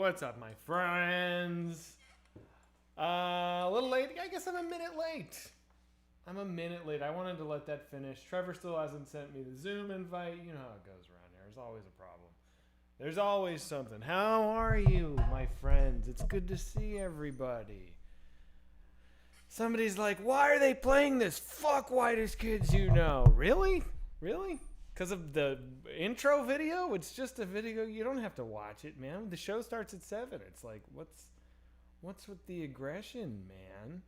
What's up, my friends? A little late. I guess I'm a minute late. I wanted to let that finish. Trevor still hasn't sent me the Zoom invite. You know how it goes around here. There's always a problem. There's always something. How are you, my friends? It's good to see everybody. Somebody's like, why are they playing this? Fuck whitest kids you know. Really? Really? Because of the intro video? It's just a video. You don't have to watch it, man. The show starts at 7. It's like, what's with the aggression, man?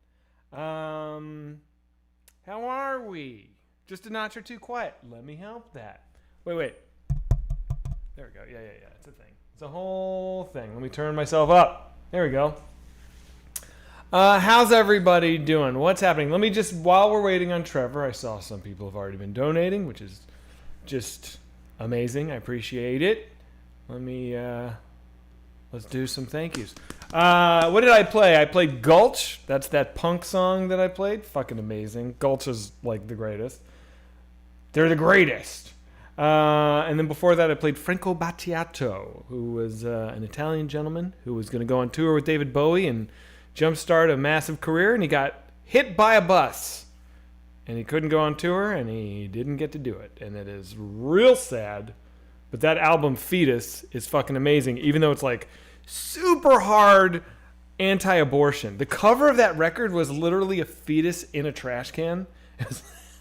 How are we? Just a notch or two quiet. Let me help that. Wait. There we go. Yeah. It's a thing. It's a whole thing. Let me turn myself up. There we go. How's everybody doing? What's happening? Let me just, while we're waiting on Trevor, I saw some people have already been donating, which is just amazing. I appreciate it. Let's do some thank yous. What did I play? I played Gulch. That's that punk song that I played. Fucking amazing. Gulch is like the greatest. They're the greatest. And then before that, I played Franco Battiato, who was an Italian gentleman who was going to go on tour with David Bowie and jumpstart a massive career, and he got hit by a bus. And he couldn't go on tour, and he didn't get to do it. And it is real sad. But that album, Fetus, is fucking amazing, even though it's like super hard anti-abortion. The cover of that record was literally a fetus in a trash can.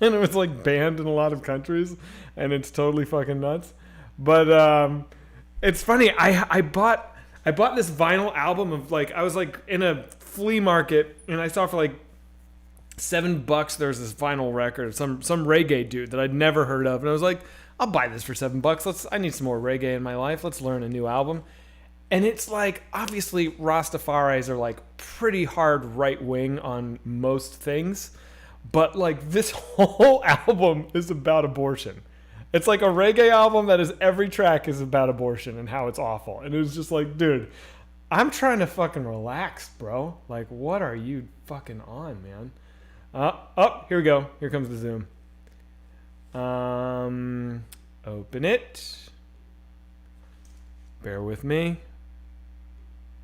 And it was like banned in a lot of countries. And it's totally fucking nuts. But it's funny. I bought this vinyl album of like, I was like in a flea market, and I saw for like $7 there's this vinyl record of some reggae dude that I'd never heard of, and I was like, I'll buy this for $7. I need some more reggae in my life. Let's learn a new album. And it's like, obviously Rastafaris are like pretty hard right wing on most things, but like this whole album is about abortion. It's like a reggae album that is every track is about abortion and how it's awful. And it was just like, dude, I'm trying to fucking relax, bro. Like, what are you fucking on, man? Here we go. Here comes the Zoom. Open it. Bear with me.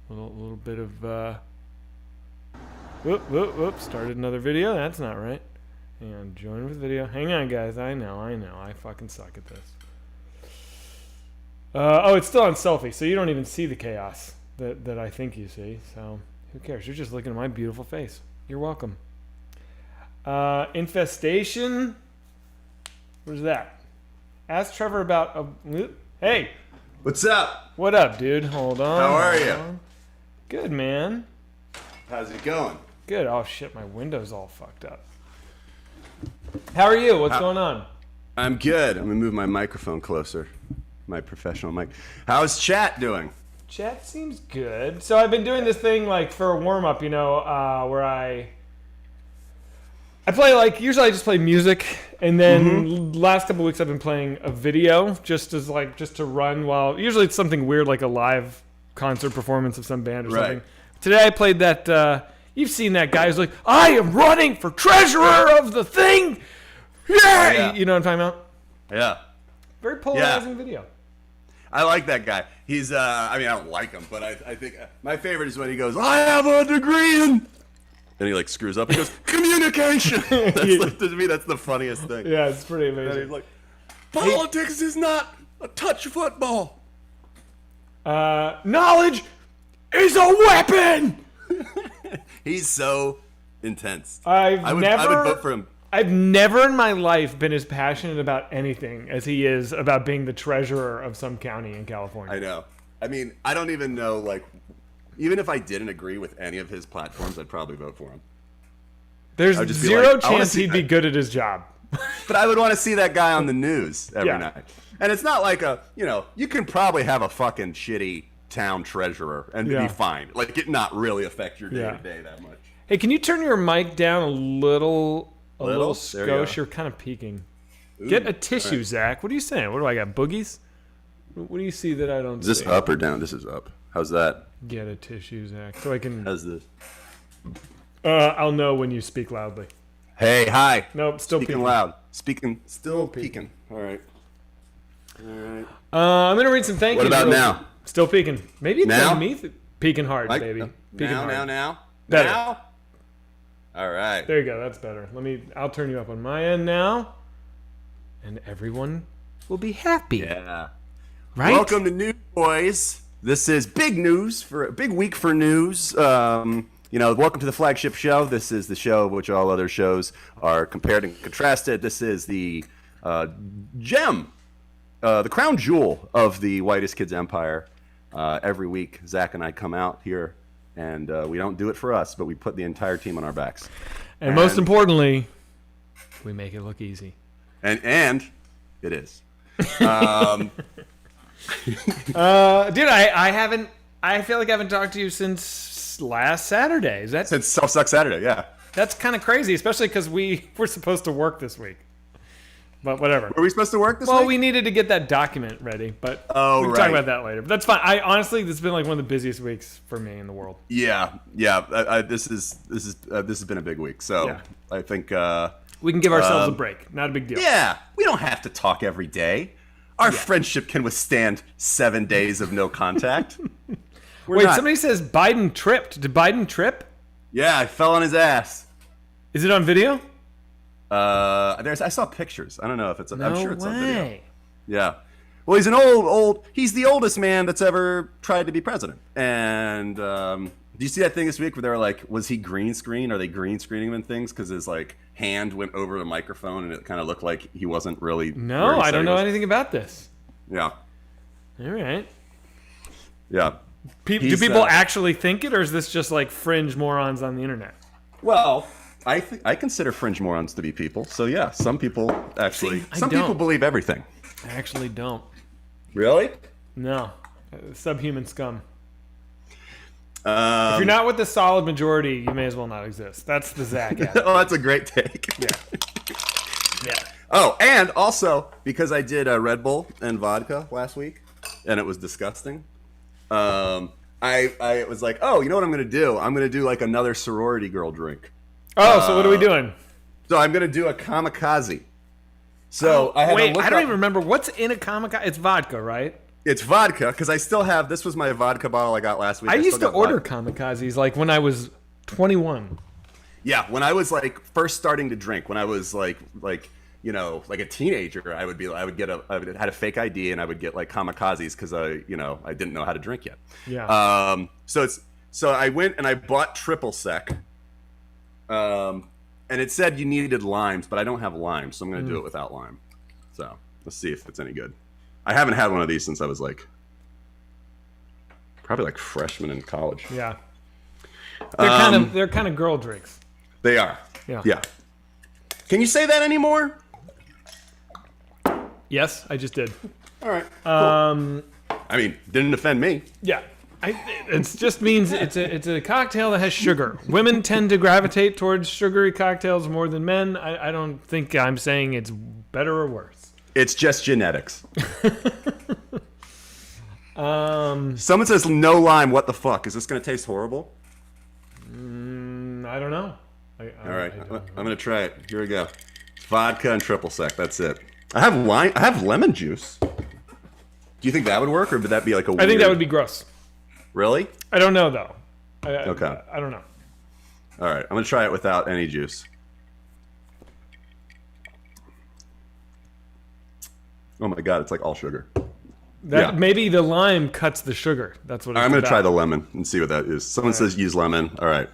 A little bit of, whoop. Started another video. That's not right. Hang on. Join with video. Hang on, guys. I know. I fucking suck at this. It's still on selfie, so you don't even see the chaos that I think you see. So who cares? You're just looking at my beautiful face. You're welcome. Infestation. What is that? Ask Trevor about hey. What's up? What up, dude? Hold on. How are you? Good, man. How's it going? Good. Oh shit, my window's all fucked up. How are you? What's going on? I'm good. I'm gonna move my microphone closer. My professional mic. How's chat doing? Chat seems good. So I've been doing this thing like for a warm up, where I play like, usually I just play music, and then last couple weeks I've been playing a video just to run while, usually it's something weird like a live concert performance of some band or something. Today I played that, you've seen that guy who's like, I am running for treasurer of the thing! Yay! Oh, yeah. You know what I'm talking about? Yeah. Very polarizing video. I like that guy. He's, I don't like him, but I think my favorite is when he goes, I have a degree in... And he like screws up. He goes, communication. To me, that's the funniest thing. Yeah, it's pretty amazing. And he's like, politics is not a touch football. Knowledge is a weapon. He's so intense. I would vote for him. I've never in my life been as passionate about anything as he is about being the treasurer of some county in California. I know. I don't even know, like, even if I didn't agree with any of his platforms, I'd probably vote for him. There's zero chance he'd be good at his job. But I would want to see that guy on the news every night. And it's not like you can probably have a fucking shitty town treasurer and be fine. Like, it not really affect your day-to-day that much. Hey, can you turn your mic down a little skosh? You're kind of peaking. Ooh, get a tissue, right. Zach. What are you saying? What do I got, boogies? What do you see that I don't see? Is this up or down? This is up. How's that? Get a tissue, Zach. So I can... How's this? I'll know when you speak loudly. Hey, hi. Nope, still speaking peeking. Loud. Still peeking. All right. I'm going to read some thank yous. What about now? Still peaking. Maybe it's Now? me peaking hard, Mike, baby. Peaking hard. Now. Better. Now. All right. There you go. That's better. I'll turn you up on my end now, and everyone will be happy. Yeah. Right? Welcome to Newsboys. This is big news for a big week for news. Welcome to the flagship show. This is the show which all other shows are compared and contrasted. This is the gem, the crown jewel of the Whitest Kids Empire. Every week, Zach and I come out here, and we don't do it for us, but we put the entire team on our backs. And most importantly, we make it look easy. And it is. Dude, I feel like I haven't talked to you since last Saturday. Since Self Suck Saturday, yeah. That's kind of crazy, especially because we're supposed to work this week. But whatever. Were we supposed to work this week? Well, we needed to get that document ready, but we can talk about that later. But that's fine. Honestly, this has been like one of the busiest weeks for me in the world. Yeah. This has been a big week, so Yeah. I think We can give ourselves a break. Not a big deal. yeah, we don't have to talk every day. Our friendship can withstand 7 days of no contact. Wait, somebody says Biden tripped. Did Biden trip? Yeah, I fell on his ass. Is it on video? I saw pictures. I don't know if it's. I'm sure it's on video. Yeah. Well, he's he's the oldest man that's ever tried to be president. And do you see that thing this week where they were like, was he green screen? Are they green screening him and things? Because his hand went over the microphone and it kind of looked like he wasn't really. No, I don't know anything about this. Yeah. All right. Yeah. Do people actually think it, or is this just like fringe morons on the internet? Well, I consider fringe morons to be people. So yeah, some people actually. Some people believe everything. I actually don't. Really? No. Subhuman scum. If you're not with the solid majority, you may as well not exist. That's the Zach attitude. Oh, that's a great take. Yeah. Yeah. Oh, and also because I did Red Bull and vodka last week, and it was disgusting. I was like, oh, you know what I'm gonna do? I'm gonna do like another sorority girl drink. Oh, so what are we doing? So I'm gonna do a kamikaze. So I don't even remember what's in a kamikaze. It's vodka, right? It's vodka because I still have. This was my vodka bottle I got last week. I used to order kamikazes like when I was 21. Yeah, when I was like first starting to drink, when I was like a teenager, I had a fake ID and I would get like kamikazes because I didn't know how to drink yet. Yeah. So I went and I bought triple sec. And it said you needed limes, but I don't have limes, so I'm going to do it without lime. So let's see if it's any good. I haven't had one of these since I was probably like freshman in college. Yeah. They're kind of girl drinks. They are. Yeah. Yeah. Can you say that anymore? Yes, I just did. All right. Cool. I mean, didn't offend me. Yeah. It just means it's a cocktail that has sugar. Women tend to gravitate towards sugary cocktails more than men. I don't think I'm saying it's better or worse. It's just genetics. Someone says no lime. What the fuck? Is this going to taste horrible? I don't know. All right. I'm going to try it. Here we go. Vodka and triple sec. That's it. I have lime. I have lemon juice. Do you think that would work, or would that be like a weird... I think that would be gross. Really? I don't know, though. Okay. I don't know. All right. I'm going to try it without any juice. Oh, my God. It's like all sugar. Maybe the lime cuts the sugar. That's what it's I'm going to try the lemon and see what that is. Someone says use lemon. All right.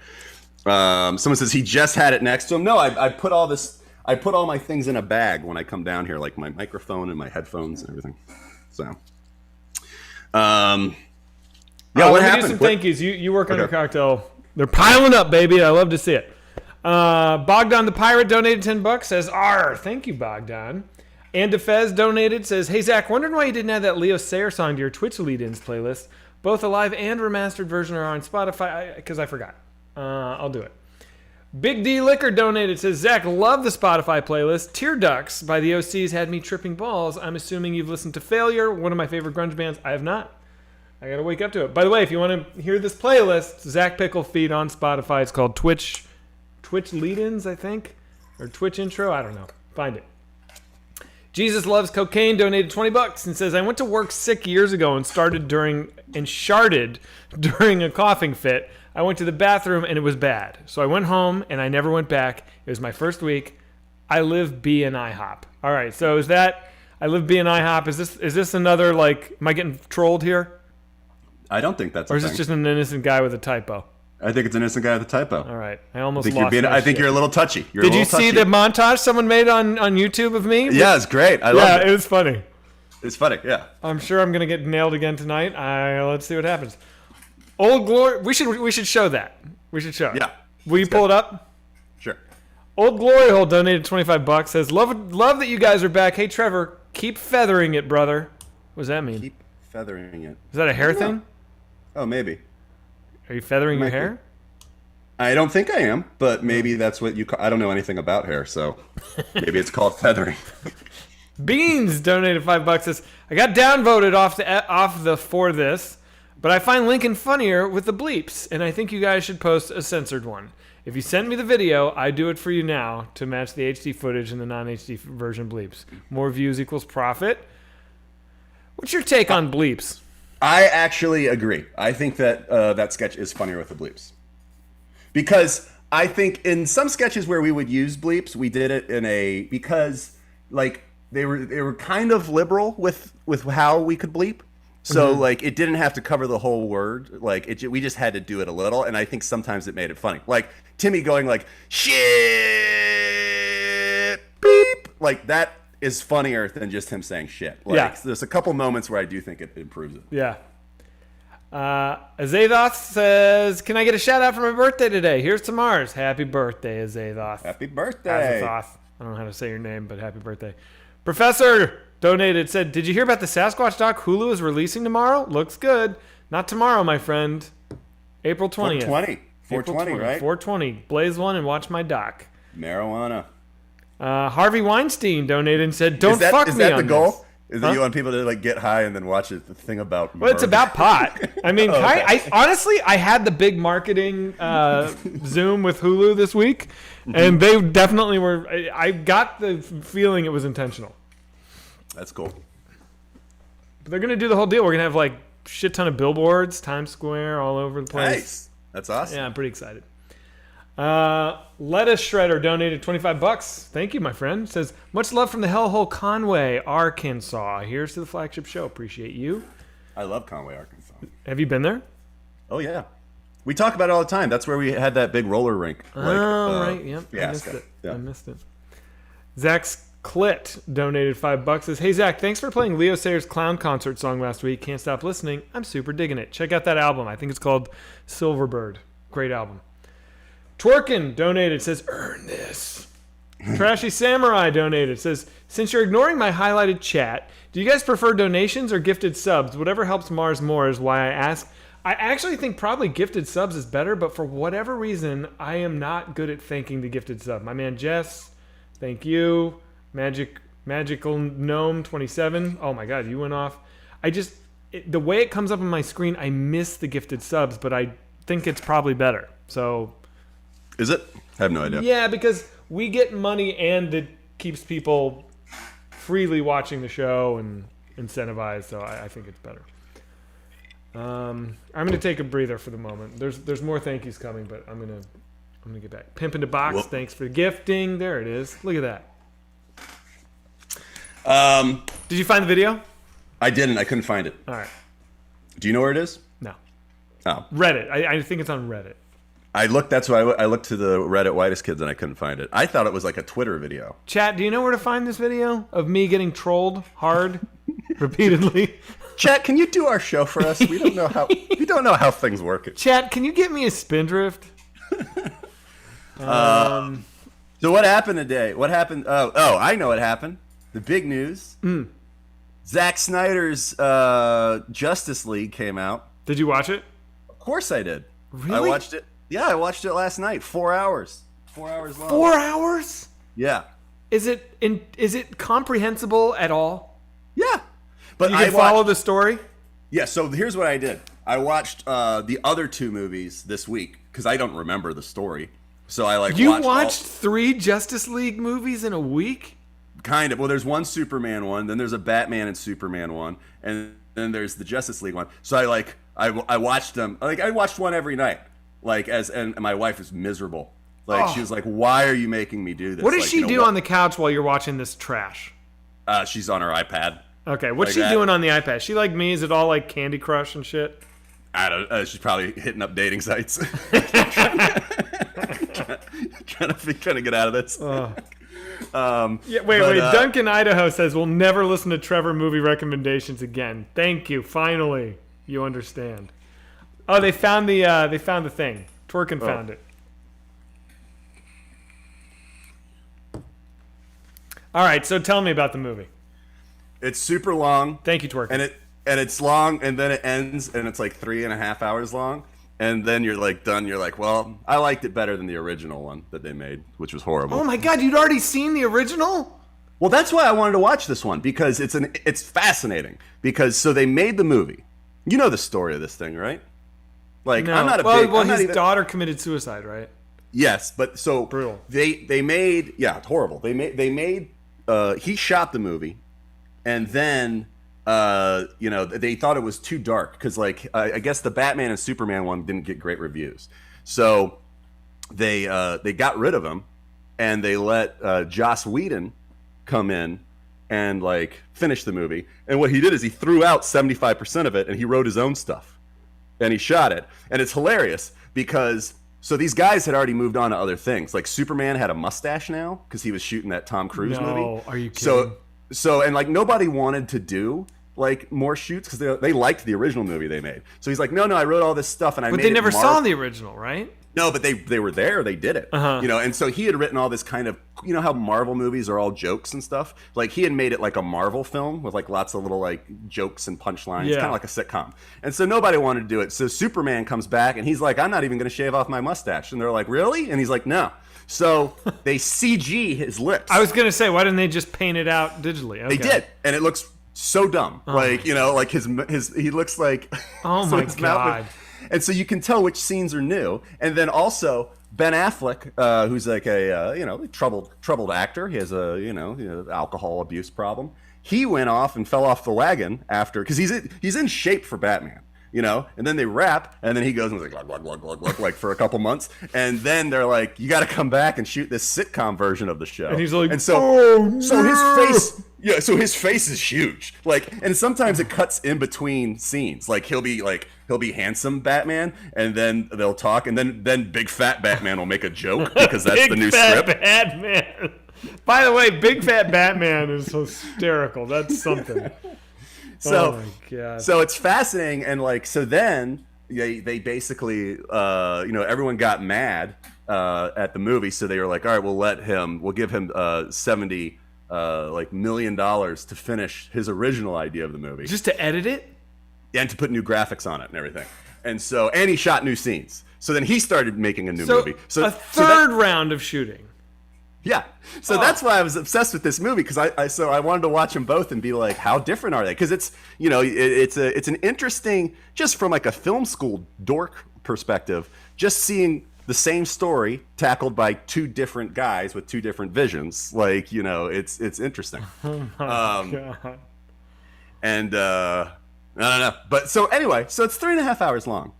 Someone says he just had it next to him. No, I put all this... I put all my things in a bag when I come down here, like my microphone and my headphones and everything. So... Yeah, what happened? Do some thank yous. You work on your cocktail. They're piling up, baby. I love to see it. Bogdan the Pirate donated $10. Says, "Arr, thank you, Bogdan." And DeFez donated. Says, "Hey Zach, wondering why you didn't add that Leo Sayer song to your Twitch lead-ins playlist. Both a live and remastered version are on Spotify. Because I forgot. I'll do it." Big D Liquor donated. Says, "Zach, love the Spotify playlist. Tear Ducts by the OCs had me tripping balls. I'm assuming you've listened to Failure, one of my favorite grunge bands. I have not. I gotta wake up to it. By the way, if you want to hear this playlist, Zach Pickle feed on Spotify. It's called Twitch lead-ins, I think, or Twitch intro. I don't know. Find it. Jesus Loves Cocaine donated $20 and says, I went to work sick years ago and sharted during a coughing fit. I went to the bathroom and it was bad. So I went home and I never went back. It was my first week. I live B and IHOP. All right, so is that I live B and IHOP? Is this another, like, am I getting trolled here? I don't think that's Or is this just an innocent guy with a typo? I think it's an innocent guy with a typo. All right. I almost I think lost I think you're a little touchy. Did you see the montage someone made on YouTube of me? Yeah, it's great. I love it. It was funny. It's funny, yeah. I'm sure I'm going to get nailed again tonight. Let's see what happens. Old Glory. We should show that. We should show it. Yeah. Will you pull it up? Sure. Old Glory Hole donated $25. Says, love that you guys are back. Hey, Trevor, keep feathering it, brother. What does that mean? Keep feathering it. Is that a hair thing? Oh, maybe. Are you feathering your hair? I don't think I am, but maybe that's what you call... I don't know anything about hair, so maybe it's called feathering. Beans donated $5. Says, I got downvoted off the for this, but I find Lincoln funnier with the bleeps, and I think you guys should post a censored one. If you send me the video, I do it for you now to match the HD footage and the non-HD version bleeps. More views equals profit. What's your take on bleeps? I actually agree. I think that that sketch is funnier with the bleeps. Because I think in some sketches where we would use bleeps, we did it because like they were kind of liberal with how we could bleep. So like it didn't have to cover the whole word. Like we just had to do it a little, and I think sometimes it made it funny. Like Timmy going like shit beep, like that is funnier than just him saying shit. Like there's a couple moments where I do think it improves it. Yeah. Azathoth says, can I get a shout out for my birthday today? Here's to Mars. Happy birthday, Azathoth. Happy birthday. Azathoth. I don't know how to say your name, but happy birthday. Professor donated, said, did you hear about the Sasquatch doc Hulu is releasing tomorrow? Looks good. Not tomorrow, my friend. April 20th. 420, right? 420. Blaze one and watch my doc. Marijuana. Harvey Weinstein donated and said, don't fuck me on this. Is that the goal? Is that you want people to like get high and then watch the thing about murder? Well, it's about pot. I mean, okay. I honestly, I had the big marketing Zoom with Hulu this week, and they definitely were. I got the feeling it was intentional. That's cool. But they're going to do the whole deal. We're going to have like shit ton of billboards, Times Square, all over the place. Nice. That's awesome. Yeah, I'm pretty excited. Lettuce Shredder donated $25. Thank you, my friend. Says, much love from the Hellhole Conway, Arkansas. Here's to the flagship show. Appreciate you. I love Conway, Arkansas. Have you been there? Oh, yeah. We talk about it all the time. That's where we had that big roller rink. Right. Yep. I missed it. Yeah. I missed it. Zach's Clit donated $5. Says, hey, Zach, thanks for playing Leo Sayers' Clown Concert song last week. Can't stop listening. I'm super digging it. Check out that album. I think it's called Silverbird. Great album. Twerkin donated, says, earn this. Trashy Samurai donated, says, since you're ignoring my highlighted chat, do you guys prefer donations or gifted subs? Whatever helps Mars more is why I ask. I actually think probably gifted subs is better, but for whatever reason, I am not good at thanking the gifted sub. My man Jess, thank you. Magical Gnome 27. Oh my God, you went off. The way it comes up on my screen, I miss the gifted subs, but I think it's probably better. So... Is it? I have no idea. Yeah, because we get money and it keeps people freely watching the show and incentivized, so I think it's better. I'm going to take a breather for the moment. There's more thank yous coming, but I'm going to get back. Pimp into Box, thanks for gifting. There it is. Look at that. Did you find the video? I didn't. I couldn't find it. All right. Do you know where it is? No. Oh. Reddit. I think it's on Reddit. That's why I looked to the Reddit Whitest Kids and I couldn't find it. I thought it was like a Twitter video. Chat, do you know where to find this video of me getting trolled hard repeatedly? Chat, can you do our show for us? We don't know how things work. Chat, can you get me a spindrift? So what happened today? What happened? Oh, I know what happened. The big news. Zack Snyder's Justice League came out. Did you watch it? Of course I did. Really? I watched it. Yeah, I watched it last night. 4 hours. 4 hours long. 4 hours? Yeah. Is it comprehensible at all? Yeah. But you can follow the story? Yeah, so here's what I did. I watched the other two movies this week because I don't remember the story. So I watched 3 Justice League movies in a week? Kind of. Well, there's one Superman one, then there's a Batman and Superman one, and then there's the Justice League one. So I watched them. Like I watched one every night. Like and my wife was miserable. Like she was like, "Why are you making me do this?" What does like, she do on the couch while you're watching this trash? She's on her iPad. Okay, what's like she doing on the iPad? She like me? Is it all like Candy Crush and shit? I don't. She's probably hitting up dating sites, trying to get out of this. Wait. Duncan, Idaho says we'll never listen to Trevor movie recommendations again. Thank you. Finally, you understand. Oh, they found the thing. Twerkin found it. All right, so tell me about the movie. It's super long. Thank you, Twerkin. And it's long, and then it ends, and it's like 3.5 hours long, and then you're like done. You're like, well, I liked it better than the original one that they made, which was horrible. Oh my God, you'd already seen the original? Well, that's why I wanted to watch this one, because it's fascinating. Because so they made the movie. You know the story of this thing, right? Like No. I'm not a well, big. well, I'm not his even, daughter committed suicide, right? Yes, but so Brutal. They made it's horrible. They made he shot the movie, and then they thought it was too dark because I guess the Batman and Superman one didn't get great reviews, so they got rid of him, and they let Joss Whedon come in and like finish the movie. And what he did is he threw out 75% of it, and he wrote his own stuff, and he shot it, and it's hilarious because. So these guys had already moved on to other things. Like Superman had a mustache now because he was shooting that Tom Cruise movie. No, are you kidding? So and like nobody wanted to do like more shoots because they liked the original movie they made. So he's like, no, I wrote all this stuff and I made it. But they never saw the original, right? No, but they were there. They did it. And so he had written all this kind of, how Marvel movies are all jokes and stuff. Like he had made it like a Marvel film with like lots of little like jokes and punchlines, kind of like a sitcom. And so nobody wanted to do it. So Superman comes back and he's like, I'm not even going to shave off my mustache. And they're like, really? And he's like, no. So they CG his lips. I was going to say, why didn't they just paint it out digitally? Okay. They did, and it looks so dumb. Like like his he looks like. Oh so my his God. And so you can tell which scenes are new. And then also Ben Affleck, who's like a troubled actor. He has a alcohol abuse problem. He went off and fell off the wagon after because he's in shape for Batman. And then they wrap, and then he goes and was like, glug, glug, glug, glug, like for a couple months, and then they're like, you got to come back and shoot this sitcom version of the show. And he's like, so his face is huge, like, and sometimes it cuts in between scenes, like he'll be handsome Batman, and then they'll talk, and then big fat Batman will make a joke because that's the new script. Big fat Batman. By the way, big fat Batman is hysterical. That's something. So, oh my God. So it's fascinating, and so then they basically everyone got mad at the movie, so they were like, all right, we'll give him $70 million to finish his original idea of the movie, Just to edit it? and to put new graphics on it and everything. And he shot new scenes. So then he started making a new So movie. a third round of shooting. Yeah. So that's why I was obsessed with this movie, because I wanted to watch them both and be like, how different are they? Because it's it's an interesting, just from like a film school dork perspective, just seeing the same story tackled by two different guys with two different visions. Like, it's interesting. Oh my God. And I don't know. But so anyway, so it's 3.5 hours long.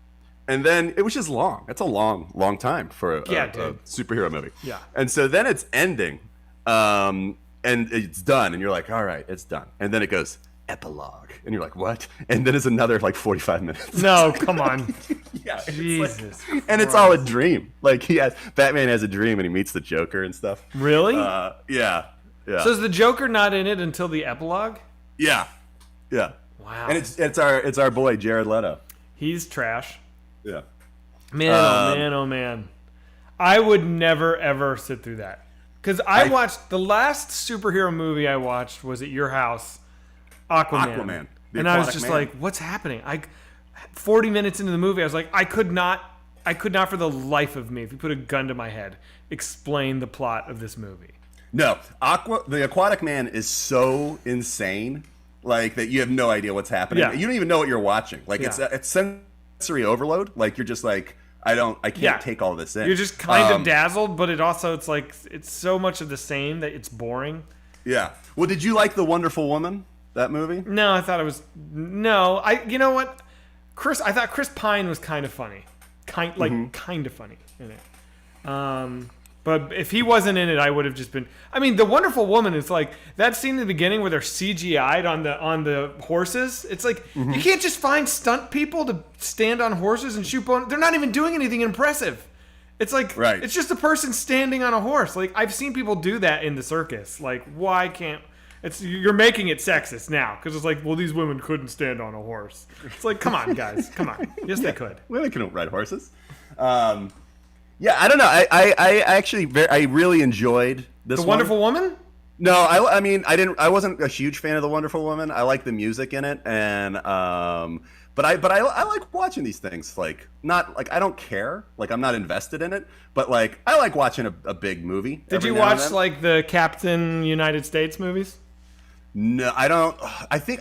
And then it was just long. That's a long time for a superhero movie. Yeah. And so then it's ending, and it's done, and you're like, all right, it's done. And then it goes epilogue, and you're like, what? And then it's another 45 minutes. No, come on. Yeah. Jesus. And it's all a dream. Like Batman has a dream, and he meets the Joker and stuff. Really? Yeah. So is the Joker not in it until the epilogue? Yeah. Wow. And it's our boy Jared Leto. He's trash. Yeah. Man, oh man. I would never, ever sit through that. Because I watched, the last superhero movie I watched was at your house, Aquaman. And I was just like, what's happening? 40 minutes into the movie, I was like, I could not for the life of me, if you put a gun to my head, explain the plot of this movie. No, the Aquatic Man is so insane, like, that you have no idea what's happening. Yeah. You don't even know what you're watching. Like, it's sensory overload. Like, you're just like, I can't take all this in. You're just kind of dazzled, but it's like it's so much of the same that it's boring. Yeah. Well, did you like The Wonderful Woman? That movie? No, I thought it was no. You know what, I thought Chris Pine was kind of funny, kind of funny in it. But if he wasn't in it, I would have just been. I mean, The Wonderful Woman is like that scene in the beginning where they're CGI'd on the horses. It's like you can't just find stunt people to stand on horses and shoot bones. They're not even doing anything impressive. It's like it's just a person standing on a horse. Like I've seen people do that in the circus. Like why can't? You're making it sexist now because it's like, well, these women couldn't stand on a horse. It's like, come on, guys, come on. Yes, they could. Women can ride horses. Yeah, I don't know. I actually I really enjoyed this. The Wonderful Woman? No, I mean I wasn't a huge fan of The Wonderful Woman. I like the music in it, and but I like watching these things. Like not like I don't care. Like I'm not invested in it, but like I like watching a big movie. Did you watch like the Captain United States movies? No, I don't.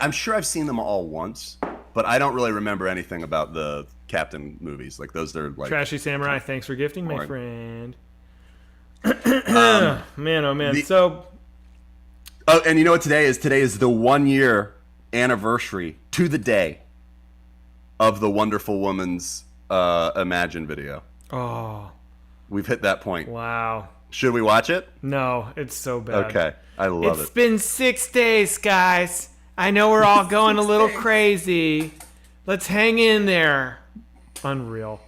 I'm sure I've seen them all once, but I don't really remember anything about the Captain movies. Like those are like Trashy Samurai. Thanks for gifting, my friend. Man, oh man. And you know what today is? Today is the 1 year anniversary to the day of the Wonderful Woman's Imagine video. Oh, we've hit that point. Wow. Should we watch it? No, it's so bad. Okay, I love it. It's been 6 days, guys. I know we're all going a little crazy. Let's hang in there. Unreal.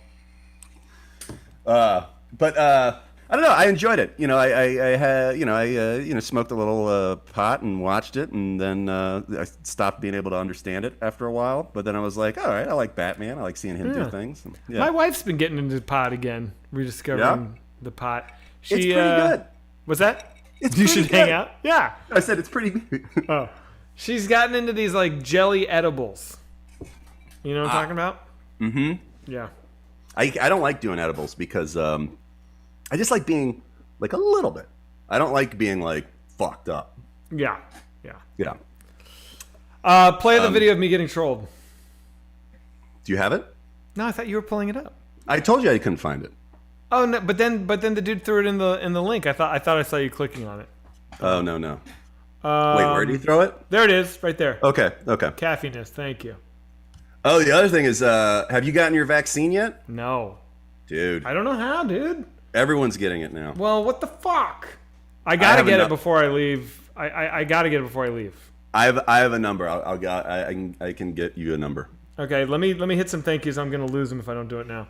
But I don't know. I enjoyed it. You know, I had smoked a little pot and watched it, and then I stopped being able to understand it after a while. But then I was like, all right, I like Batman. I like seeing him do things. Yeah. My wife's been getting into the pot again, rediscovering the pot. It's pretty good. What's that? It's you should good. hang out. Yeah. I said it's pretty good. Oh, she's gotten into these like jelly edibles. You know what I'm talking about? Mm-hmm. Yeah. I don't like doing edibles because I just like being like a little bit. I don't like being like fucked up. Yeah. Play the video of me getting trolled. Do you have it? No, I thought you were pulling it up. I told you I couldn't find it. Oh no! But then the dude threw it in the link. I thought I saw you clicking on it. Oh no. Wait, where did he throw it? There it is, right there. Okay. Caffiness, thank you. Oh, the other thing is, have you gotten your vaccine yet? No. Dude. I don't know how, dude. Everyone's getting it now. Well, what the fuck? I gotta get it before I leave. I gotta get it before I leave. I have a number. I can get you a number. Okay, let me hit some thank yous. I'm gonna lose them if I don't do it now.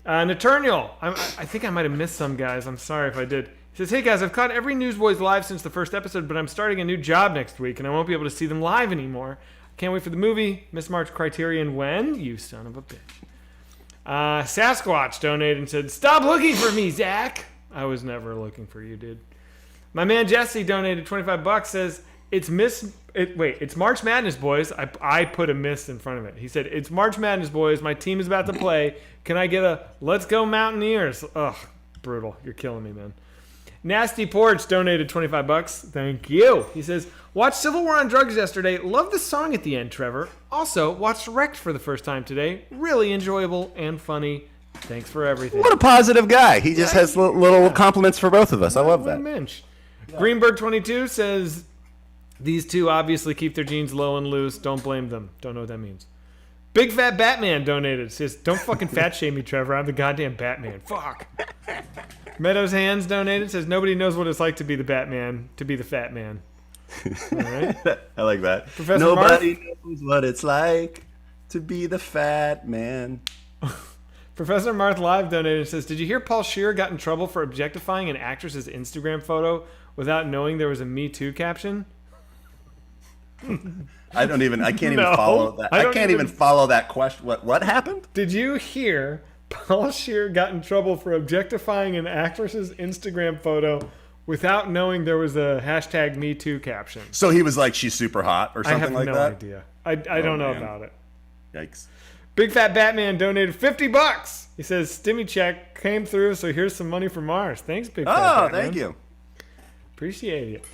Naturnal. I think I might have missed some, guys. I'm sorry if I did. He says, hey guys, I've caught every Newsboys live since the first episode, but I'm starting a new job next week and I won't be able to see them live anymore. Can't wait for the movie. Miss March Criterion when? You son of a bitch. Sasquatch donated and said, stop looking for me, Zach. I was never looking for you, dude. My man Jesse donated $25. Says, it's March Madness, boys. I put a miss in front of it. He said, it's March Madness, boys. My team is about to play. Can I get a let's go Mountaineers? Ugh, brutal. You're killing me, man. Nasty Porch donated $25. Thank you. He says, watched Civil War on Drugs yesterday. Love the song at the end, Trevor. Also, watched Wrecked for the first time today. Really enjoyable and funny. Thanks for everything. What a positive guy. He just has little compliments for both of us. I love that. Mensch. Yeah. Greenberg22 says, these two obviously keep their jeans low and loose. Don't blame them. Don't know what that means. Big Fat Batman donated. Says, don't fucking fat shame me, Trevor. I'm the goddamn Batman. Fuck. Meadows Hands donated. Says, nobody knows what it's like to be the Batman, to be the fat man. All right. I like that. Professor Nobody knows what it's like to be the fat man. Professor Marth Live donated. Says, did you hear Paul Scheer got in trouble for objectifying an actress's Instagram photo without knowing there was a Me Too caption? I can't even follow that. I can't even follow that question. What happened? Did you hear Paul Scheer got in trouble for objectifying an actress's Instagram photo without knowing there was a hashtag Me Too caption? So he was like, she's super hot or something like that? I have no idea. I don't know about it. Yikes. Big Fat Batman donated $50. He says, Stimmy check came through, so here's some money from Mars. Thanks, Big Fat Batman. Oh, thank you. Appreciate it.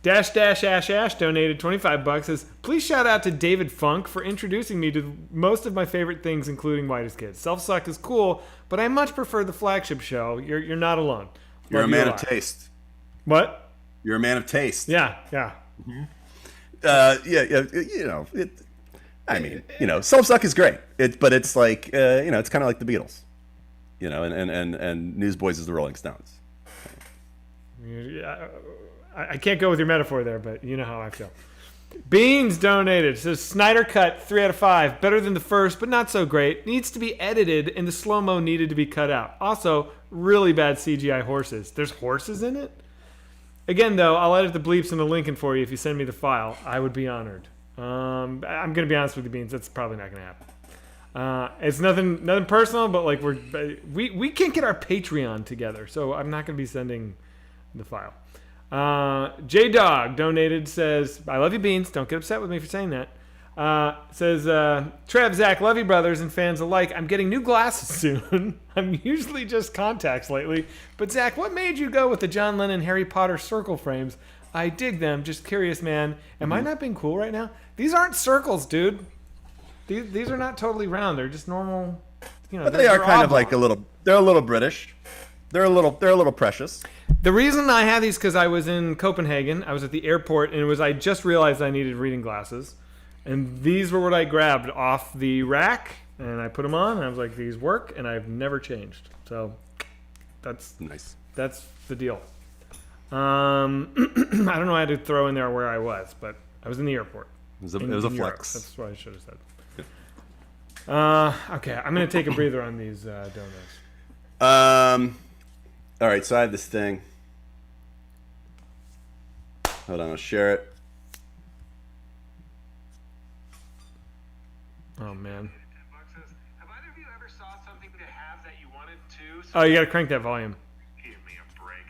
Dash Ash donated $25. Says, please shout out to David Funk for introducing me to most of my favorite things, including Whitest Kids. Self-Suck is cool, but I much prefer the flagship show. You're not alone. You're a man of taste. What? You're a man of taste. Yeah. Yeah. Self suck is great. But it's like, it's kind of like the Beatles, and Newsboys is the Rolling Stones. Yeah, I can't go with your metaphor there, but you know how I feel. Beans donated. Says Snyder Cut 3 out of 5. Better than the first, but not so great. Needs to be edited, and the slow mo needed to be cut out. Also, really bad CGI horses. There's horses in it. Again, though, I'll edit the bleeps and the Lincoln for you if you send me the file. I would be honored. I'm gonna be honest with you, Beans. That's probably not gonna happen. It's nothing personal, but like we can't get our Patreon together, so I'm not gonna be sending the file. J Dog donated, says, I love you, Beans. Don't get upset with me for saying that. Says, Trev, Zach, love you, brothers and fans alike. I'm getting new glasses soon. I'm usually just contacts lately. But Zach, what made you go with the John Lennon Harry Potter circle frames? I dig them. Just curious, man. Am I not being cool right now? These aren't circles, dude. These are not totally round. They're just normal. But they are kind of like they're a little British. They're a little precious. The reason I had these because I was in Copenhagen. I was at the airport, and I just realized I needed reading glasses. And these were what I grabbed off the rack, and I put them on, and I was like, these work, and I've never changed. So that's nice. That's the deal. I don't know how to throw in there where I was, but I was in the airport. It was a flex. That's what I should have said. Okay, I'm going to take a breather on these donuts. All right, so I have this thing. Hold on, I'll share it. Oh, man. Have either of you ever saw something to have that you wanted to? Oh, you got to crank that volume. Give me a break.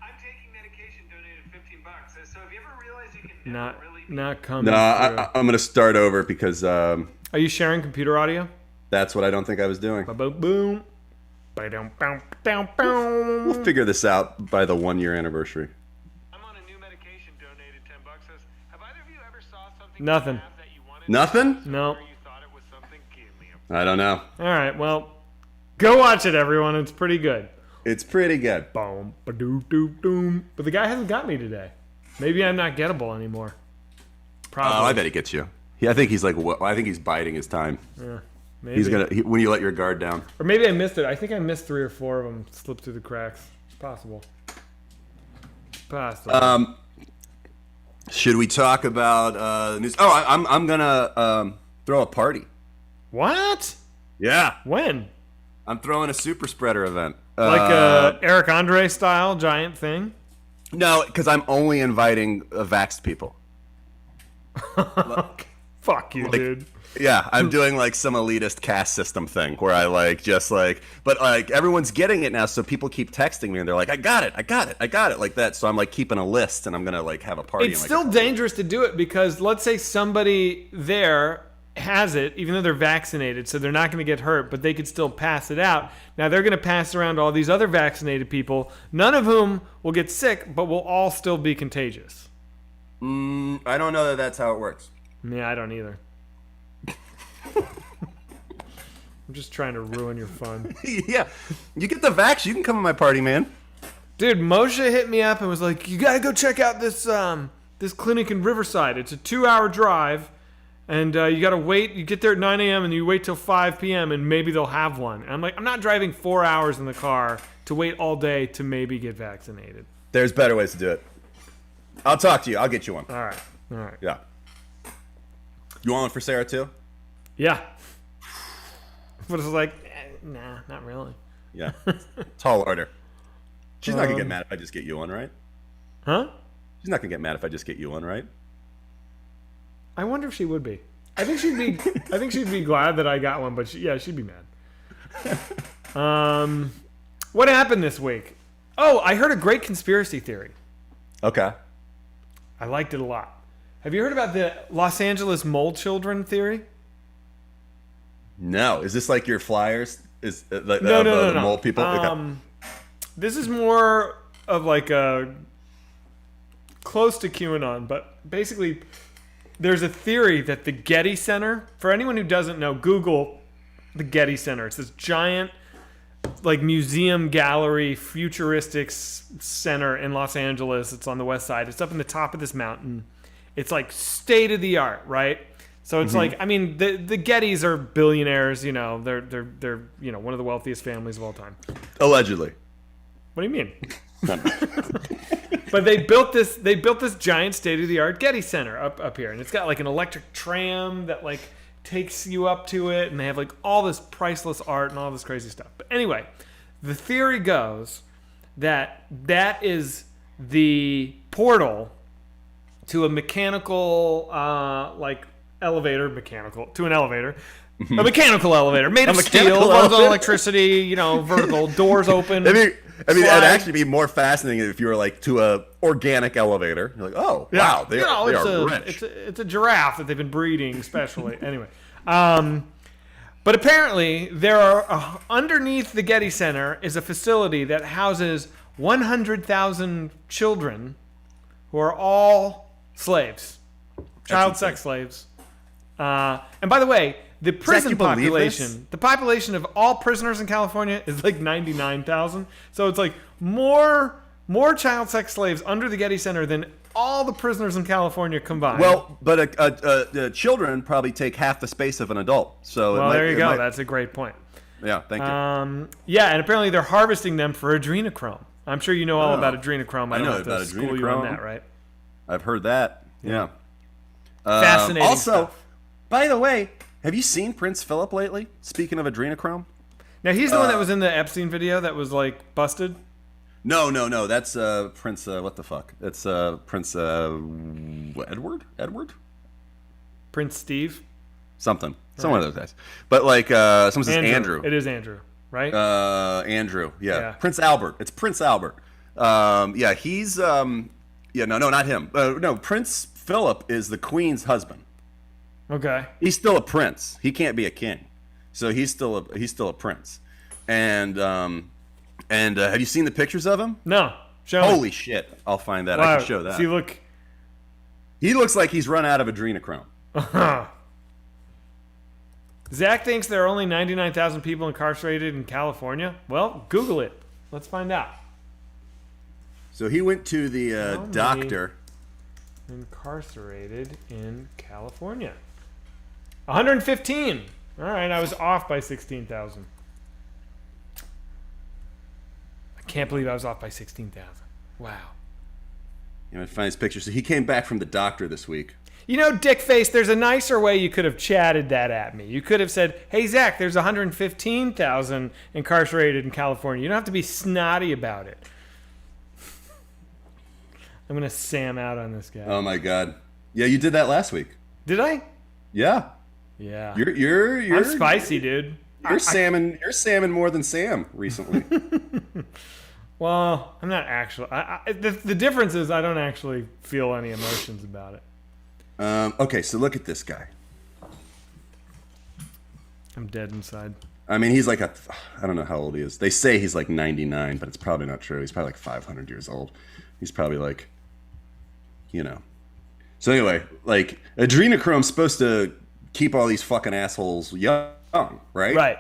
I'm taking medication donated $15. So have you ever realized you can never really... Not coming. No, I'm going to start over because... Are you sharing computer audio? That's what I don't think I was doing. Ba-boom. We'll figure this out by the 1-year anniversary. I'm on a new medication donated $10. Have either of you ever saw something Nothing. to have that you wanted Nothing? No. or you thought it was something? Give me a I don't know. All right, well, go watch it, everyone. It's pretty good. It's pretty good. Boom, ba-doo-doo-doom. But the guy hasn't got me today. Maybe I'm not gettable anymore. Probably. Oh, I bet he gets you. I think he's I think he's biding his time. Yeah, maybe. He's when you let your guard down. Or maybe I missed it. I think I missed 3 or 4 of them. Slipped through the cracks. It's possible. Should we talk about the news? Oh, I'm gonna throw a party. What? Yeah, When? I'm throwing a super spreader event. Like a Eric Andre style giant thing? No, because I'm only inviting vaxxed people. Fuck you, dude. Yeah, I'm doing like some elitist caste system thing where I but everyone's getting it now, so people keep texting me and they're like, I got it, like that. So I'm like keeping a list and I'm gonna like have a party. It's still dangerous to do it because let's say somebody there has it, even though they're vaccinated, so they're not going to get hurt, but they could still pass it out. Now they're going to pass around to all these other vaccinated people, none of whom will get sick, but will all still be contagious. I don't know that that's how it works. Yeah, I don't either. I'm just trying to ruin your fun. Yeah, you get the vax, you can come to my party, man. Dude, Moshe hit me up and was like, you got to go check out this clinic in Riverside. It's a 2-hour drive. And you got to wait. You get there at 9 a.m. and you wait till 5 p.m. and maybe they'll have one. And I'm like, I'm not driving 4 hours in the car to wait all day to maybe get vaccinated. There's better ways to do it. I'll talk to you. I'll get you one. All right. Yeah. You want one for Sarah too? Yeah. But it's like, nah, not really. Yeah. Tall order. She's not going to get mad if I just get you one, right? Huh? She's not going to get mad if I just get you one, right? I wonder if she would be. I think she'd be glad that I got one, but she'd be mad. What happened this week? Oh, I heard a great conspiracy theory. Okay. I liked it a lot. Have you heard about the Los Angeles mole children theory? No. Is this like your flyers? Is No. mole people? Okay. This is more of like a close to QAnon, but basically there's a theory that the Getty Center, for anyone who doesn't know, Google the Getty Center. It's this giant like museum gallery futuristic center in Los Angeles. It's on the west side. It's up in the top of this mountain. It's like state of the art, right? So it's like, I mean, the Gettys are billionaires. You know, they're one of the wealthiest families of all time. Allegedly. What do you mean? But they built this giant state of the art Getty Center up here, and it's got like an electric tram that like takes you up to it, and they have like all this priceless art and all this crazy stuff. But anyway, the theory goes that is the portal to a mechanical like elevator, to an elevator. A mechanical elevator made of steel, runs on electricity, vertical, doors open. I mean, it'd actually be more fascinating if you were like to a organic elevator. You're like, oh, wow, they are rich. It's a giraffe that they've been breeding specially. Anyway, but apparently there are underneath the Getty Center is a facility that houses 100,000 children who are all slaves, child sex slaves. And by the way, the prison population, the population of all prisoners in California is like 99,000. So it's like more child sex slaves under the Getty Center than all the prisoners in California combined. Well, but children probably take half the space of an adult. So there you go. That's a great point. Yeah, thank you. Yeah, and apparently they're harvesting them for adrenochrome. I'm sure you know all about adrenochrome. I don't have to school you on that, right? I've heard that. Yeah. Fascinating also, stuff. By the way, have you seen Prince Philip lately? Speaking of adrenochrome. Now, he's the one that was in the Epstein video that was, like, busted? No. That's Prince, what the fuck? It's Prince Edward? Prince Steve? Something. Some of those guys. But, like, someone says Andrew. It is Andrew, right? Andrew, yeah. Prince Albert. It's Prince Albert. Yeah, he's, no, not him. No, Prince Philip is the Queen's husband. Okay. He's still a prince. He can't be a king, so he's still a prince. And have you seen the pictures of him? No. Holy shit! I'll find that. Wow. I can show that. Does he look? He looks like he's run out of adrenochrome. Zach thinks there are only 99,000 people incarcerated in California. Well, Google it. Let's find out. So he went to the doctor. Incarcerated in California. 115. All right, I was off by 16,000. I can't believe I was off by 16,000. Wow. You know, find his picture. So he came back from the doctor this week. Dickface, there's a nicer way you could have chatted that at me. You could have said, hey, Zach, there's 115,000 incarcerated in California. You don't have to be snotty about it. I'm going to Sam out on this guy. Oh, my God. Yeah, you did that last week. Did I? Yeah. Yeah. You're I'm spicy, dude. You're salmon more than Sam recently. Well, I'm not actually. The difference is I don't actually feel any emotions about it. Okay, so look at this guy. I'm dead inside. I mean, he's like I don't know how old he is. They say he's like 99, but it's probably not true. He's probably like 500 years old. He's probably like, So anyway, like adrenochrome's supposed to keep all these fucking assholes young, right? Right.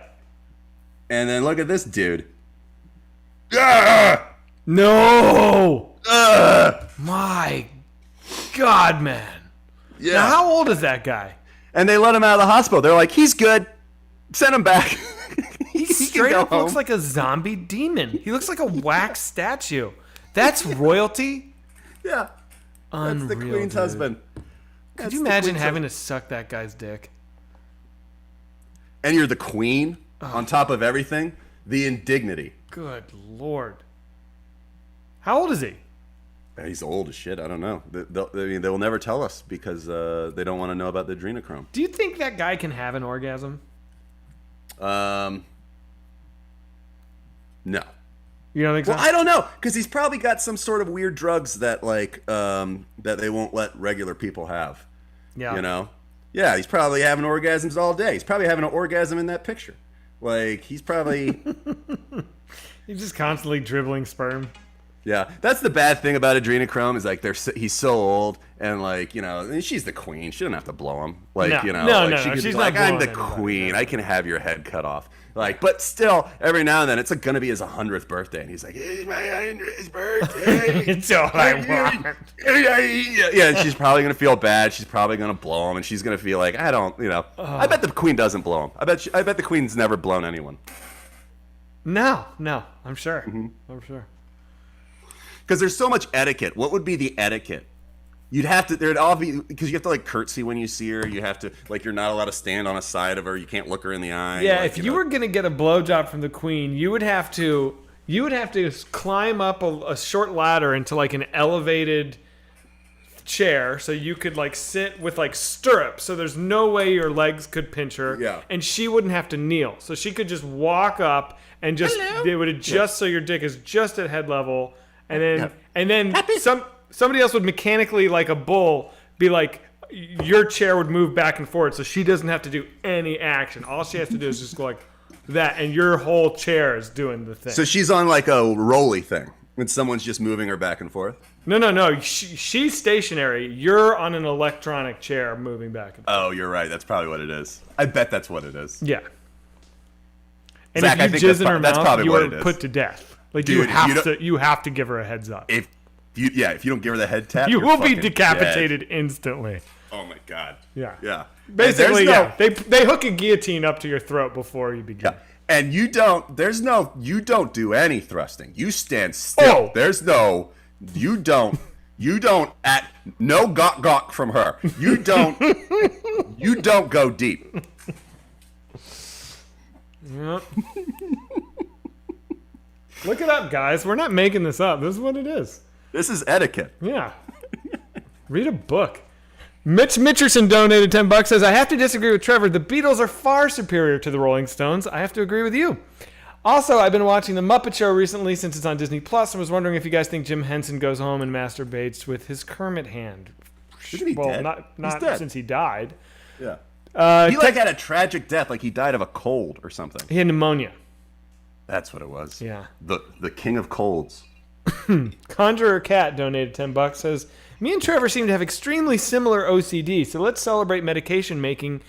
And then look at this dude. Ah! No! My God, man. Yeah. Now, how old is that guy? And they let him out of the hospital. They're like, he's good. Send him back. He straight up looks like a zombie demon. He looks like a wax statue. That's royalty? Yeah. Unreal, That's the Queen's husband. Could you imagine having to suck that guy's dick? And you're the Queen on top of everything? The indignity. Good Lord. How old is he? He's old as shit. I don't know. They will never tell us because they don't want to know about the adrenochrome. Do you think that guy can have an orgasm? No. You don't think so? Well, I don't know because he's probably got some sort of weird drugs that that they won't let regular people have. Yeah. Yeah, he's probably having orgasms all day. He's probably having an orgasm in that picture. Like he's probably he's just constantly dribbling sperm. Yeah, that's the bad thing about adrenochrome is like he's so old and like and she's the queen. She doesn't have to blow him. Like No, she could she's be not like I'm the blowing anybody. queen. I can have your head cut off. Like, but still, every now and then it's like gonna be his 100th birthday, and he's like, "It's my 100th birthday." It's all I want. Yeah, and she's probably gonna feel bad. She's probably gonna blow him, and she's gonna feel like I don't. I bet the queen doesn't blow him. I bet the queen's never blown anyone. No, I'm sure. I'm sure. Because there's so much etiquette. What would be the etiquette? You'd have to, there'd all be, because you have to like curtsy when you see her. You have to, like, you're not allowed to stand on a side of her. You can't look her in the eye. Yeah, like, if you were gonna get a blowjob from the queen, you would have to climb up a short ladder into like an elevated chair, so you could like sit with like stirrups, so there's no way your legs could pinch her. Yeah. And she wouldn't have to kneel, so she could just walk up and just it would adjust so your dick is just at head level, and then somebody else would mechanically, like a bull, be like, your chair would move back and forth, so she doesn't have to do any action. All she has to do is just go like that, and your whole chair is doing the thing. So she's on like a rolly thing, and someone's just moving her back and forth? No. She's stationary. You're on an electronic chair moving back and forth. Oh, you're right. That's probably what it is. I bet that's what it is. Yeah. And Zach, I if you think jizz in her that's mouth, probably you what are it is. put to death. Like, Dude, you have to give her a heads up. If you don't give her the head tap, You you're will be fucking decapitated dead. instantly. Oh my god. Yeah. Yeah. Basically, And yeah. They hook a guillotine up to your throat before you begin. Yeah. And you don't do any thrusting. You stand still. Oh. You don't at no gawk from her. You don't go deep. Yep. Look it up, guys. We're not making this up. This is what it is. This is etiquette. Yeah. Read a book. Mitch Mitcherson donated $10. Says, I have to disagree with Trevor. The Beatles are far superior to the Rolling Stones. I have to agree with you. Also, I've been watching The Muppet Show recently since it's on Disney Plus, and was wondering if you guys think Jim Henson goes home and masturbates with his Kermit hand. Isn't he dead? Not dead. since he died. Yeah. He had a tragic death, like he died of a cold or something. He had pneumonia. That's what it was. Yeah. The king of colds. Conjurer Cat donated $10. Says, me and Trevor seem to have extremely similar OCD, so let's celebrate medication making.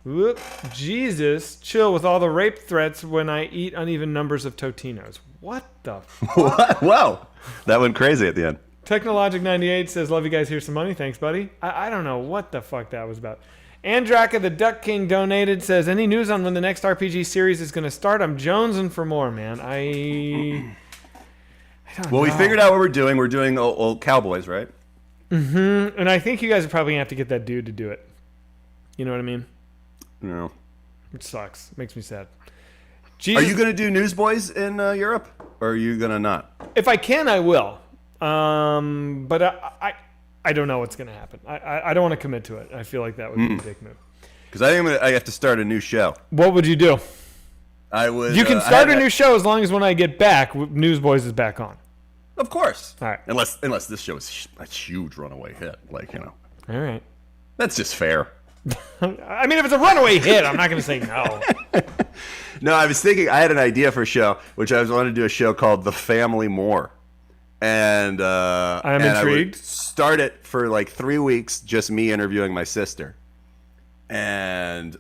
Whoop, Jesus, chill with all the rape threats when I eat uneven numbers of Totinos. What the fuck? What? Wow. That went crazy at the end. Technologic98 says, love you guys, here's some money. Thanks, buddy. I don't know what the fuck that was about. Andraka the Duck King donated, says, any news on when the next RPG series is going to start? I'm jonesing for more, man. I don't know. We figured out what we're doing. We're doing old Cowboys, right? Mm-hmm. And I think you guys are probably going to have to get that dude to do it. You know what I mean? No. It sucks. Makes me sad. Are Jesus. you going to do Newsboys in Europe? Or are you going to not? If I can, I will. But I don't know what's going to happen. I don't want to commit to it. I feel like that would be a dick move. Because I think I have to start a new show. What would you do? I would. You can start a new show as long as when I get back, Newsboys is back on. Of course. All right. Unless this show is a huge runaway hit. Like, All right. That's just fair. I mean, if it's a runaway hit, I'm not going to say no. No, I was thinking, I had an idea for a show, which I wanted to do a show called The Family More. And I'm intrigued. I would start it for like 3 weeks, just me interviewing my sister and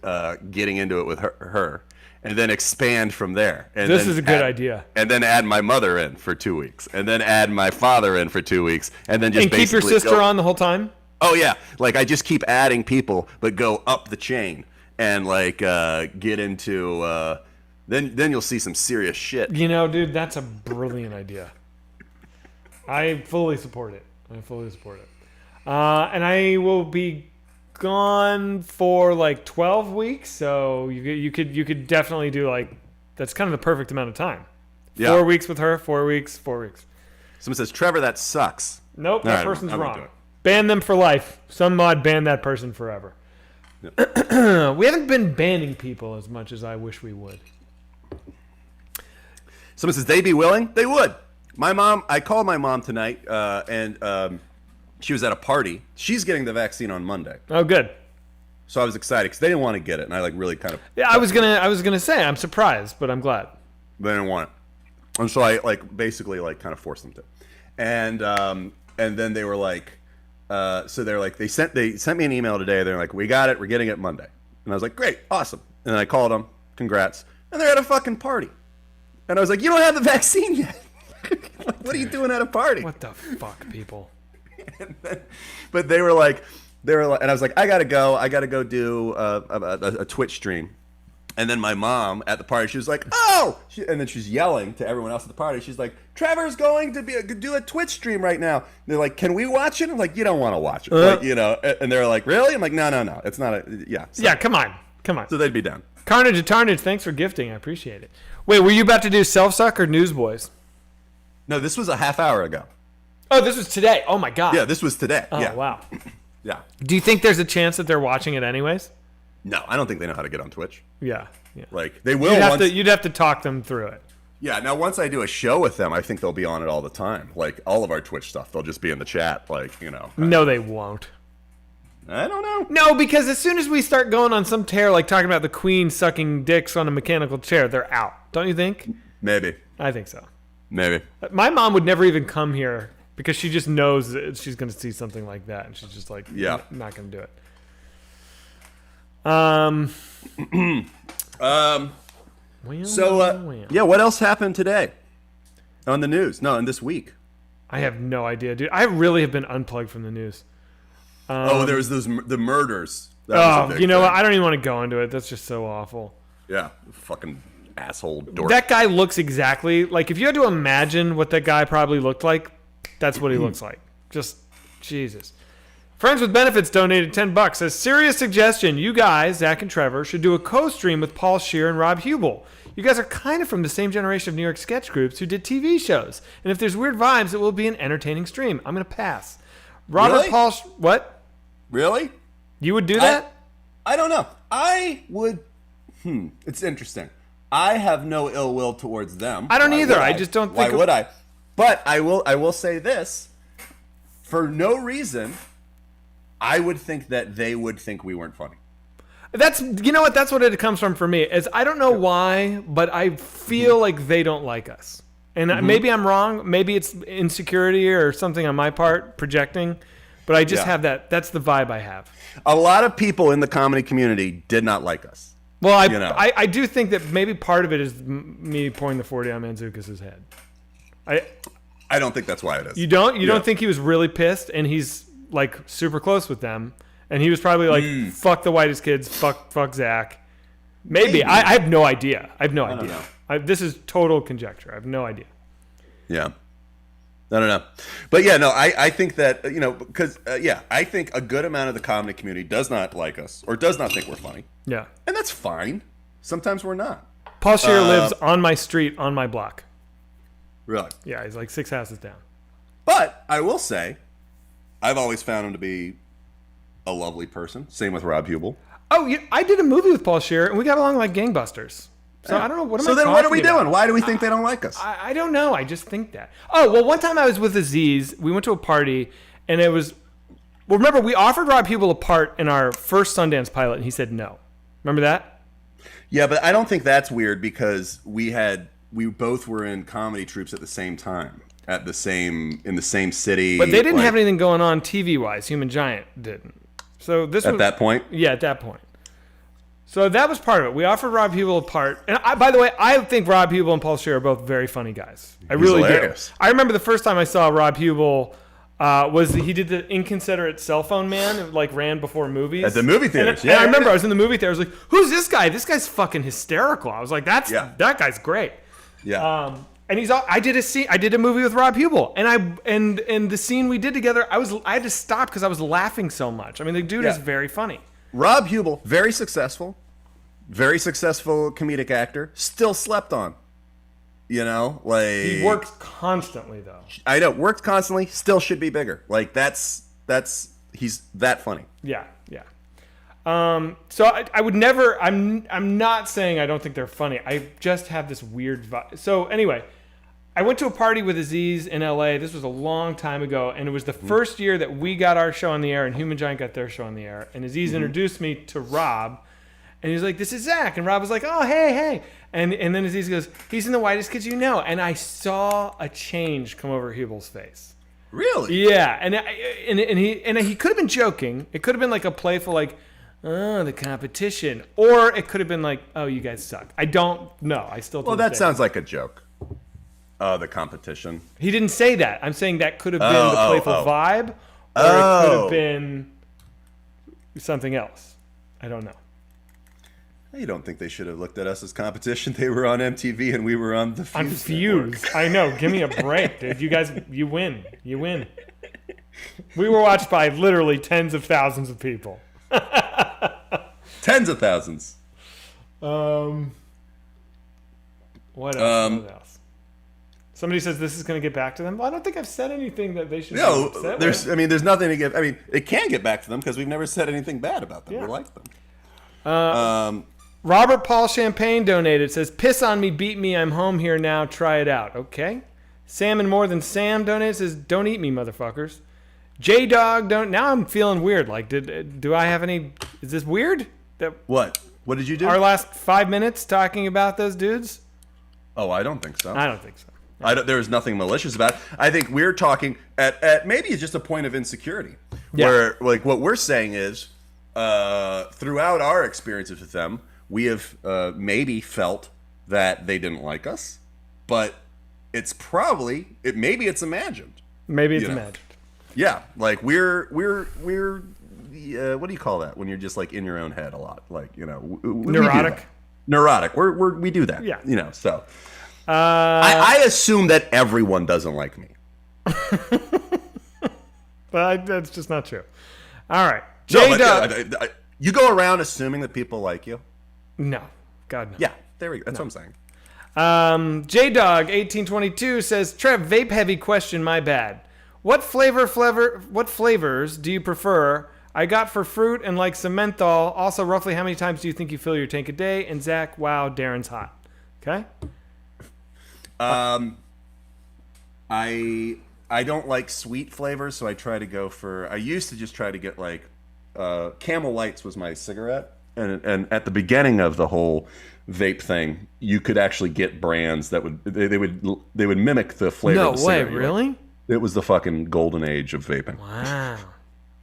getting into it with her, and then expand from there. And this is a good idea. And then add my mother in for 2 weeks, and then add my father in for 2 weeks, and then just and keep your sister on the whole time. Oh yeah, like I just keep adding people, but go up the chain and like get into. Then you'll see some serious shit. You know, dude, that's a brilliant idea. I fully support it. And I will be gone for like 12 weeks, so you could definitely do like, that's kind of the perfect amount of time. Yeah. 4 weeks with her, 4 weeks, 4 weeks. Someone says, Trevor, that sucks. Nope, All that right, person's I'm gonna do wrong. it. Ban them for life. Some mod ban that person forever. Yep. We haven't been banning people as much as I wish we would. Someone says, they be willing? They would. My mom, I called my mom tonight, and she was at a party. She's getting the vaccine on Monday. Oh, good. So I was excited because they didn't want to get it, and I like really kind of. Yeah, I was gonna say I'm surprised, but I'm glad. They didn't want it, and so I like basically like kind of forced them to. and then they were like, so they're like, they sent me an email today. They're like, we got it. We're getting it Monday. And I was like, great, awesome. And then I called them, congrats. And they're at a fucking party. And I was like, you don't have the vaccine yet. Like, what are you doing at a party? What the fuck, people? But they were like, and I was like, I gotta go do a Twitch stream. And then my mom at the party, she was like, oh! And then she's yelling to everyone else at the party. She's like, Trevor's going to do a Twitch stream right now. And they're like, can we watch it? I'm like, you don't want to watch it. Like, you know, and they're like, really? I'm like, no. It's not yeah. So, yeah, come on. So they'd be down. Carnage and Tarnage, thanks for gifting. I appreciate it. Wait, were you about to do Self-Suck or Newsboys? No, this was a half hour ago. Oh, this was today. Oh, my God. Yeah, this was today. Oh, yeah. wow. Yeah. Do you think there's a chance that they're watching it anyways? No, I don't think they know how to get on Twitch. Yeah. Like, they will You'd have to talk them through it. Yeah, now once I do a show with them, I think they'll be on it all the time. Like, all of our Twitch stuff, they'll just be in the chat, like, you know. No, they won't. I don't know. No, because as soon as we start going on some tear, like talking about the Queen sucking dicks on a mechanical chair, they're out. Don't you think? Maybe. I think so. Maybe. My mom would never even come here because she just knows that she's going to see something like that, and she's just like, yeah, not going to do it. Yeah, what else happened today on the news? No, in this week. I have no idea, dude. I really have been unplugged from the news. There was the murders. You know what? I don't even want to go into it. That's just so awful. Yeah, fucking asshole dork. That guy looks exactly like, if you had to imagine what that guy probably looked like, that's what he looks like. Just, Jesus. Friends with Benefits donated $10. Says, serious suggestion. You guys, Zach and Trevor, should do a co-stream with Paul Scheer and Rob Hubel. You guys are kind of from the same generation of New York sketch groups who did TV shows. And if there's weird vibes, it will be an entertaining stream. I'm going to pass. Robert Really? Paul... What? Really? You would do that? I don't know. I would... It's interesting. I have no ill will towards them. I don't either. I just don't think... Why would I? But I will say this. For no reason, I would think that they would think we weren't funny. That's, you know what? That's what it comes from for me. Is I don't know why, but I feel like they don't like us. And maybe I'm wrong. Maybe it's insecurity or something on my part, projecting. But I just have that. That's the vibe I have. A lot of people in the comedy community did not like us. Well, I do think that maybe part of it is me pouring the 40 on Mantzoukas' head. I don't think that's why it is. You don't? You don't think he was really pissed and he's like super close with them? And he was probably like, fuck the whitest kids, fuck Zach. Maybe. I have no idea. I don't know. This is total conjecture. I have no idea. Yeah. I don't know. But yeah, no, I think that, you know, because, I think a good amount of the comedy community does not like us or does not think we're funny. Yeah. And that's fine. Sometimes we're not. Paul Scheer lives on my street, on my block. Really? Yeah, he's like 6 houses down. But I will say, I've always found him to be a lovely person. Same with Rob Hubel. Oh, yeah, I did a movie with Paul Scheer, and we got along like gangbusters. So I don't know. What am I talking about? So then what are we doing? Why do we think they don't like us? I don't know. I just think that. Oh, well, one time I was with Aziz. We went to a party, and it was... Well, remember, we offered Rob Hubel a part in our first Sundance pilot, and he said no. Remember that? Yeah, but I don't think that's weird because we both were in comedy troupes at the same time, in the same city. But they didn't have anything going on TV-wise. Human Giant didn't. So this was... At that point? Yeah, at that point. So that was part of it. We offered Rob Hubel a part. And by the way, I think Rob Hubel and Paul Scheer are both very funny guys. I really do. I remember the first time I saw Rob Hubel he did the Inconsiderate Cell Phone Man. It like ran before movies. At the movie theaters. And I remember I was in the movie theater. I was like, who's this guy? This guy's fucking hysterical. I was like, that guy's great. Yeah. And I did a movie with Rob Hubel, and the scene we did together, I had to stop because I was laughing so much. I mean, the dude is very funny. Rob Hubel, very successful comedic actor, still slept on. You know, like he works constantly though. I know, worked constantly, still should be bigger. Like he's that funny. Yeah. So I would never. I'm not saying I don't think they're funny. I just have this weird vibe. So anyway, I went to a party with Aziz in LA. This was a long time ago, and it was the first year that we got our show on the air and Human Giant got their show on the air. And Aziz introduced me to Rob, And he's like, this is Zach. And Rob was like, oh, hey. And then Aziz goes, he's in the whitest kids you know. And I saw a change come over Hubel's face. Really? Yeah. And he could have been joking. It could have been like a playful, like, oh, the competition. Or it could have been like, oh, you guys suck. I don't know. I still Well, that sounds like a joke. The competition. He didn't say that. I'm saying that could have been the playful vibe. Or it could have been something else. I don't know. You don't think they should have looked at us as competition? They were on MTV and we were on the Fuse. On Fuse. I know. Give me a break, dude. You guys, you win. You win. We were watched by literally tens of thousands of people. Tens of thousands. What else? What else? Somebody says this is going to get back to them. Well, I don't think I've said anything that they should be upset there's. with. I mean, there's nothing to get. I mean, it can get back to them because we've never said anything bad about them. Yeah. We like them. Robert Paul Champagne donated. Says, piss on me, beat me. I'm home here now. Try it out. Okay. Sam and More Than Sam donated. Says, don't eat me, motherfuckers. J-Dog don't. Now I'm feeling weird. Like, do I have any? Is this weird? That What did you do? our last 5 minutes talking about those dudes? Oh, I don't think so. I don't think so. There was nothing malicious about it. I think we're talking at maybe it's just a point of insecurity. Yeah. Where, like, what we're saying is, throughout our experiences with them, we have maybe felt that they didn't like us, but it's maybe it's imagined. Maybe it's imagined. Yeah, like we're what do you call that when you're just like in your own head a lot? Like, we do Neurotic? that. Neurotic. We do that. Yeah. So I assume that everyone doesn't like me. But that's just not true. All right. No, J-Dog. you go around assuming that people like you. No. God, no. Yeah, there we go. That's what I'm saying. J-Dog 1822 says, Trev, vape heavy question, my bad. What flavors do you prefer? I got for fruit and like some menthol. Also, roughly how many times do you think you fill your tank a day? And Zach, wow, Darren's hot. Okay. I don't like sweet flavors, so I try to go for. I used to just try to get like Camel Lights was my cigarette, and at the beginning of the whole vape thing, you could actually get brands that would they would mimic the flavor. No of the way, cigarette. really? It was the fucking golden age of vaping. Wow.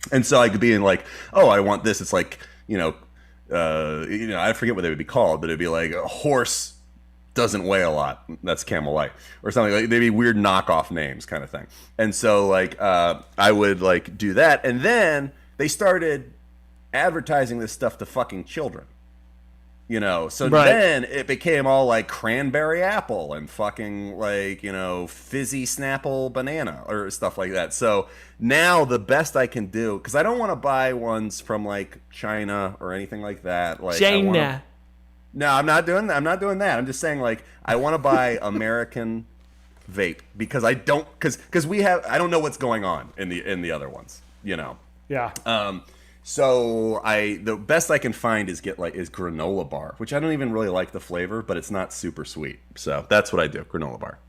And so I could be in like, oh, I want this. It's like, I forget what they would be called, but it'd be like a horse doesn't weigh a lot. That's Camel Light or something. Like they'd be weird knockoff names kind of thing. And so like I would like do that. And then they started advertising this stuff to fucking children. So Right. Then it became all like cranberry apple and fucking like, fizzy Snapple banana or stuff like that. So now the best I can do, because I don't want to buy ones from like China or anything like that. Like China. No, I'm not doing that. I'm just saying like I want to buy American vape because I don't because I don't know what's going on in the other ones. Yeah. So the best I can find is is granola bar, which I don't even really like the flavor, but it's not super sweet. So that's what I do, granola bar.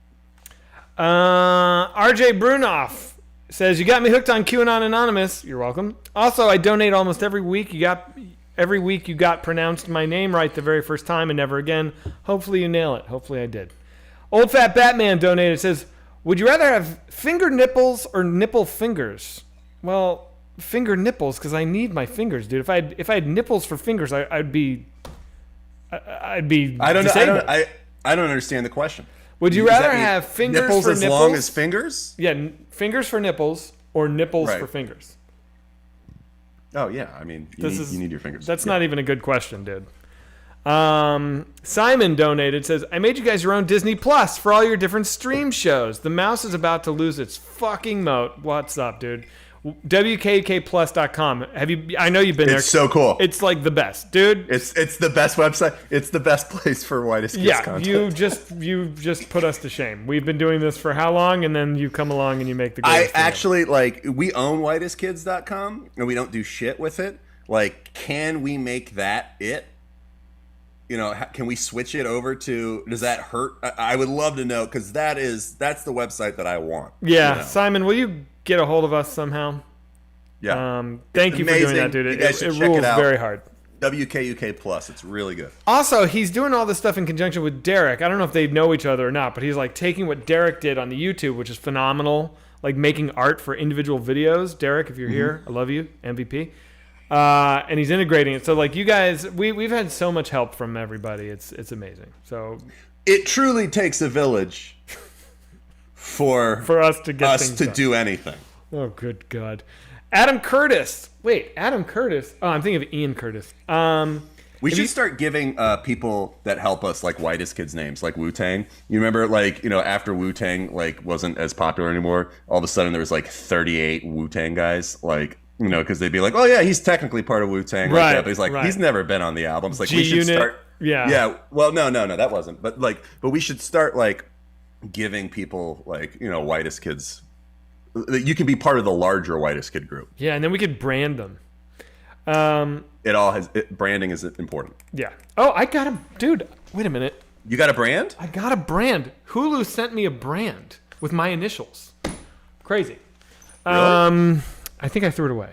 RJ Brunoff says, you got me hooked on QAnon Anonymous. You're welcome. Also, I donate almost every week. Every week you got pronounced my name right the very first time and never again. Hopefully you nail it. Hopefully I did. Old Fat Batman donated, says, would you rather have finger nipples or nipple fingers? Well, finger nipples, because I need my fingers, dude. If I had nipples for fingers, I'd be I don't disabled. know. I don't understand the question. Would you rather have fingers nipples for as nipples? long as fingers? Yeah, fingers for nipples or nipples Right. for fingers. Oh yeah, I mean you need your fingers. That's not even a good question, dude. Simon donated, says, I made you guys your own Disney Plus for all your different stream shows. The mouse is about to lose its fucking moat. What's up, dude? WKKplus.com. I know you've been there. It's so cool. It's like the best, dude. It's the best website. It's the best place for whitest kids content. you just put us to shame. We've been doing this for how long, and then you come along and you make the I greatest thing actually we own whitestkids.com and we don't do shit with it. Like, can we make that it? Can we switch it over to? Does that hurt? I would love to know because that's the website that I want. Yeah, Simon, will you get a hold of us somehow? Yeah. Thank you for doing that, dude. You guys should It check rules it out. very hard. WKUK Plus. It's really good. Also, he's doing all this stuff in conjunction with Derek. I don't know if they know each other or not, but he's like taking what Derek did on the YouTube, which is phenomenal, like making art for individual videos. Derek, if you're here, I love you, MVP. And he's integrating it. So like you guys, we've had so much help from everybody. It's amazing. So It truly takes a village for us to get us things to done. do anything. Oh, good God. Adam Curtis. Wait, Adam Curtis. Oh, I'm thinking of Ian Curtis. We should start giving people that help us like whitest kids names, like Wu-Tang. You remember, like, you know, after Wu-Tang like wasn't as popular anymore, all of a sudden there was like 38 Wu-Tang guys, like, you know, because they'd be like, oh yeah, he's technically part of Wu-Tang, Right, like that, but he's like, right. he's never been on the albums. Like, we should G-Unit, start. yeah. Yeah. Well, no, that wasn't. But we should start like giving people like, you know, whitest kids. You can be part of the larger whitest kid group. Yeah, and then we could brand them. Branding is important. Yeah. Oh, I got a dude. Wait a minute. You got a brand? I got a brand. Hulu sent me a brand with my initials. Crazy. Really? I think I threw it away.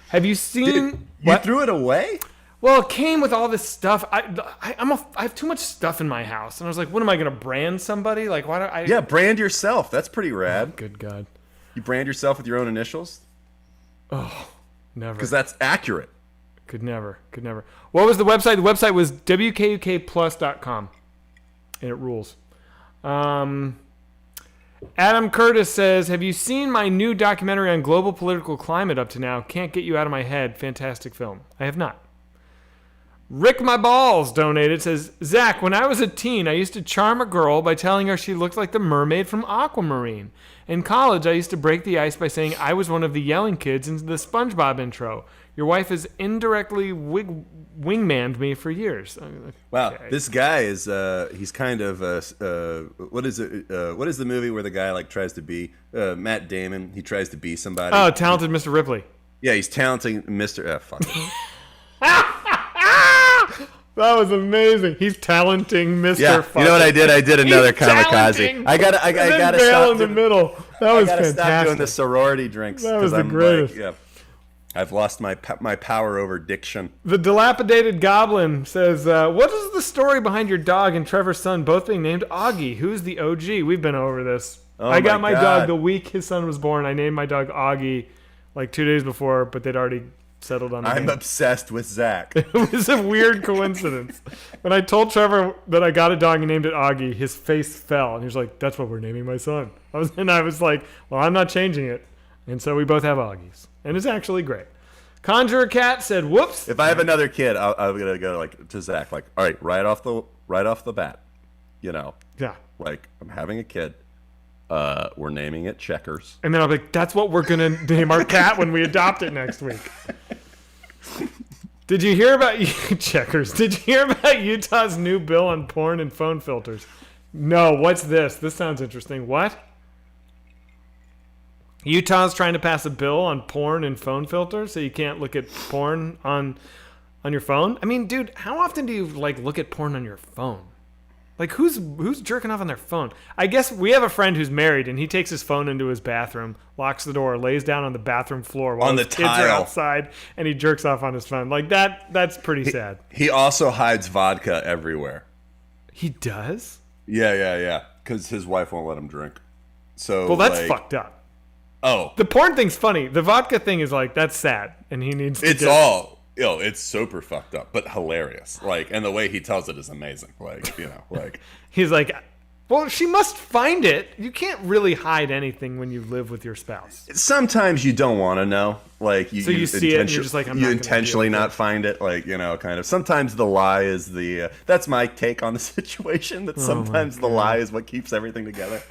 Have you seen? You threw it away? Well, it came with all this stuff. I have too much stuff in my house, and I was like, "What am I going to brand somebody? Like, why don't I?" Yeah, brand yourself. That's pretty rad. Good God. You brand yourself with your own initials? Oh, never. Because that's accurate. Could never. What was the website? The website was wkukplus.com, and it rules. Adam Curtis says, have you seen my new documentary on global political climate up to now? Can't get you out of my head. Fantastic film. I have not. Rick My Balls donated, says, Zach, when I was a teen, I used to charm a girl by telling her she looked like the mermaid from Aquamarine. In college, I used to break the ice by saying I was one of the yelling kids in the SpongeBob intro. Your wife has indirectly wingmanned me for years. Wow, Okay. this guy is, he's kind of, what is it? What is the movie where the guy like tries to be, Matt Damon, he tries to be somebody. Oh, Talented Mr. Ripley. Yeah, he's talenting Mr. Fuck. That was amazing. He's talenting Mr. Yeah, you know what I did? I did another kamikaze. I gotta bail stop in the doing, middle. That was I gotta stop fantastic. doing the sorority drinks. That was 'cause the I'm greatest. like, yeah, I've lost my power over diction. The Dilapidated Goblin says, what is the story behind your dog and Trevor's son both being named Augie? Who's the OG? We've been over this. Oh I got my my God. dog the week his son was born. I named my dog Augie like 2 days before, but they'd already settled on the I'm name. obsessed with Zach. It was a weird coincidence. When I told Trevor that I got a dog and named it Augie, his face fell, and he was like, that's what we're naming my son. I was like, well, I'm not changing it. And so we both have Augies. And it's actually great. Conjurer Cat said, whoops. If I have another kid, I'm gonna go like to Zach, like, all right, right off the bat, you know, Yeah. like I'm having a kid. We're naming it Checkers. And then I'll be like, that's what we're going to name our cat when we adopt it next week. Did you hear about Checkers? Did you hear about Utah's new bill on porn and phone filters? No, what's this? This sounds interesting. What? Utah's trying to pass a bill on porn and phone filters so you can't look at porn on your phone? I mean, dude, how often do you like look at porn on your phone? Like, who's jerking off on their phone? I guess we have a friend who's married, and he takes his phone into his bathroom, locks the door, lays down on the bathroom floor while On his the kids are tile. outside, and he jerks off on his phone. Like, that's pretty sad. He also hides vodka everywhere. He does? Yeah. Because his wife won't let him drink. So Well, that's like, fucked up. Oh, The porn thing's funny. The vodka thing is like, that's sad, and he needs to it's all. It's super fucked up, but hilarious. Like, and the way he tells it is amazing. Like, you know, like He's like, well, she must find it. You can't really hide anything when you live with your spouse. sometimes you don't want to know. Like, So you see it and you're just like, I'm not you gonna intentionally deal with not find it. Like, you know, kind of. Sometimes the lie is the. That's my take on the situation. That sometimes the lie is what keeps everything together.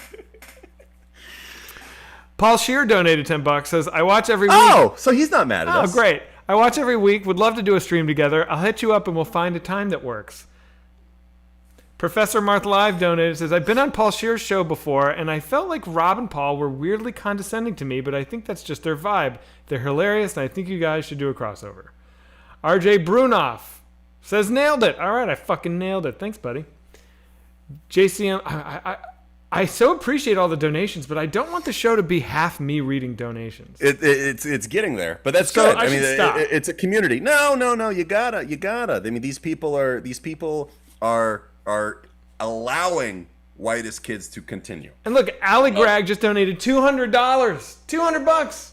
Paul Shear donated $10. Says, I watch every week. Oh, so he's not mad at Oh, us. great. I watch every week. Would love to do a stream together. I'll hit you up and we'll find a time that works. Professor Marth Live donated, says, I've been on Paul Shear's show before, and I felt like Rob and Paul were weirdly condescending to me, but I think that's just their vibe. They're hilarious, and I think you guys should do a crossover. RJ Brunoff says, nailed it. All right, I fucking nailed it. Thanks, buddy. JCM, I so appreciate all the donations, but I don't want the show to be half me reading donations. It's getting there, but that's So good. I should stop. It's a community. No, you gotta. I mean, these people are allowing whitest kids to continue. And look, Ali Grag just donated $200. $200.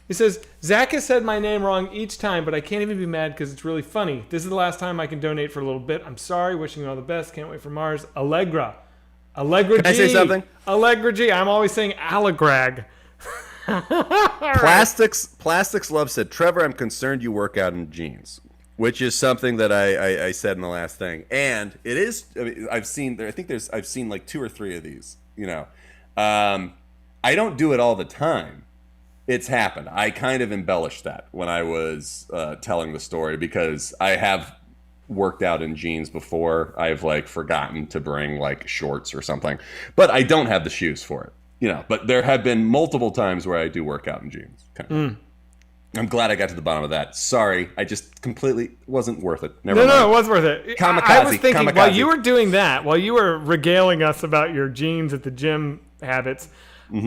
He says, Zach has said my name wrong each time, but I can't even be mad because it's really funny. This is the last time I can donate for a little bit. I'm sorry. Wishing you all the best. Can't wait for Mars. Allegra G. Can I say something? Allegra G. I'm always saying Aligrag. Plastics Love said, Trevor, I'm concerned you work out in jeans, which is something that I said in the last thing. And it is, I mean, I've seen like 2 or 3 of these, you know. I don't do it all the time. It's happened. I kind of embellished that when I was telling the story because I have worked out in jeans before. I've like forgotten to bring like shorts or something, but I don't have the shoes for it, you know. But there have been multiple times where I do work out in jeans. I'm glad I got to the bottom of that. Sorry, I just completely wasn't worth it. Never mind. No, it was worth it. Kamikaze, I was thinking kamikaze. while you were doing that, while you were regaling us about your jeans at the gym habits,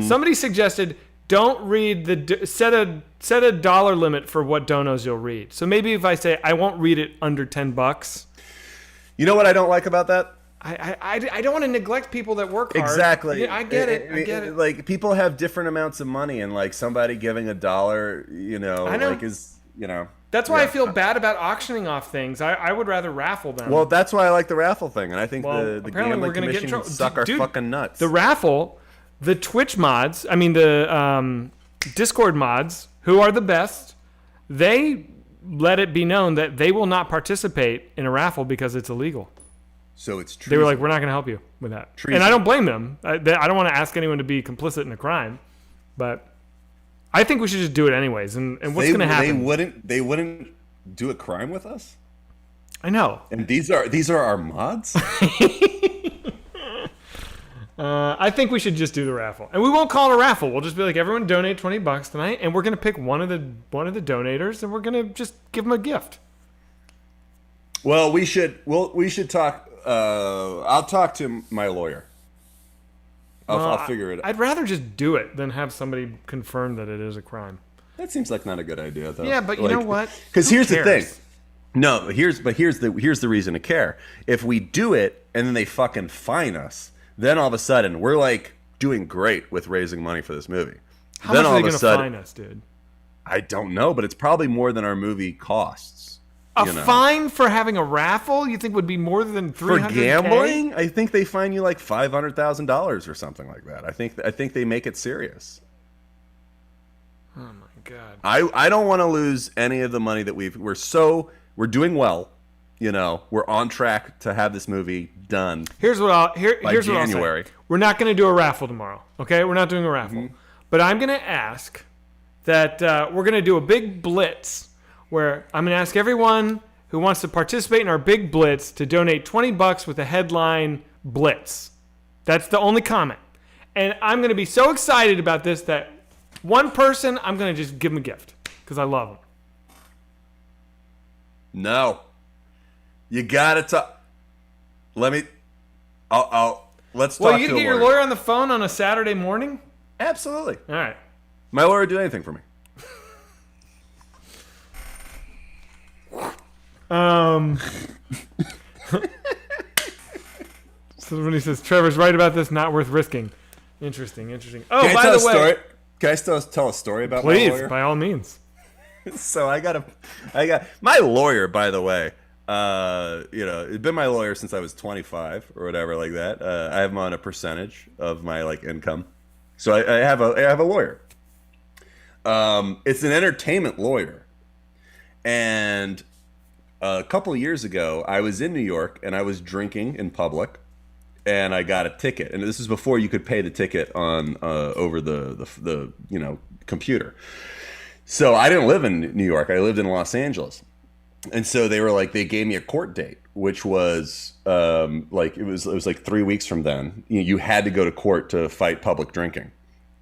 somebody suggested don't read set a dollar limit for what donos you'll read. So maybe if I say I won't read it under $10, You know what I don't like about that? I don't want to neglect people that work hard. Exactly. Yeah, I get it. Like people have different amounts of money, and like somebody giving $1, you know, I know. like is, you know. That's why I feel bad about auctioning off things. I would rather raffle them. Well, that's why I like the raffle thing, and I think the apparently gambling we're gonna get in commission trouble. can suck our Dude, fucking nuts. The raffle, the Twitch mods, I mean the Discord mods, who are the best, they let it be known that they will not participate in a raffle because it's illegal. So it's true. They were like, we're not going to help you with that. Treason. And I don't blame them. I don't want to ask anyone to be complicit in a crime, but I think we should just do it anyways. And what's going to happen? They wouldn't do a crime with us? I know. And these are our mods? I think we should just do the raffle, and we won't call it a raffle. We'll just be like, everyone donate $20 tonight, and we're gonna pick one of the donators, and we're gonna just give them a gift. Well, we should talk. I'll talk to my lawyer. I'll figure it out. I'd rather just do it than have somebody confirm that it is a crime. That seems like not a good idea, though. Yeah, but you know what? Because here's the cares? thing. No, here's the reason to care. If we do it and then they fucking fine us, then all of a sudden we're like doing great with raising money for this movie. How then much all are they of a going to sudden, fine us, dude? I don't know, but it's probably more than our movie costs. A fine for having a raffle? You think would be more than $300K? For gambling? I think they fine you like $500,000 or something like that. I think they make it serious. Oh my god. I don't want to lose any of the money that we're doing well. You know, we're on track to have this movie done. Here's what January. I'll say. We're not going to do a raffle tomorrow. Okay, we're not doing a raffle, but I'm going to ask that we're going to do a big blitz where I'm going to ask everyone who wants to participate in our big blitz to donate $20 with the headline blitz. That's the only comment, and I'm going to be so excited about this that one person I'm going to just give them a gift because I love them. No. You gotta talk. Let's talk. Well, you can get your lawyer on the phone on a Saturday morning. Absolutely. All right. My lawyer would do anything for me. So when he says Trevor's right about this, not worth risking. Interesting. Oh, Can I by tell the way, story? Can I still tell a story about my please, lawyer? by all means. So I got my lawyer, by the way. It's been my lawyer since I was 25 or whatever like that. I have him on a percentage of my like income, so I have a lawyer. It's an entertainment lawyer, and a couple years ago I was in New York and I was drinking in public, and I got a ticket. And this is before you could pay the ticket on over the computer. So I didn't live in New York. I lived in Los Angeles. And so they gave me a court date, which was it was like 3 weeks from then. You had to go to court to fight public drinking.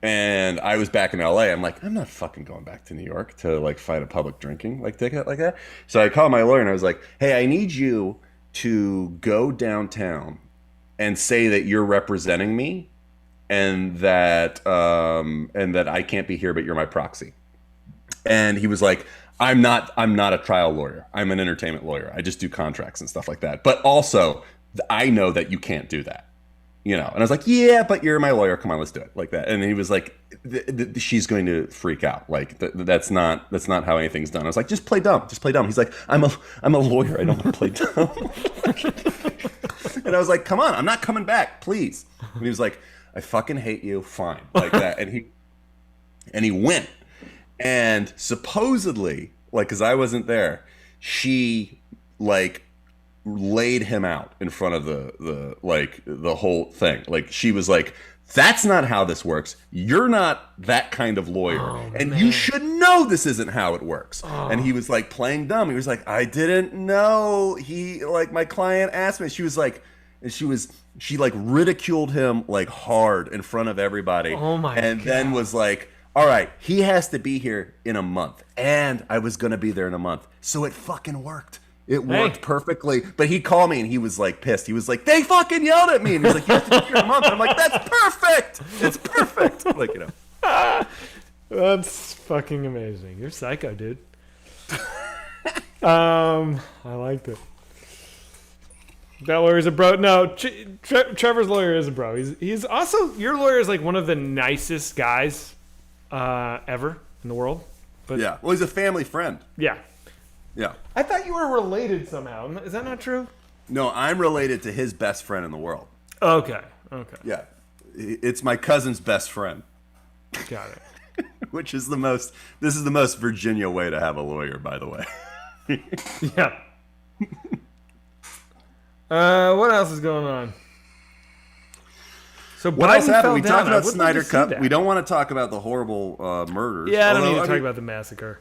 And I was back in LA. I'm like, I'm not fucking going back to New York to like fight a public drinking like ticket like that. So I called my lawyer and I was like, hey, I need you to go downtown and say that you're representing me and that I can't be here, but you're my proxy. And he was like, I'm not a trial lawyer. I'm an entertainment lawyer. I just do contracts and stuff like that. But also, I know that you can't do that. And I was like, yeah, but you're my lawyer. Come on, let's do it like that. And he was like, she's going to freak out. Like that's not how anything's done. I was like, just play dumb. Just play dumb. He's like, I'm a lawyer. I don't want to play dumb. And I was like, come on, I'm not coming back, please. And he was like, I fucking hate you. Fine, like that. And he went. And supposedly, like, because I wasn't there, she like laid him out in front of the whole thing. Like, she was like, that's not how this works. You're not that kind of lawyer. You should know this isn't how it works. And he was like playing dumb. He was like, I didn't know. My client asked me. She was like, she like ridiculed him like hard in front of everybody. Oh my God. And then was like, all right, he has to be here in a month. And I was going to be there in a month. So it fucking worked. It worked perfectly. But he called me and he was like pissed. He was like, they fucking yelled at me. And he's like, you have to be here in a month. And I'm like, that's perfect. It's perfect. Like, That's fucking amazing. You're psycho, dude. I liked it. That lawyer's a bro. No, Trevor's lawyer is a bro. He's also, your lawyer is like one of the nicest guys ever in the world. But yeah. Well, he's a family friend. Yeah. Yeah. I thought you were related somehow. Is that not true? No, I'm related to his best friend in the world. Okay. Yeah. It's my cousin's best friend. Got it. Which is this is the most Virginia way to have a lawyer, by the way. Yeah. What else is going on? So what Biden else happened? We fell talked down. about Snyder I Cut. that. We don't want to talk about the horrible murders. Yeah, I don't need to talk about the massacre.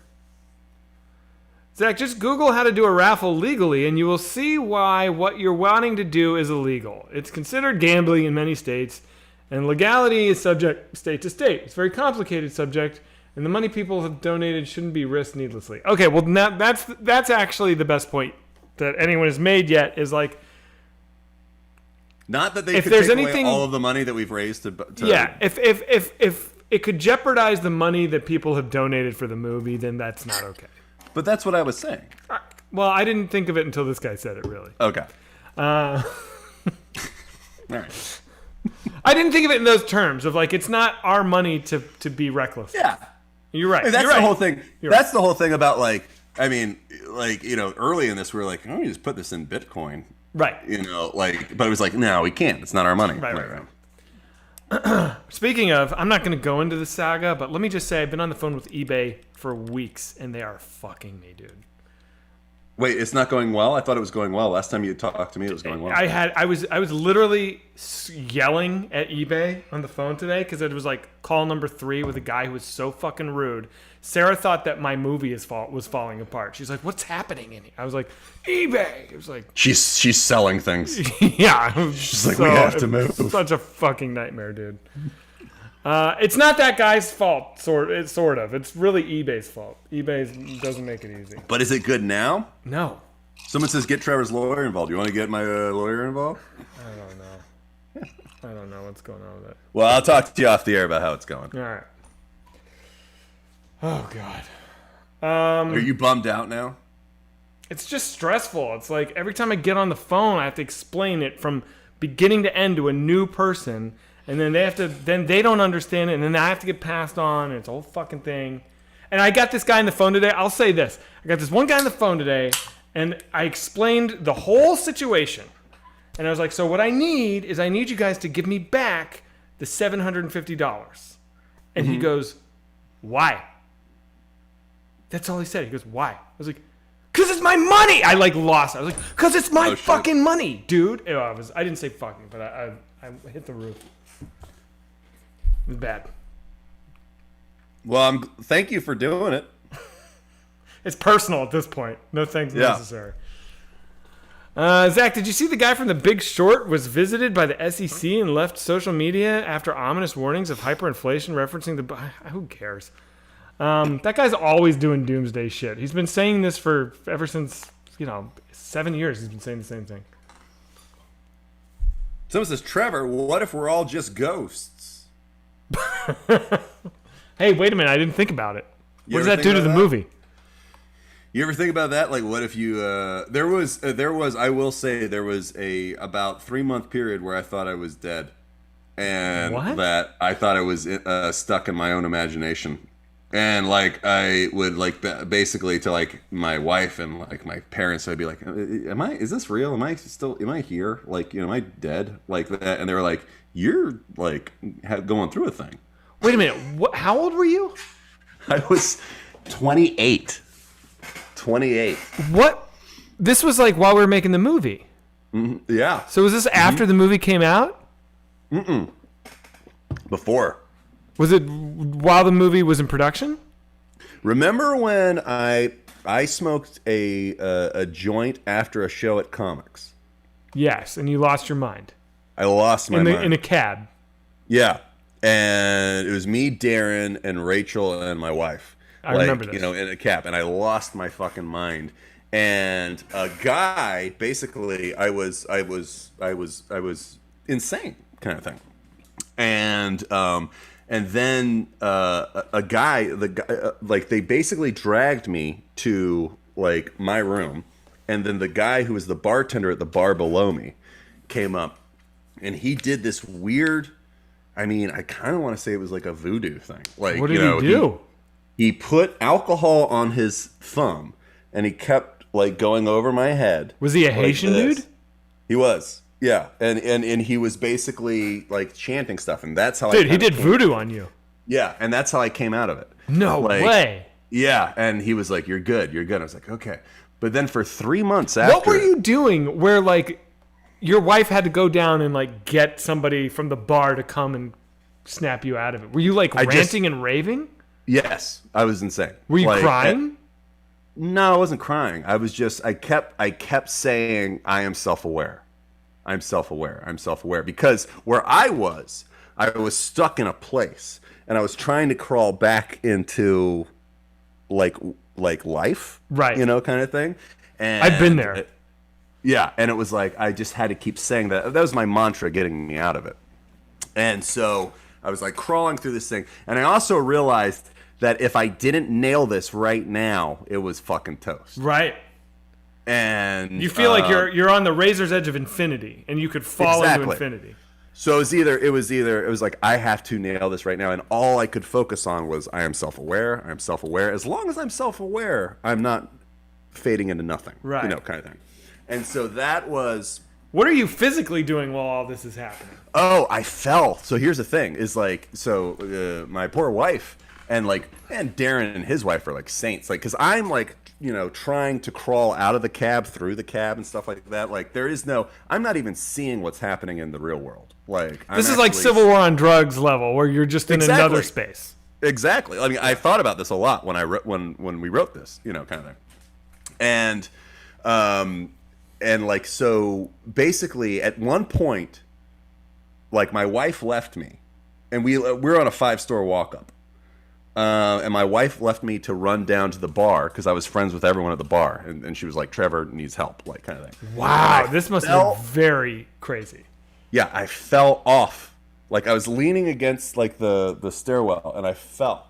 Zach, just Google how to do a raffle legally, and you will see why what you're wanting to do is illegal. It's considered gambling in many states, and legality is subject state to state. It's a very complicated subject, and the money people have donated shouldn't be risked needlessly. Okay, well, now that's actually the best point that anyone has made yet, is like, not that they if could there's take anything, away all of the money that we've raised to yeah, if it could jeopardize the money that people have donated for the movie, then that's not okay. But that's what I was saying. Well, I didn't think of it until this guy said it, really. Okay. All right. I didn't think of it in those terms of like, it's not our money to be reckless. Yeah. You're right. That's You're the right. whole thing. You're That's right. the whole thing about like, I mean, like, early in this we were like, oh, you just put this in Bitcoin. Right. But it was like, no, we can't. It's not our money. Right. Speaking of, I'm not going to go into the saga, but let me just say I've been on the phone with eBay for weeks, and they are fucking me, dude. Wait, it's not going well? I thought it was going well. Last time you talked to me, it was going well. I was literally yelling at eBay on the phone today because it was like call number 3 with a guy who was so fucking rude. Sarah thought that my movie was falling apart. She's like, "What's happening in here?" I was like, "eBay." It was like she's selling things. Yeah. She's like, we have to move. It's such a fucking nightmare, dude. It's not that guy's fault, sort of. It's really eBay's fault. eBay doesn't make it easy. But is it good now? No. Someone says get Trevor's lawyer involved. You want to get my lawyer involved? I don't know. I don't know what's going on with it. Well, I'll talk to you off the air about how it's going. All right. Oh, God. Are you bummed out now? It's just stressful. It's like every time I get on the phone, I have to explain it from beginning to end to a new person. And then they don't understand it. And then I have to get passed on. And it's a whole fucking thing. And I got this guy on the phone today. I'll say this. I got this one guy on the phone today. And I explained the whole situation. And I was like, so what I need you guys to give me back the $750. And he goes, why? That's all he said. He goes, why? I was like, because it's my money. I like lost. I was like, because it's my fucking money, dude. I didn't say fucking, but I hit the roof. It was bad. Well, thank you for doing it. It's personal at this point. No thanks necessary. Zach, did you see the guy from The Big Short was visited by the SEC and left social media after ominous warnings of hyperinflation referencing the... Who cares? That guy's always doing doomsday shit. He's been saying this ever since, 7 years. He's been saying the same thing. Someone says, Trevor, what if we're all just ghosts? Hey, wait a minute. I didn't think about it. You What does ever that think do to about the that? movie? You ever think about that? Like, what if you? There was. I will say there was a about 3 month period where I thought I was dead, and What? that I thought I was stuck in my own imagination, and like I would like basically to like my wife and like my parents, I'd be like, "Am I? Is this real? Am I still? Am I here? Like, am I dead? Like that?" And they were like, "You're like going through a thing." Wait a minute. How old were you? I was 28. 28. What? This was like while we were making the movie. Yeah. So was this after the movie came out? Before. Was it while the movie was in production? Remember when I smoked a joint after a show at Comics? Yes, and you lost your mind I lost my mind. in a cab. Yeah. And it was me, Darren, and Rachel, and my wife. I remember this. You know, in a cab, and I lost my fucking mind. And a guy, basically, I was insane, kind of thing. And then a guy, like they basically dragged me to like my room, and then the guy who was the bartender at the bar below me came up, and he did this weird. I mean, I kind of want to say it was like a voodoo thing. Like, What did he do? He put alcohol on his thumb, and he kept like going over my head. Was he a like Haitian this. dude? He was, yeah, and he was basically like chanting stuff, and that's how Dude, I he did voodoo on you. Yeah, and that's how I came out of it. No Like, way. Yeah, and he was like, "You're good, you're good." I was like, "Okay," but then for 3 months after, What were you doing where like your wife had to go down and like get somebody from the bar to come and snap you out of it? Were you like ranting and raving? Yes, I was insane. Were you Like, crying? No, I wasn't crying. I was just I kept saying I am self-aware. I'm self-aware. I'm self-aware because where I was stuck in a place and I was trying to crawl back into like life, Right. You know, kind of thing. And I've been there. Yeah, and it was like I just had to keep saying that. That was my mantra getting me out of it. And so I was like crawling through this thing, and I also realized that if I didn't nail this right now, it was fucking toast. Right. And You feel like you're on the razor's edge of infinity and you could fall into Exactly. infinity. So it was like I have to nail this right now, and all I could focus on was I am self-aware. I'm self-aware. As long as I'm self-aware, I'm not fading into nothing. Right. You know, kind of thing. And so that was. What are you physically doing while all this is happening? Oh, I fell. So here's the thing: is like my poor wife and Darren and his wife are like saints. Like, because I'm like trying to crawl out of the cab, through the cab, and stuff like that. Like, I'm not even seeing what's happening in the real world. Like, This is like Civil War on drugs level, where you're just in Exactly. another space. Exactly. I mean, I thought about this a lot when I wrote when we wrote this, kind of thing. And like, so basically at one point, like my wife left me, and we're on a 5-store walk up, and my wife left me to run down to the bar because I was friends with everyone at the bar, and she was like, "Trevor needs help," like kind of thing. Wow, this must have been very crazy. Yeah, I fell off. Like I was leaning against like the stairwell, and I fell,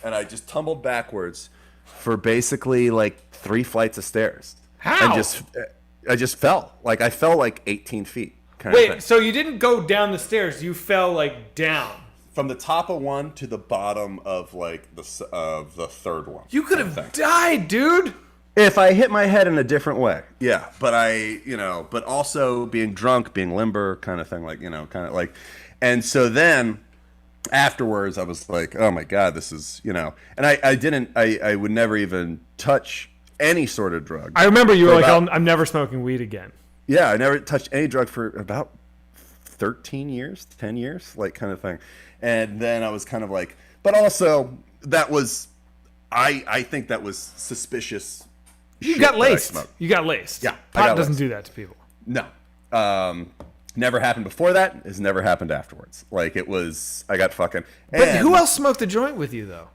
and I just tumbled backwards for basically like 3 flights of stairs. How? And I just fell. Like I fell like 18 feet. Kind of Wait, thing. so you didn't go down the stairs? You fell like down. From the top of one to the bottom of like the third one. You could have died, dude. If I hit my head in a different way, yeah. But but also being drunk, being limber, kind of thing, like kind of like. And so then afterwards, I was like, oh my god, this is and I would never even touch any sort of drug. I remember you were like, I'm never smoking weed again. Yeah, I never touched any drug for about 13 years, 10 years, like kind of thing. And then I was kind of like, but also that was, I think that was suspicious. You got laced. You got laced. Yeah, I Pot got doesn't laced. do that to people. No. Never happened before that. It's never happened afterwards. Like it was, I got fucking. But who else smoked a joint with you though?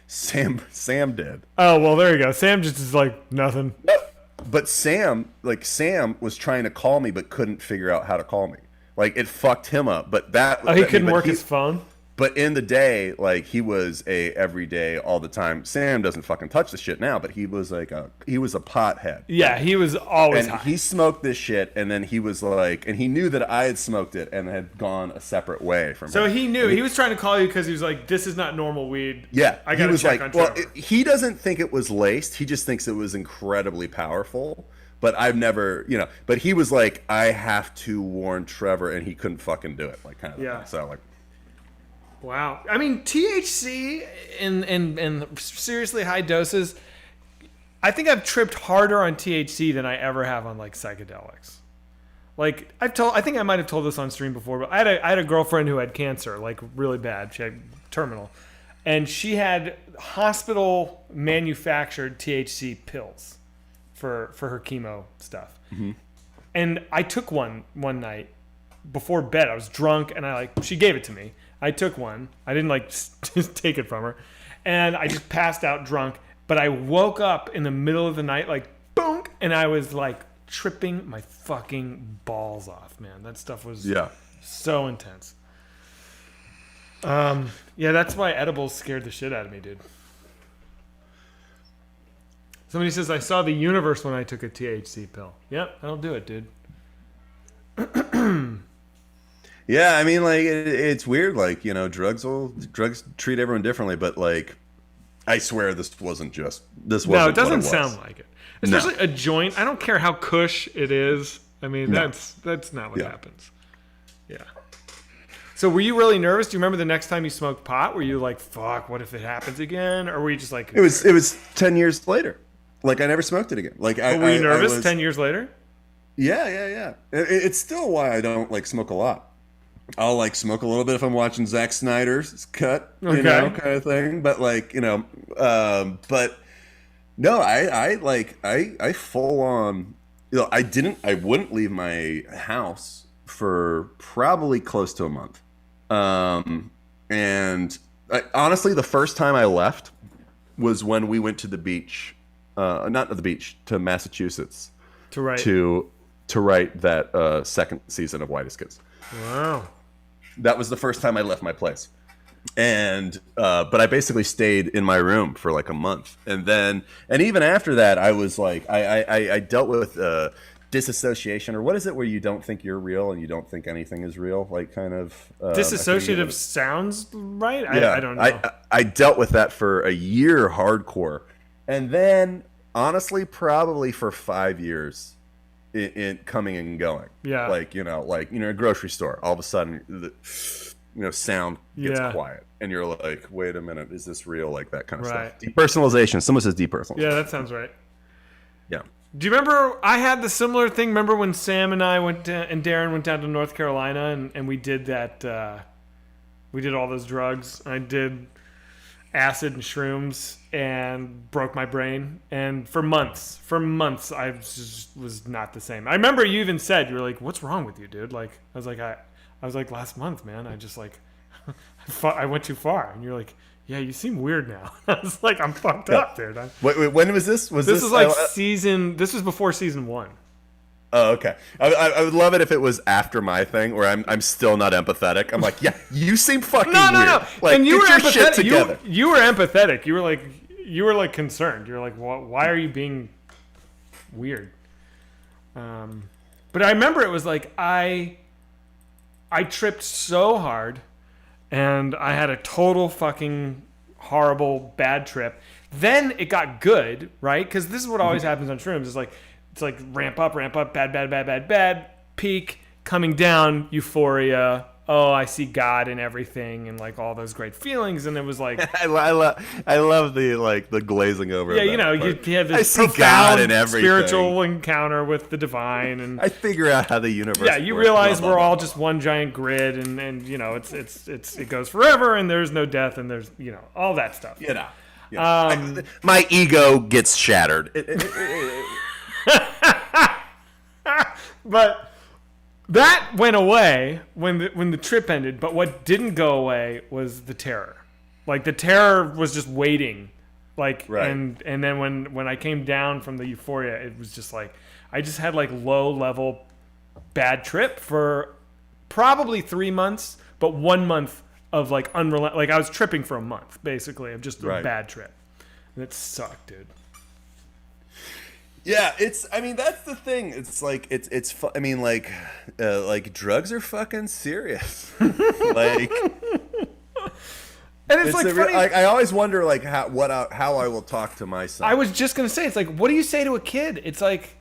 Sam did. Oh well, there you go. Sam just is like nothing. But Sam was trying to call me, but couldn't figure out how to call me. Like it fucked him up. But Oh, he couldn't work his phone. But in the day, like he was a everyday, all the time. Sam doesn't fucking touch the shit now, but he was like he was a pothead. Yeah, he was always And high. he smoked this shit, and then he was like, and he knew that I had smoked it and had gone a separate way from So him. he knew. He was trying to call you because he was like, this is not normal weed. Yeah, I he got to was check like, on Trevor. he doesn't think it was laced. He just thinks it was incredibly powerful. But I've never, But he was like, I have to warn Trevor, and he couldn't fucking do it, like kind of. Yeah. Thing. So like, Wow. I mean, THC in seriously high doses, I think I've tripped harder on THC than I ever have on like psychedelics. Like I think I might have told this on stream before, but I had a girlfriend who had cancer, like really bad. She had terminal. And she had hospital manufactured THC pills for her chemo stuff. Mm-hmm. And I took one night before bed. I was drunk and she gave it to me. I took one. I didn't just take it from her. And I just passed out drunk. But I woke up in the middle of the night, like, boom, and I was like tripping my fucking balls off, man. That stuff was so intense. Yeah, that's why edibles scared the shit out of me, dude. Somebody says, I saw the universe when I took a THC pill. Yep, that'll do it, dude. yeah, I mean, like it's weird. Like drugs treat everyone differently, but like, I swear this wasn't. No, it doesn't sound like it. Especially a joint. I don't care how cush it is. I mean, that's not what happens. Yeah. So were you really nervous? Do you remember the next time you smoked pot? Were you like, fuck, what if it happens again? Or were you just like... It was 10 years later. Like, I never smoked it again. Like, were you nervous 10 years later? Yeah. It's still why I don't, smoke a lot. I'll, smoke a little bit if I'm watching Zack Snyder's cut, kind of thing. But, but... No, I full on... I wouldn't leave my house for probably close to a month. And honestly, the first time I left was when we went to the beach, to Massachusetts to write that second season of Whitest Kids. Wow. That was the first time I left my place. And but I basically stayed in my room for a month. And even after that, I was I dealt with disassociation, or what is it where you don't think you're real and you don't think anything is real, disassociative sounds right. Yeah, I don't know. I dealt with that for a year hardcore, and then honestly probably for 5 years in coming and going. Yeah, a grocery store, all of a sudden the sound gets quiet and you're like, wait a minute, is this real? That kind of stuff. Depersonalization. Someone says depersonalization. Yeah, that sounds right. Yeah. Do you remember I had the similar thing? Remember when Sam and I and Darren went down to North Carolina and we did that, we did all those drugs. I did acid and shrooms and broke my brain. And for months, I just was not the same. I remember you even said, you were like, what's wrong with you, dude? I was like, last month, man, I just I went too far. And you're like, yeah, you seem weird now. I was like, I'm fucked up, dude. Wait, when was this? This was this was before season 1. Oh, okay. I would love it if it was after my thing, where I'm still not empathetic. I'm like, yeah, you seem fucking weird. No. And you were get your shit empathetic. together. You were empathetic. You were concerned. You were like, why are you being weird? But I remember it was I tripped so hard. And I had a total fucking horrible bad trip. Then it got good, right? Because this is what always happens on shrooms. It's like ramp up, bad, peak, coming down, euphoria. Oh, I see God in everything, and all those great feelings. And it was like I love the glazing over. Yeah, you have this profound spiritual encounter with the divine, and I figure out how the universe. Yeah, you realize we're all just one giant grid, and it goes forever, and there's no death, and there's all that stuff. My ego gets shattered. But that went away when the trip ended. But what didn't go away was the terror. The terror was just waiting. Right. And then when I came down from the euphoria, it was just I just had low level bad trip for probably 3 months, but 1 month of like like I was tripping for a month basically of just a Right. bad trip, and it sucked, dude. Yeah, I mean, that's the thing. It's like I mean, like drugs are fucking serious. Like, And it's like funny. I always wonder like how I will talk to my son. I was just gonna say, it's like, what do you say to a kid? It's like,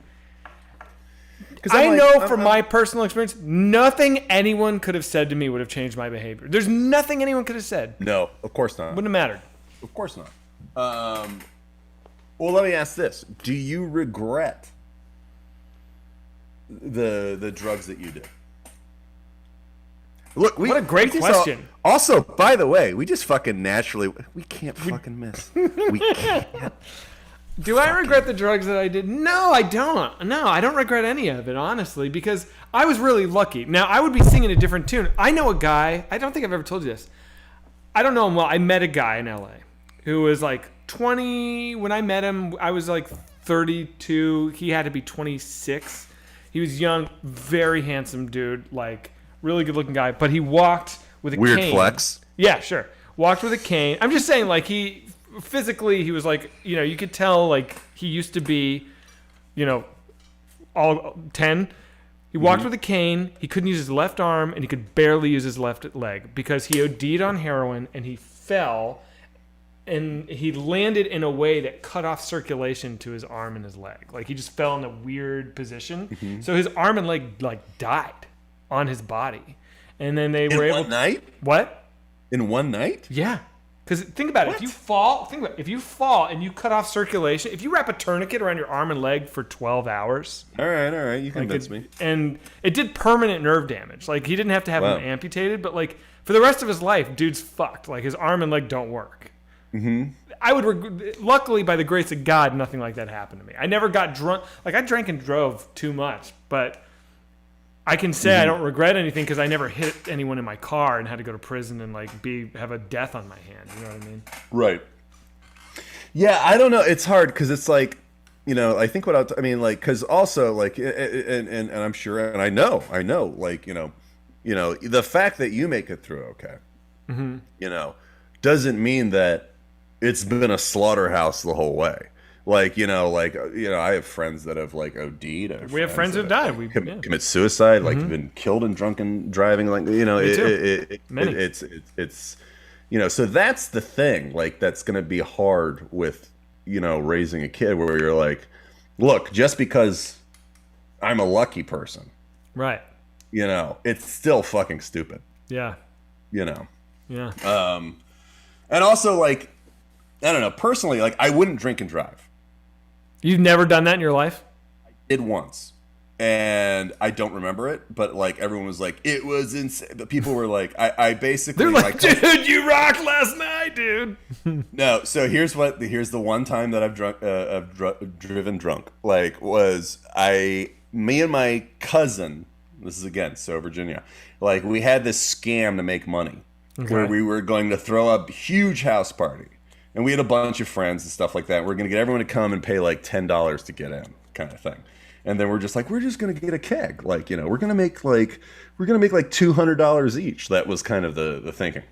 'Cause I I'm know like, from my personal experience, nothing anyone could have said to me would have changed my behavior. There's nothing anyone could have said. No, of course not. Wouldn't have mattered. Of course not. Well, let me ask this: do you regret the drugs that you did? Look, What a great question. Also, by the way, we just fucking naturally we can't fucking miss. We can't. Do I regret the drugs that I did? No, I don't. No, I don't regret any of it, honestly, because I was really lucky. Now, I would be singing a different tune. I know a guy, I don't think I've ever told you this. I don't know him well. I met a guy in LA who was like 20. When I met him, I was like 32. He had to be 26. He was young, very handsome dude, like really good looking guy, but he walked with a cane. Weird flex. Yeah, sure. Walked with a cane. I'm just saying, like, physically, he was like, you could tell, like, he used to be, all 10. He walked with a cane. He couldn't use his left arm, and he could barely use his left leg because he OD'd on heroin, and he fell, and he landed in a way that cut off circulation to his arm and his leg. Like, he just fell in a weird position. So his arm and leg, like, died on his body. And then they were able... In one night? What? In one night? Yeah. Because think about it. If you fall, and you cut off circulation, if you wrap a tourniquet around your arm and leg for 12 hours. All right. You convinced me. And it did permanent nerve damage. Like, he didn't have to have Wow. him amputated, but like for the rest of his life, dude's fucked. Like, his arm and leg don't work. Mm-hmm. Luckily, by the grace of God, nothing like that happened to me. I never got drunk. Like, I drank and drove too much, but I can say I don't regret anything because I never hit anyone in my car and had to go to prison and like have a death on my hand. You know what I mean? Right. Yeah, I don't know. It's hard because it's like, I think because also like, and I'm sure, and I know, like, the fact that you make it through okay, doesn't mean that it's been a slaughterhouse the whole way. Like, I have friends that have like OD'd. We have friends who've died. We commit suicide, like been killed in drunken driving. Like, it's so that's the thing. Like, that's going to be hard with, raising a kid where you're like, look, just because I'm a lucky person, right? It's still fucking stupid. Yeah. Yeah. And also, like, I don't know, personally, like, I wouldn't drink and drive. You've never done that in your life? I did once, and I don't remember it, but like everyone was like, it was insane. But people were like, I basically... They're like, dude, you rocked last night, dude. No, so here's the one time that I've driven drunk. Like, me and my cousin, this is again, so Virginia, like, we had this scam to make money where we were going to throw a huge house party. And we had a bunch of friends and stuff like that. We're going to get everyone to come and pay like $10 to get in, kind of thing. And then we're just going to get a keg. Like, we're going to make like $200 each. That was kind of the thinking.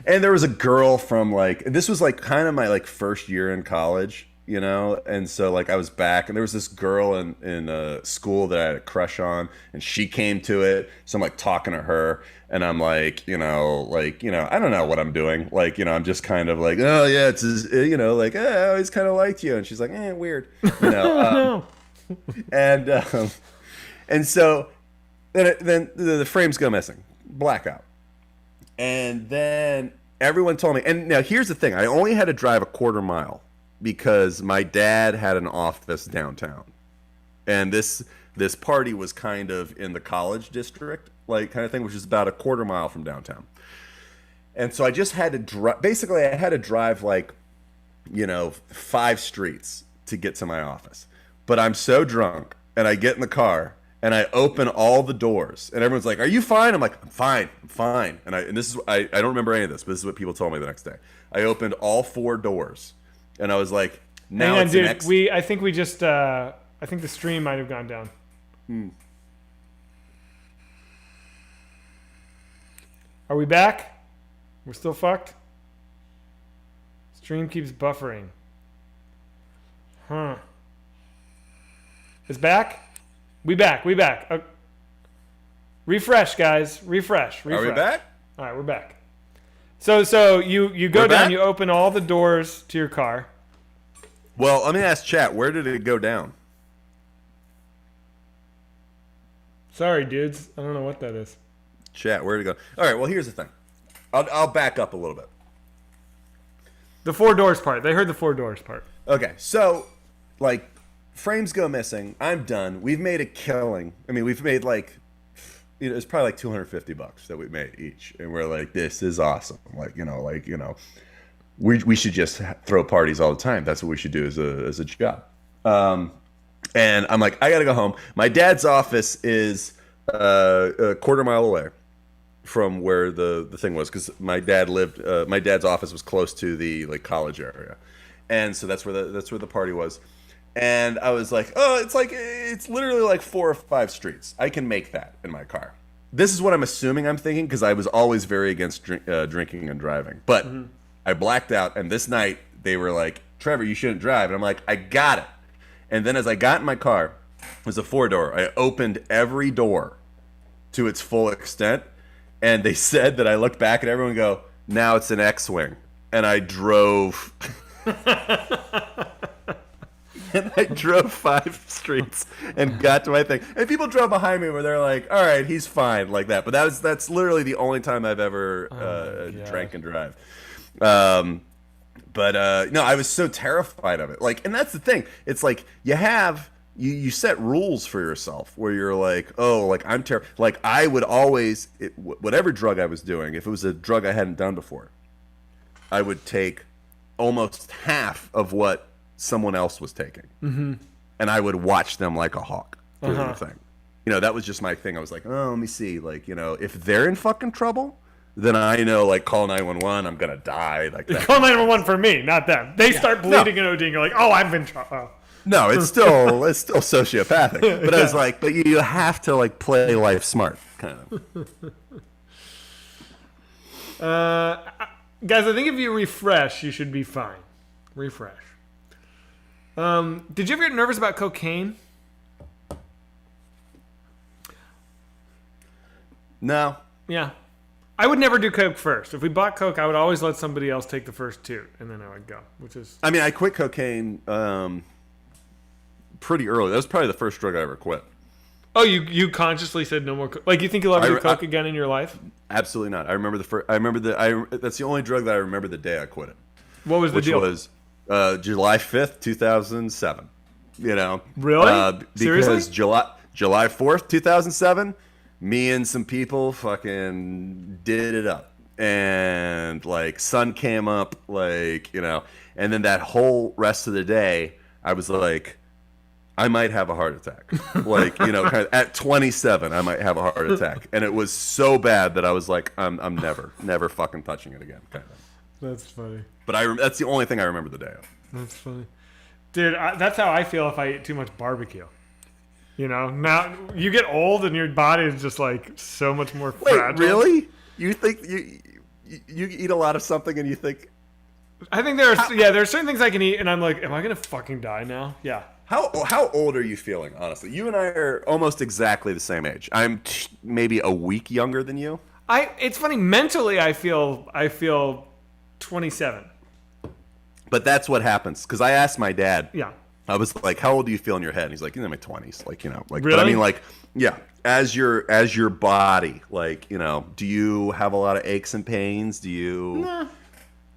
And there was a girl from like, this was like kind of my like first year in college, and so like I was back, and there was this girl in school that I had a crush on, and she came to it. So I'm like talking to her, and I'm like, I don't know what I'm doing. Like, I'm just kind of like, oh yeah, it's like, I always kind of liked you, and she's like, weird, No. and so then the frames go missing, blackout, and then everyone told me. And now here's the thing: I only had to drive a quarter mile because my dad had an office downtown, and this party was kind of in the college district, like kind of thing, which is about a quarter mile from downtown. And so I just had to drive. Basically, I had to drive like, 5 streets to get to my office. But I'm so drunk, and I get in the car, and I open all the doors, and everyone's like, "Are you fine?" I'm like, "I'm fine." And this is I don't remember any of this, but this is what people told me the next day. I opened all 4 doors, and I was like, "Now Hang on, it's dude. next." I think we just I think the stream might have gone down. Are we back? We're still fucked? Stream keeps buffering. Huh. It's back? We back. Refresh, guys. Refresh. Are we back? All right, we're back. So you go We're down, back? you open all the doors to your car. Well, let me ask chat. Where did it go down? Sorry, dudes. I don't know what that is. Chat, where did it go? All right, well, here's the thing. I'll back up a little bit. The 4 doors part. They heard the 4 doors part. Okay, so, like, frames go missing. I'm done. We've made a killing. I mean, we've made, like, it's probably like $250 that we made each. And we're like, this is awesome. We should just throw parties all the time. That's what we should do as a job. And I'm like, I got to go home. My dad's office is a quarter mile away from where the thing was, because my dad's office was close to the college area, and so that's where the party was. And I was like, oh, it's literally like 4 or 5 streets. I can make that in my car. This is what I'm assuming I'm thinking, because I was always very against drinking and driving. But I blacked out, and this night they were like, Trevor, you shouldn't drive. And I'm like, I got it. And then as I got in my car, it was a 4-door. I opened every door to its full extent, and they said that I looked back at everyone and go, now it's an X-Wing. And I drove... And I drove 5 streets and got to my thing. And people drove behind me where they're like, all right, he's fine, like that. But that's literally the only time I've ever drank and drive. But no, I was so terrified of it. Like, and that's the thing. It's like you set rules for yourself where you're like, oh, like I'm terrified. Like I would always, whatever drug I was doing, if it was a drug I hadn't done before, I would take almost half of what someone else was taking, and I would watch them like a hawk through the thing. That was just my thing. I was like, oh, let me see. Like, if they're in fucking trouble, then I know, like, call 911. I'm gonna die. Like that. Call 911 for me, not them. They start bleeding and ODing. You're like, oh, I've been trouble. No, it's still sociopathic. But I was like, but you have to like play life smart, kind of. Guys, I think if you refresh, you should be fine. Refresh. Did you ever get nervous about cocaine? No. Yeah. I would never do coke first. If we bought coke, I would always let somebody else take the first 2, and then I would go. I mean, I quit cocaine pretty early. That was probably the first drug I ever quit. Oh, you consciously said no more coke? Like, you think you'll ever do coke again in your life? Absolutely not. I remember that's the only drug that I remember the day I quit it. What was the deal? Which was July 5th, 2007. Really? Because Seriously? July 4th, 2007, me and some people fucking did it up. And, like, sun came up, like, and then that whole rest of the day, I was like, I might have a heart attack. Like, kind of at 27, I might have a heart attack. And it was so bad that I was like, I'm never fucking touching it again, kind of. That's funny. But that's the only thing I remember the day of. That's funny. Dude, that's how I feel if I eat too much barbecue. Now you get old and your body is just like so much more fragile. Wait, really? You think you eat a lot of something and you think... I think there are certain things I can eat and I'm like, am I going to fucking die now? Yeah. How old are you feeling, honestly? You and I are almost exactly the same age. I'm maybe a week younger than you. It's funny, mentally I feel 27. But that's what happens. Because I asked my dad. Yeah. I was like, how old do you feel in your head? And he's like, in my 20s. Like, like, really? But I mean, like, yeah, as your body, like, do you have a lot of aches and pains? Do you?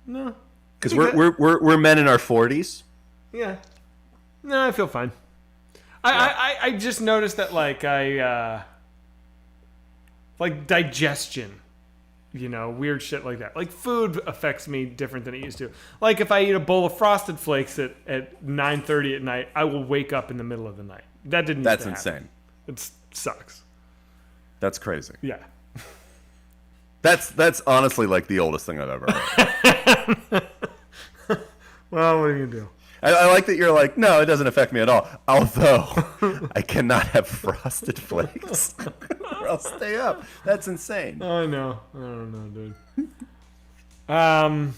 No. Because we're men in our 40s. Yeah. No, I feel fine. I just noticed that, like, like digestion, weird shit like that. Like, food affects me different than it used to. Like, if I eat a bowl of Frosted Flakes at 9:30 at night, I will wake up in the middle of the night. That didn't used to happen. That's insane. It sucks. That's crazy. Yeah. That's honestly like the oldest thing I've ever heard. Well, what are you gonna do? I like that you're like, no, it doesn't affect me at all. Although I cannot have Frosted Flakes, or I'll stay up. That's insane. I know. I don't know, dude. Well,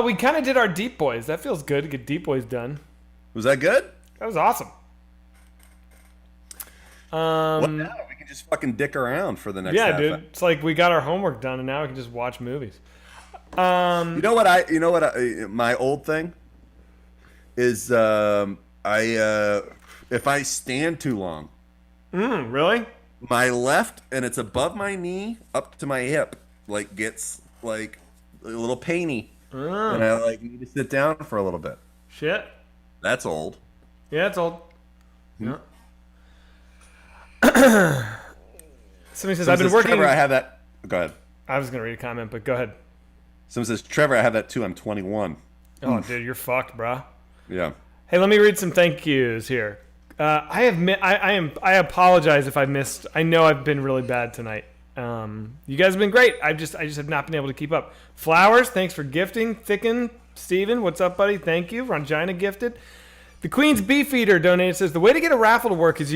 we kind of did our Deep Boys. That feels good to get Deep Boys done. Was that good? That was awesome. What now? We can just fucking dick around for the next Yeah, half dude. hour. It's like we got our homework done, and now we can just watch movies. You know what my old thing is, if I stand too long, Really? my left, and it's above my knee up to my hip, like gets like a little painy, and I like need to sit down for a little bit. Shit. That's old. Yeah, it's old. Yeah. Somebody says, I've been working. Trevor, I have that. Go ahead. I was going to read a comment, but go ahead. Someone says, Trevor, I have that too. I'm 21. Oh, dude, you're fucked, brah. Yeah. Hey, let me read some thank yous here. I apologize if I missed. I know I've been really bad tonight. You guys have been great. I just have not been able to keep up. Flowers, thanks for gifting. Thicken, Steven, what's up, buddy? Thank you. Rangina gifted. The Queen's Beefeater donated, says the way to get a raffle to work is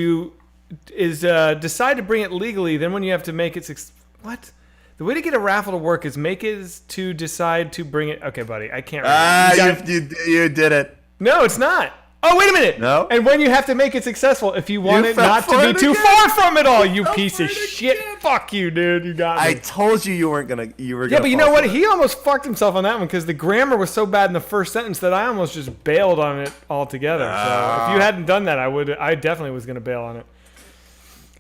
decide to bring it legally. Then when you have to make it what? The way to get a raffle to work is to decide to bring it. Okay, buddy, I can't. You did it. No, it's not. Oh, wait a minute. No. And when you have to make it successful, if you want it fell not to for be it too again. far from it all, you fell piece for of it shit. again. Fuck you, dude. You got me. I told you weren't gonna. Yeah, but you know what? He almost fucked himself on that one because the grammar was so bad in the first sentence that I almost just bailed on it altogether. So if you hadn't done that, I definitely was going to bail on it.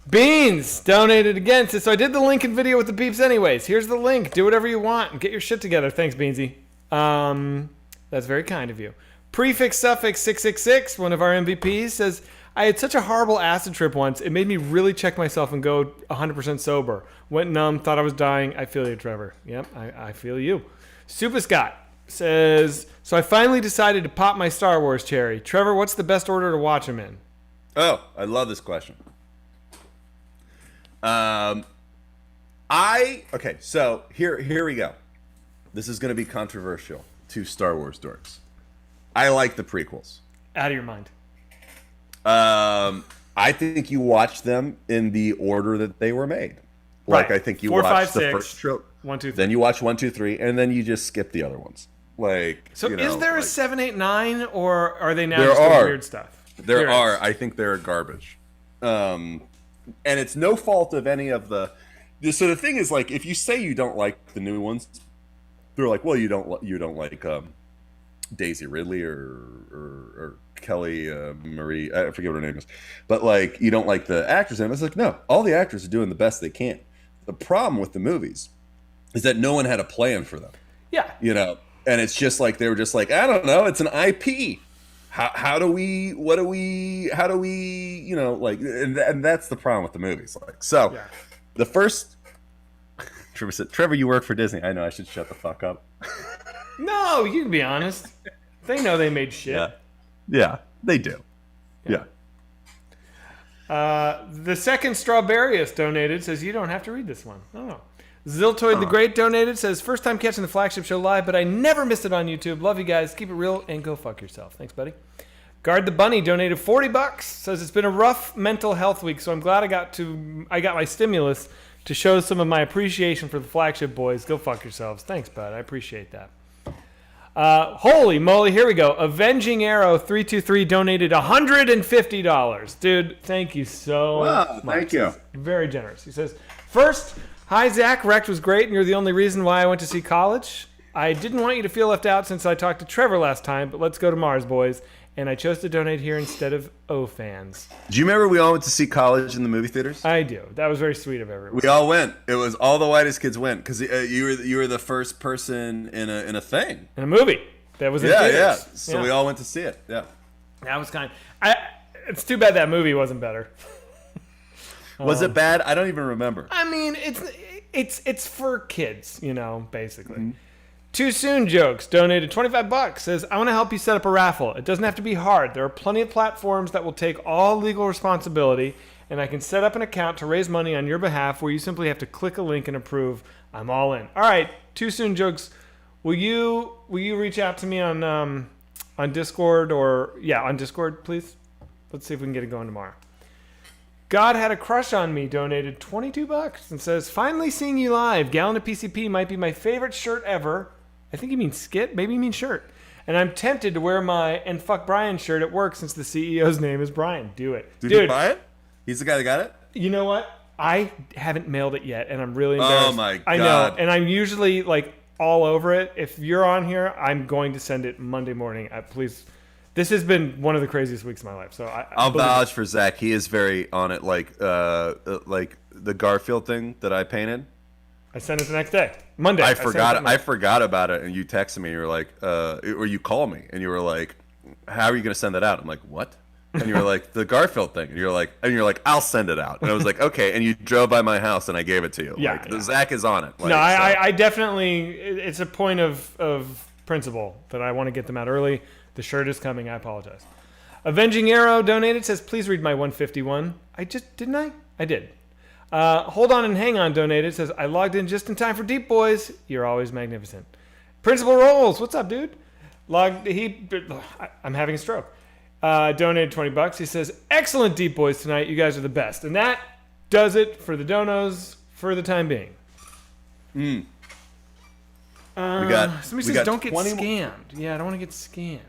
Beans donated again. So I did the Lincoln video with the beeps anyways. Here's the link. Do whatever you want and get your shit together. Thanks, Beansy. That's very kind of you. Prefix suffix 666, one of our MVPs, says, I had such a horrible acid trip once. It made me really check myself and go 100% sober. Went numb, thought I was dying. I feel you, Trevor. Yep, I feel you. Super Scott says, so I finally decided to pop my Star Wars cherry. Trevor, what's the best order to watch them in? Oh, I love this question. Okay, so here we go. This is going to be controversial to Star Wars dorks. I like the prequels. Out of your mind. I think you watch them in the order that they were made. Like, Right. I think you 4, watch 5, the 6, first trilogy. 1, 2, 3. Then you watch 1, 2, 3, and then you just skip the other ones. Like, So you know, is there a like, 7, 8, 9, or are they now There just the are. weird stuff? There are. I think they're garbage. And it's no fault of any of the. So the thing is, like, if you say you don't like the new ones, they're like, well, you don't like Daisy Ridley or Kelly Marie. I forget what her name is, but like, you don't like the actors in it. It's like, no, all the actors are doing the best they can. The problem with the movies is that no one had a plan for them. Yeah. You know, and it's just like they were just like, I don't know, it's an IP. How do we, you know, like, and that's the problem with the movies. Like, so Yeah. the first, Trevor said, Trevor, you work for Disney. I know, I should shut the fuck up. No, you can be honest. They know they made shit. Yeah, they do. Yeah. The second Strawberryist donated, says you don't have to read this one. Oh. Ziltoid the Great donated, says first time catching the flagship show live, but I never missed it on YouTube. Love you guys. Keep it real and go fuck yourself. Thanks, buddy. Guard the Bunny donated $40. Says it's been a rough mental health week, so I'm glad I got my stimulus to show some of my appreciation for the flagship boys. Go fuck yourselves. Thanks, bud. I appreciate that. Holy moly, here we go. Avenging Arrow 323 donated $150. Dude, thank you so much. Thank you. He's very generous. He says, first, hi Zach, Wrecked was great and you're the only reason why I went to see college. I didn't want you to feel left out since I talked to Trevor last time, but let's go to Mars, boys. And I chose to donate here instead of O-Fans. Do you remember we all went to see College in the movie theaters? I do. That was very sweet of everyone. We all went. It was all the whitest kids went because you were the first person in a thing. In a movie that was in Yeah. theaters. So we all went to see it. Yeah. That was kind of... It's too bad that movie wasn't better. Was it bad? I don't even remember. I mean, it's for kids, you know, basically. Mm-hmm. Too Soon Jokes donated $25. Says, I want to help you set up a raffle. It doesn't have to be hard. There are plenty of platforms that will take all legal responsibility, and I can set up an account to raise money on your behalf where you simply have to click a link and approve. I'm all in. All right, Too Soon Jokes. Will you reach out to me on Discord on Discord, please? Let's see if we can get it going tomorrow. God Had a Crush on Me donated $22 and says, finally seeing you live. Gallon of PCP might be my favorite shirt ever. I think you mean skit. Maybe you mean shirt. And I'm tempted to wear my And Fuck Brian shirt at work since the CEO's name is Brian. Do it. Did you buy it? He's the guy that got it? You know what? I haven't mailed it yet, and I'm really embarrassed. Oh, my God. I know, and I'm usually, like, all over it. If you're on here, I'm going to send it Monday morning. Please. This has been one of the craziest weeks of my life. So I'll vouch for Zach. He is very on it, like the Garfield thing that I painted. I sent it the next day, Monday. I forgot about it, and you texted me. You were like, or you called me, and you were like, "How are you going to send that out?" I'm like, "What?" And you were like, "The Garfield thing." And you're like, "I'll send it out." And I was like, "Okay." And you drove by my house, and I gave it to you. Yeah, like, Zach is on it. Like, no, I definitely. It's a point of principle that I want to get them out early. The shirt is coming. I apologize. Avenging Arrow donated, says, please read my 151. Didn't I? I did. Hold On and Hang On donated, says, I logged in just in time for Deep Boys. You're always magnificent. Principal Rolls, what's up, dude? I'm having a stroke. Donated $20. He says, excellent Deep Boys tonight. You guys are the best. And that does it for the donos for the time being. Somebody says, don't get scammed. Yeah, I don't want to get scammed.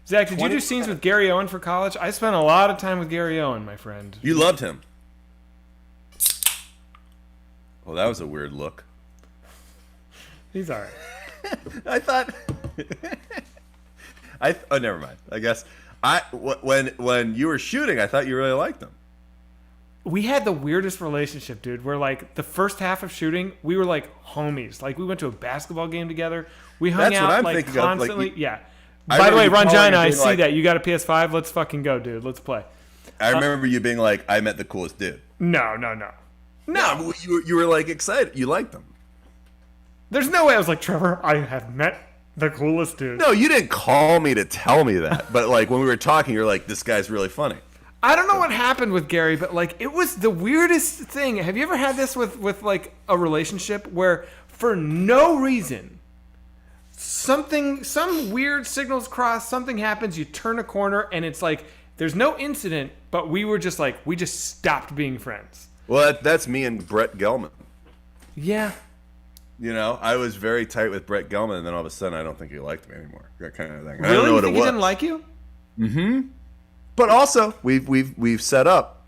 Zach, did you do scenes with Gary Owen for college? I spent a lot of time with Gary Owen, my friend. You loved him. Well, that was a weird look. He's all right. I thought... oh, never mind. I guess when you were shooting, I thought you really liked him. We had the weirdest relationship, dude. Where like the first half of shooting, we were like homies. Like we went to a basketball game together. We hung out like constantly. Yeah. By the way, Rangina, I see that you got a PS5. Let's fucking go, dude. Let's play. I remember you being like, "I met the coolest dude." No. You were like excited. You liked him. There's no way I was like, Trevor, I have met the coolest dude. No, you didn't call me to tell me that. But like when we were talking, you're like, "This guy's really funny." I don't know what happened with Gary, but like it was the weirdest thing. Have you ever had this with like a relationship where for no reason some weird signals cross, something happens, you turn a corner and it's like there's no incident, but we were just like we just stopped being friends. Well, that's me and Brett Gelman. Yeah. You know, I was very tight with Brett Gelman, and then all of a sudden I don't think he liked me anymore. That kind of thing. Really? I don't know You what think it was. he didn't like you? Mm-hmm. But also, we've set up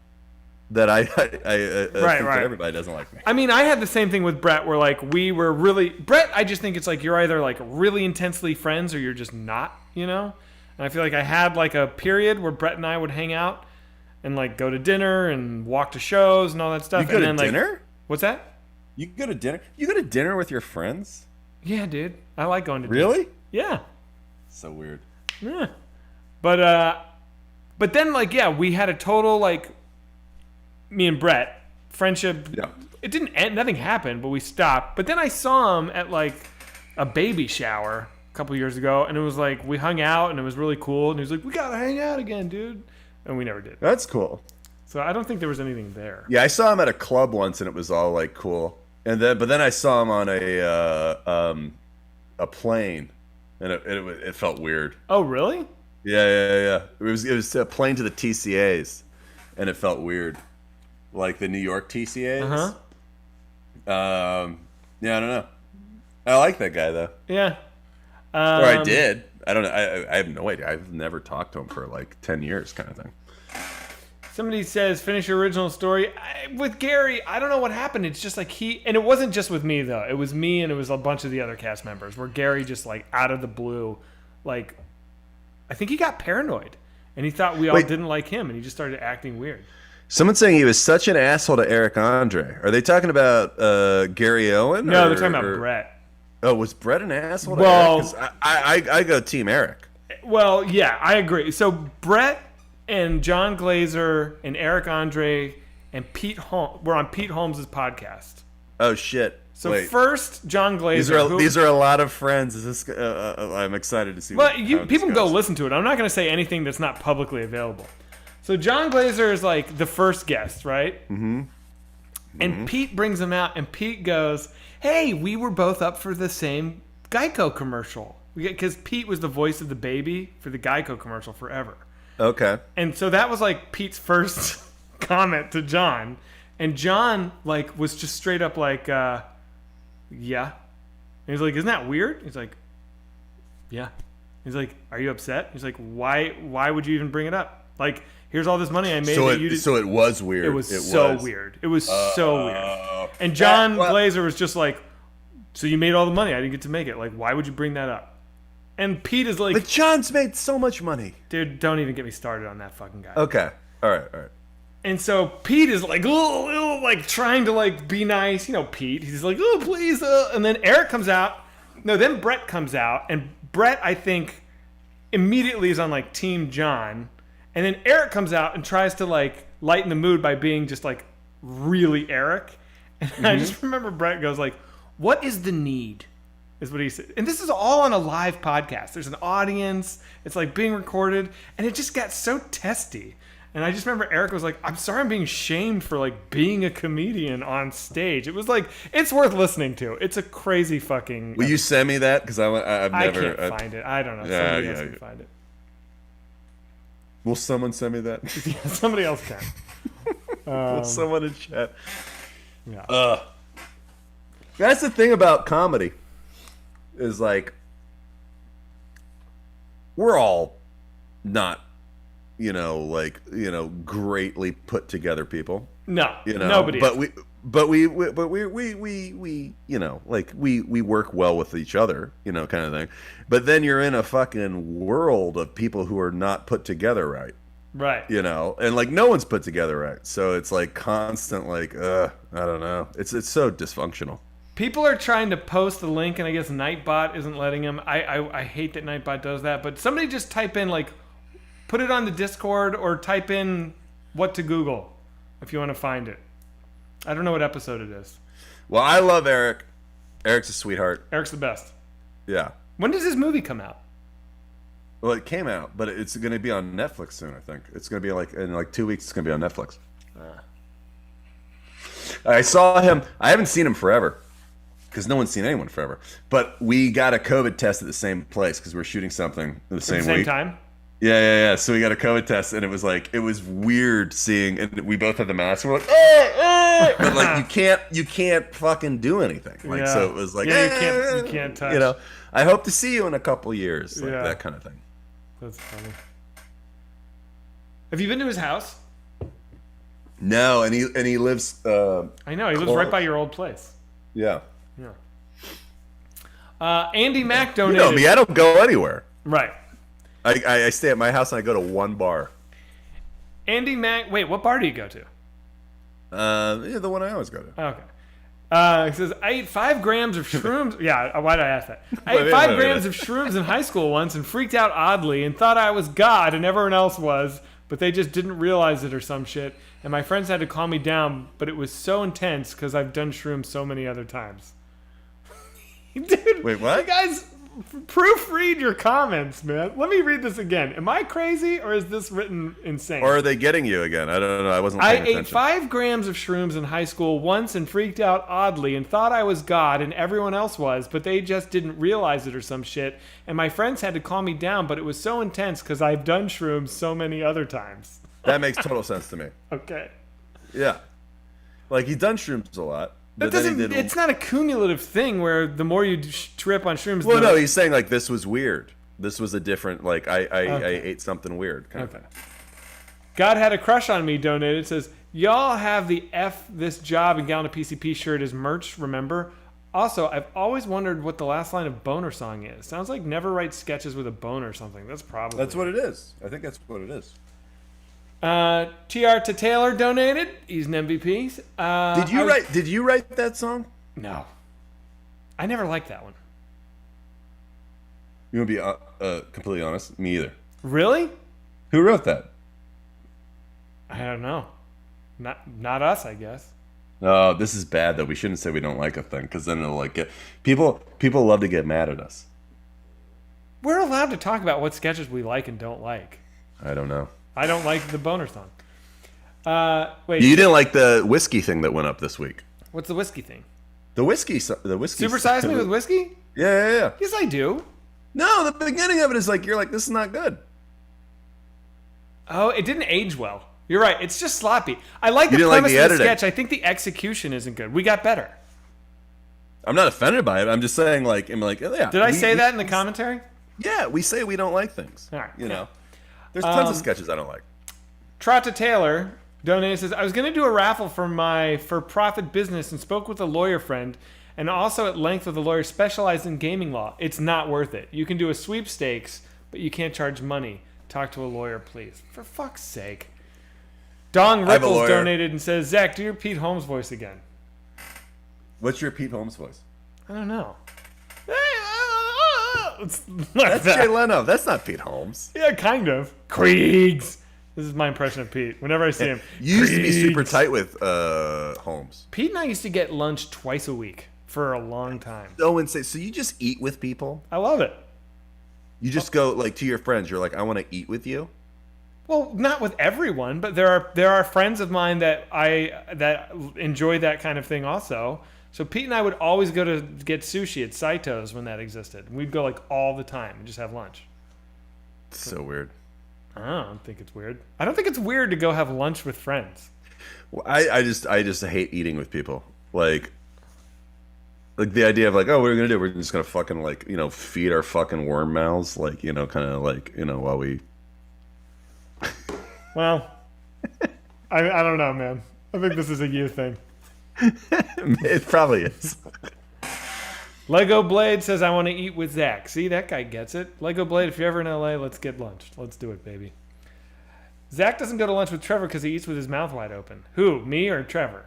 that I think that everybody doesn't like me. I mean, I had the same thing with Brett, where like we were really Brett. I just think it's like you're either like really intensely friends or you're just not, you know. And I feel like I had like a period where Brett and I would hang out and like go to dinner and walk to shows and all that stuff. You go and to then, dinner? Like, what's that? You go to dinner? You go to dinner with your friends? Yeah, dude. I like going to dinner. Really? Yeah. So weird. Yeah. But then, like, yeah, we had a total, like, me and Brett, friendship. Yeah. It didn't end, nothing happened, but we stopped. But then I saw him at, like, a baby shower a couple years ago, and it was like, we hung out, and it was really cool. And he was like, we gotta hang out again, dude. And we never did. That's cool. So I don't think there was anything there. Yeah, I saw him at a club once, and it was all, like, cool. But then I saw him on a plane, and it felt weird. Oh, really? Yeah. It was a plane to the TCAs, and it felt weird, like the New York TCAs. Yeah, I don't know. I like that guy though. Yeah. Or I did. I don't know. I have no idea. I've never talked to him for like 10 years, kind of thing. Somebody says, finish your original story. With Gary, I don't know what happened. It's just like and it wasn't just with me though. It was me and it was a bunch of the other cast members where Gary just like out of the blue, like, I think he got paranoid and he thought we all didn't like him and he just started acting weird. Someone's saying he was such an asshole to Eric Andre. Are they talking about Gary Owen? No, they're talking about Brett. Oh, was Brett an asshole to Eric? 'Cause I go Team Eric. Well, yeah, I agree. So Brett and John Glazer and Eric Andre and Pete Holmes were on Pete Holmes' podcast. Oh, shit. So Wait. First, John Glazer. These are a lot of friends. Is this? I'm excited to see. Well, people go listen to it. I'm not going to say anything that's not publicly available. So John Glazer is like the first guest, right? Mm-hmm. And Pete brings him out, and Pete goes, "Hey, we were both up for the same Geico commercial because Pete was the voice of the baby for the Geico commercial forever." Okay. And so that was like Pete's first comment to John, and John like was just straight up like, yeah. And he's like, isn't that weird? He's like, yeah. He's like, are you upset? He's like, why would you even bring it up? Like, here's all this money I made. So that you did. So it was weird. It was so weird. It was so weird. And John Glazer was just like, so you made all the money. I didn't get to make it. Like, why would you bring that up? And Pete is like, but John's made so much money. Dude, don't even get me started on that fucking guy. Okay. All right. And so Pete is like, oh, like trying to like be nice. You know, Pete. He's like, oh, please. And then Eric comes out. No, then Brett comes out. And Brett, I think, immediately is on like Team John. And then Eric comes out and tries to like lighten the mood by being just like really Eric. And I just remember Brett goes like, what is the need? Is what he said. And this is all on a live podcast. There's an audience. It's like being recorded. And it just got so testy. And I just remember Eric was like, I'm sorry I'm being shamed for like being a comedian on stage. It was like, it's worth listening to. It's a crazy fucking... Will you send me that? Because I've never... I can't find it. I don't know. Somebody else can find it. Will someone send me that? Yeah, somebody else can. Will someone in chat? Yeah. That's the thing about comedy. Is like, we're all not, greatly put together people. No, nobody. But we work well with each other, kind of thing. But then you're in a fucking world of people who are not put together right. Right. And like no one's put together right. So it's like constant, like, I don't know. It's so dysfunctional. People are trying to post the link, and I guess Nightbot isn't letting them. I hate that Nightbot does that, but somebody just type in, like, put it on the Discord or type in what to Google if you want to find it. I don't know what episode it is. Well, I love Eric. Eric's a sweetheart. Eric's the best. Yeah. When does this movie come out? Well, it came out, but it's going to be on Netflix soon, I think. It's going to be in 2 weeks, it's going to be on Netflix. I saw him. I haven't seen him forever. Because no one's seen anyone forever. But we got a COVID test at the same place because we're shooting something the same week. Time? Yeah. So we got a COVID test, and it was weird seeing, and we both had the mask. We're like, but like you can't fucking do anything. Like so, it was like, you can't touch. I hope to see you in a couple years, like that kind of thing. That's funny. Have you been to his house? No, and he lives. I know he lives right by your old place. Yeah. Andy Mack donated. You know me, I don't go anywhere. Right. I stay at my house and I go to one bar. Andy Mack. Wait, what bar do you go to? The one I always go to. Okay. He says, I ate 5 grams of shrooms. Yeah, why did I ask that? I ate 5 grams of shrooms in high school once and freaked out oddly and thought I was God and everyone else was, but they just didn't realize it or some shit. And my friends had to calm me down, but it was so intense because I've done shrooms so many other times. Dude, wait, what? You guys, proofread your comments, man. Let me read this again. Am I crazy or is this written insane? Or are they getting you again? I don't know. I wasn't paying attention. I ate 5 grams of shrooms in high school once and freaked out oddly and thought I was God and everyone else was, but they just didn't realize it or some shit. And my friends had to calm me down, but it was so intense because I've done shrooms so many other times. That makes total sense to me. Okay. Yeah. Like, he's done shrooms a lot. That doesn't. It's not a cumulative thing where the more you trip on shrooms. Well, no, he's saying like this was weird. This was a different. Like I ate something weird. Kind of thing. God had a crush on me. Donated. It says y'all have the F this job and Gallon of PCP shirt as merch. Remember. Also, I've always wondered what the last line of Boner Song is. Sounds like never write sketches with a bone or something. That's probably. That's what it is. I think that's what it is. TR to Taylor donated. He's an MVP. Did you write that song? No. I never liked that one. You want to be completely honest? Me either. Really? Who wrote that? I don't know. Not us, I guess. Oh, this is bad though. We shouldn't say we don't like a thing because then it'll like get people love to get mad at us. We're allowed to talk about what sketches we like and don't like. I don't know. I don't like the Boner Song. Wait. You didn't like the whiskey thing that went up this week. What's the whiskey thing? The whiskey. Supersize Me with whiskey? Yeah. Yes, I do. No, the beginning of it is like you're like, this is not good. Oh, it didn't age well. You're right. It's just sloppy. I like the didn't like premise the of the editing. sketch. I think the execution isn't good. We got better. I'm not offended by it. I'm just saying, like, yeah. Did I say that in the commentary? Yeah, we say we don't like things. All right. You know, there's tons of sketches I don't like. Trotta Taylor donated, says, I was going to do a raffle for my for-profit business and spoke with a lawyer friend and also at length with a lawyer specialized in gaming law. It's not worth it. You can do a sweepstakes, but you can't charge money. Talk to a lawyer, please. For fuck's sake. Dong I have a Ripples lawyer. donated and says, Zach, do your Pete Holmes voice again. What's your Pete Holmes voice? I don't know. It's like That's that. Jay Leno. That's not Pete Holmes. Yeah, kind of. Kriegs. This is my impression of Pete. Whenever I see him. You used to be super Kriegs. tight with Holmes. Pete and I used to get lunch twice a week for a long time. So insane. So you just eat with people? I love it. You just go like to your friends. You're like, I want to eat with you. Well, not with everyone, but there are friends of mine that enjoy that kind of thing also. So Pete and I would always go to get sushi at Saito's when that existed. We'd go like all the time and just have lunch. It's so weird. I don't think it's weird. I don't think it's weird to go have lunch with friends. Well, I just hate eating with people. Like the idea of like, oh, what are we gonna do? We're just gonna fucking like, you know, feed our fucking worm mouths, like, you know, kind of like, you know, while we. Well, I don't know, man. I think this is a you thing. It probably is. Lego Blade says, I want to eat with Zach. See, that guy gets it. Lego Blade, if you're ever in LA, let's get lunch. Let's do it, baby. Zach doesn't go to lunch with Trevor because he eats with his mouth wide open. Who, me or Trevor?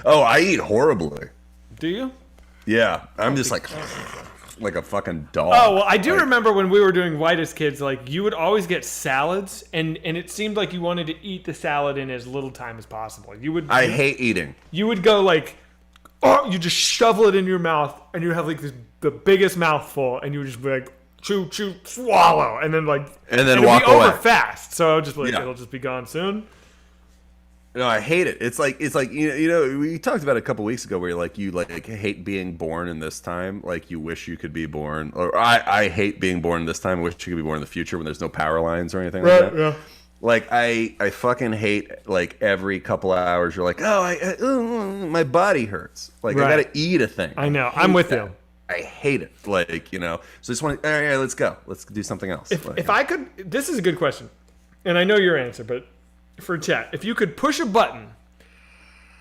Oh, I eat horribly. Do you? Yeah, I'm just like a fucking dog. Oh, well, I do Like, remember when we were doing White as kids, like, you would always get salads, and it seemed like you wanted to eat the salad in as little time as possible. I hate eating. You would go, like, oh, you just shovel it in your mouth, and you have, like, the biggest mouthful, and you would just be like, chew, chew, swallow, and then, like... And then it'd walk be over away. fast, so I would just, like, Yeah. it'll just be gone soon. No, I hate it. It's like you know we talked about it a couple weeks ago where you hate being born in this time, like you wish you could be born, or I hate being born this time. Wish you could be born in the future when there's no power lines or anything like that. Yeah. Like I fucking hate like every couple of hours you're like, my body hurts. Like Right. I gotta eat a thing. I know. I'm with you. I hate it. Like, you know, so I just want to, all right, let's go. Let's do something else. If I could, this is a good question, and I know your answer, but for chat, if you could push a button,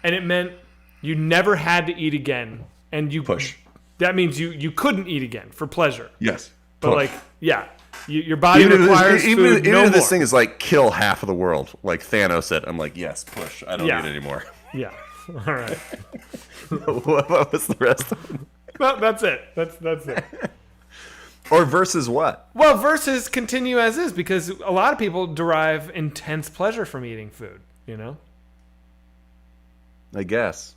and it meant you never had to eat again, and you Push. that means you couldn't eat again for pleasure. Yes. But Push. like, yeah, your body requires food. Even No if more. this thing is like kill half of the world, like Thanos said, I'm like, yes, push. I don't Yeah. need anymore. Yeah. All right. What was the rest of it? Well, that's it. That's it. Or versus what? Well, versus continue as is, because a lot of people derive intense pleasure from eating food. You know. I guess.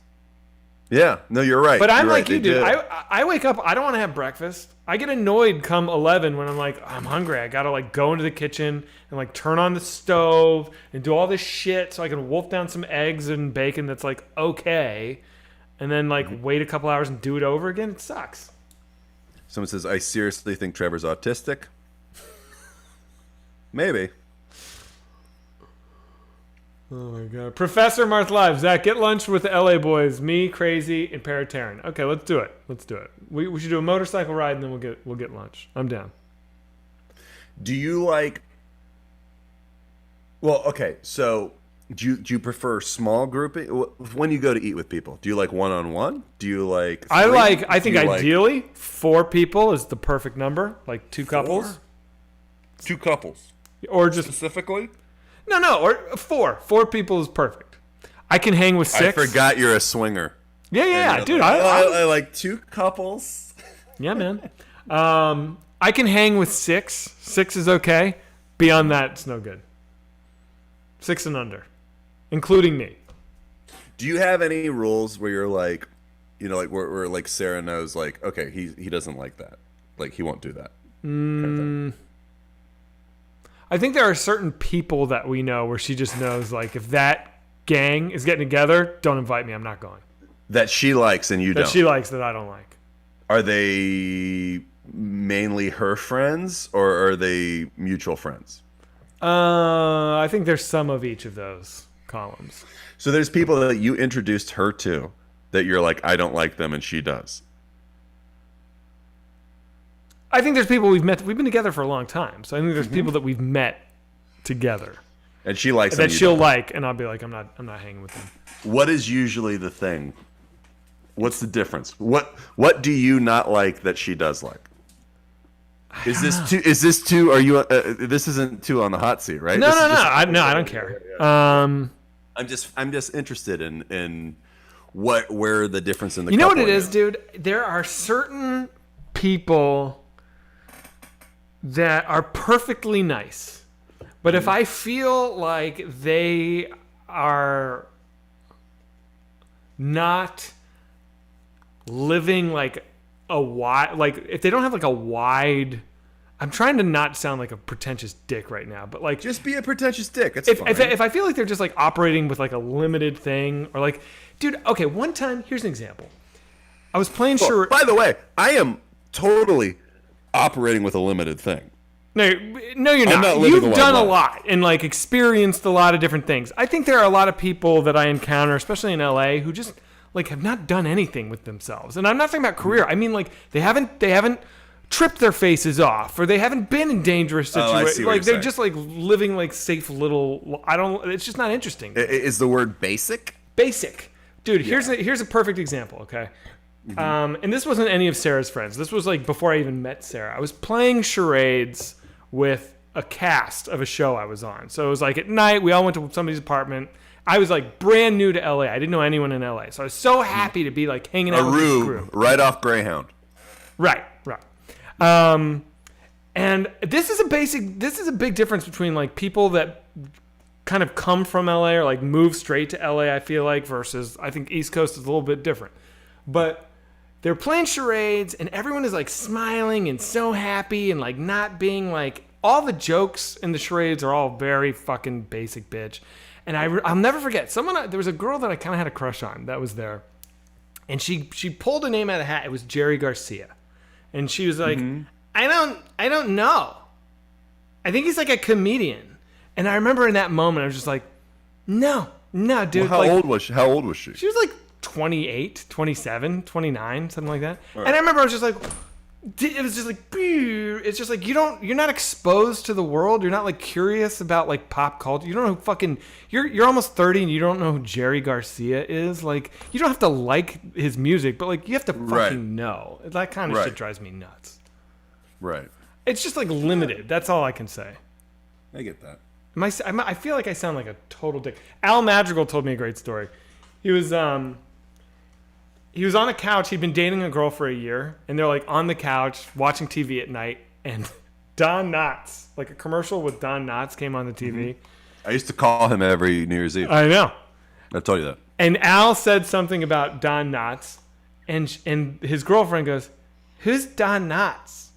Yeah. No, you're right. But I'm You're like right. you, They dude. did. I wake up. I don't want to have breakfast. I get annoyed come 11 when I'm like, I'm hungry. I gotta like go into the kitchen and like turn on the stove and do all this shit so I can wolf down some eggs and bacon that's like okay, and then like wait a couple hours and do it over again. It sucks. Someone says, I seriously think Trevor's autistic. Maybe. Oh my god. Professor Marth Live. Zach, get lunch with the LA boys. Me, Crazy, and Parataran. Okay, let's do it. Let's do it. We should do a motorcycle ride and then we'll get lunch. I'm down. Do you like? Well, okay. So, do you prefer small grouping when you go to eat with people? Do you like one-on-one? Do you like? I three? think Do you like ideally 4 people is the perfect number, like 2 couples. 2 couples Or just specifically. no, or 4. 4 people is perfect. I can hang with 6. I forgot you're a swinger. Yeah, dude. I like 2 couples. Yeah, man. I can hang with 6. 6 is okay. Beyond that, it's no good. 6 and under, including me. Do you have any rules where you're like, you know, like where like Sarah knows, like, okay, he doesn't like that, like he won't do that. Kind of thing. I think there are certain people that we know where she just knows, like, if that gang is getting together, don't invite me. I'm not going. That she likes and you That don't. she likes that I don't like. Are they mainly her friends or are they mutual friends? I think there's some of each of those columns. So there's people that you introduced her to that you're like, I don't like them, and she does. I think there's people we've met. We've been together for a long time, so I think there's people that we've met together And she likes that them, you she'll don't. like, and I'll be like, I'm not hanging with them. What is usually the thing? What's the difference? What do you not like that she does like? Is this too? Are you? This isn't too on the hot seat, right? No, This no, is no. just- I don't care. I'm just interested in where the difference in the. You know what it couple is, dude? There are certain people that are perfectly nice, but if I feel like they are not living like a wide, like if they don't have like a wide, I'm trying to not sound like a pretentious dick right now, but like Just be a pretentious dick. It's if, fine. if I feel like they're just like operating with like a limited thing, or like, dude, okay, one time, here's an example. I was playing charades. By the way, I am totally operating with a limited thing. No, you're not. not living You've a done a life. lot and like experienced a lot of different things. I think there are a lot of people that I encounter, especially in LA, who just like have not done anything with themselves. And I'm not talking about career. I mean like they haven't tripped their faces off, or they haven't been in dangerous Oh, I situations. see what Like you're they're saying. just like living like safe little. I don't. It's just not interesting. Is the word basic? Basic, dude. Here's a perfect example. Okay. And this wasn't any of Sarah's friends. This was like before I even met Sarah. I was playing charades with a cast of a show I was on. So it was like at night, we all went to somebody's apartment. I was like brand new to LA. I didn't know anyone in LA. So I was so happy to be like hanging out with this Aru, crew. right off Greyhound. Right. And this is a big difference between like people that kind of come from LA or like move straight to LA, I feel like, versus I think East Coast is a little bit different. But they're playing charades and everyone is like smiling and so happy and like not being like, all the jokes in the charades are all very fucking basic, bitch. And I'll never forget, there was a girl that I kind of had a crush on that was there. And she pulled a name out of the hat. It was Jerry Garcia. And she was like, I don't know. I think he's like a comedian. And I remember in that moment, I was just like, no, dude. Well, like, how old was she? she was like 28, 27, 29, something like that. And I remember I was just like, it was just like, it's just like you're not exposed to the world. You're not like curious about like pop culture. You don't know who fucking, you're almost 30 and you don't know who Jerry Garcia is. Like, you don't have to like his music, but like you have to fucking Right. know. That kind of Right. shit drives me nuts. Right. It's just like limited. That's all I can say. I get that. I feel like I sound like a total dick. Al Madrigal told me a great story. He was on a couch. He'd been dating a girl for a year, and they're like on the couch watching TV at night. And Don Knotts, like a commercial with Don Knotts, came on the TV. I used to call him every New Year's Eve. I know. I told you that. And Al said something about Don Knotts, and his girlfriend goes, "Who's Don Knotts?"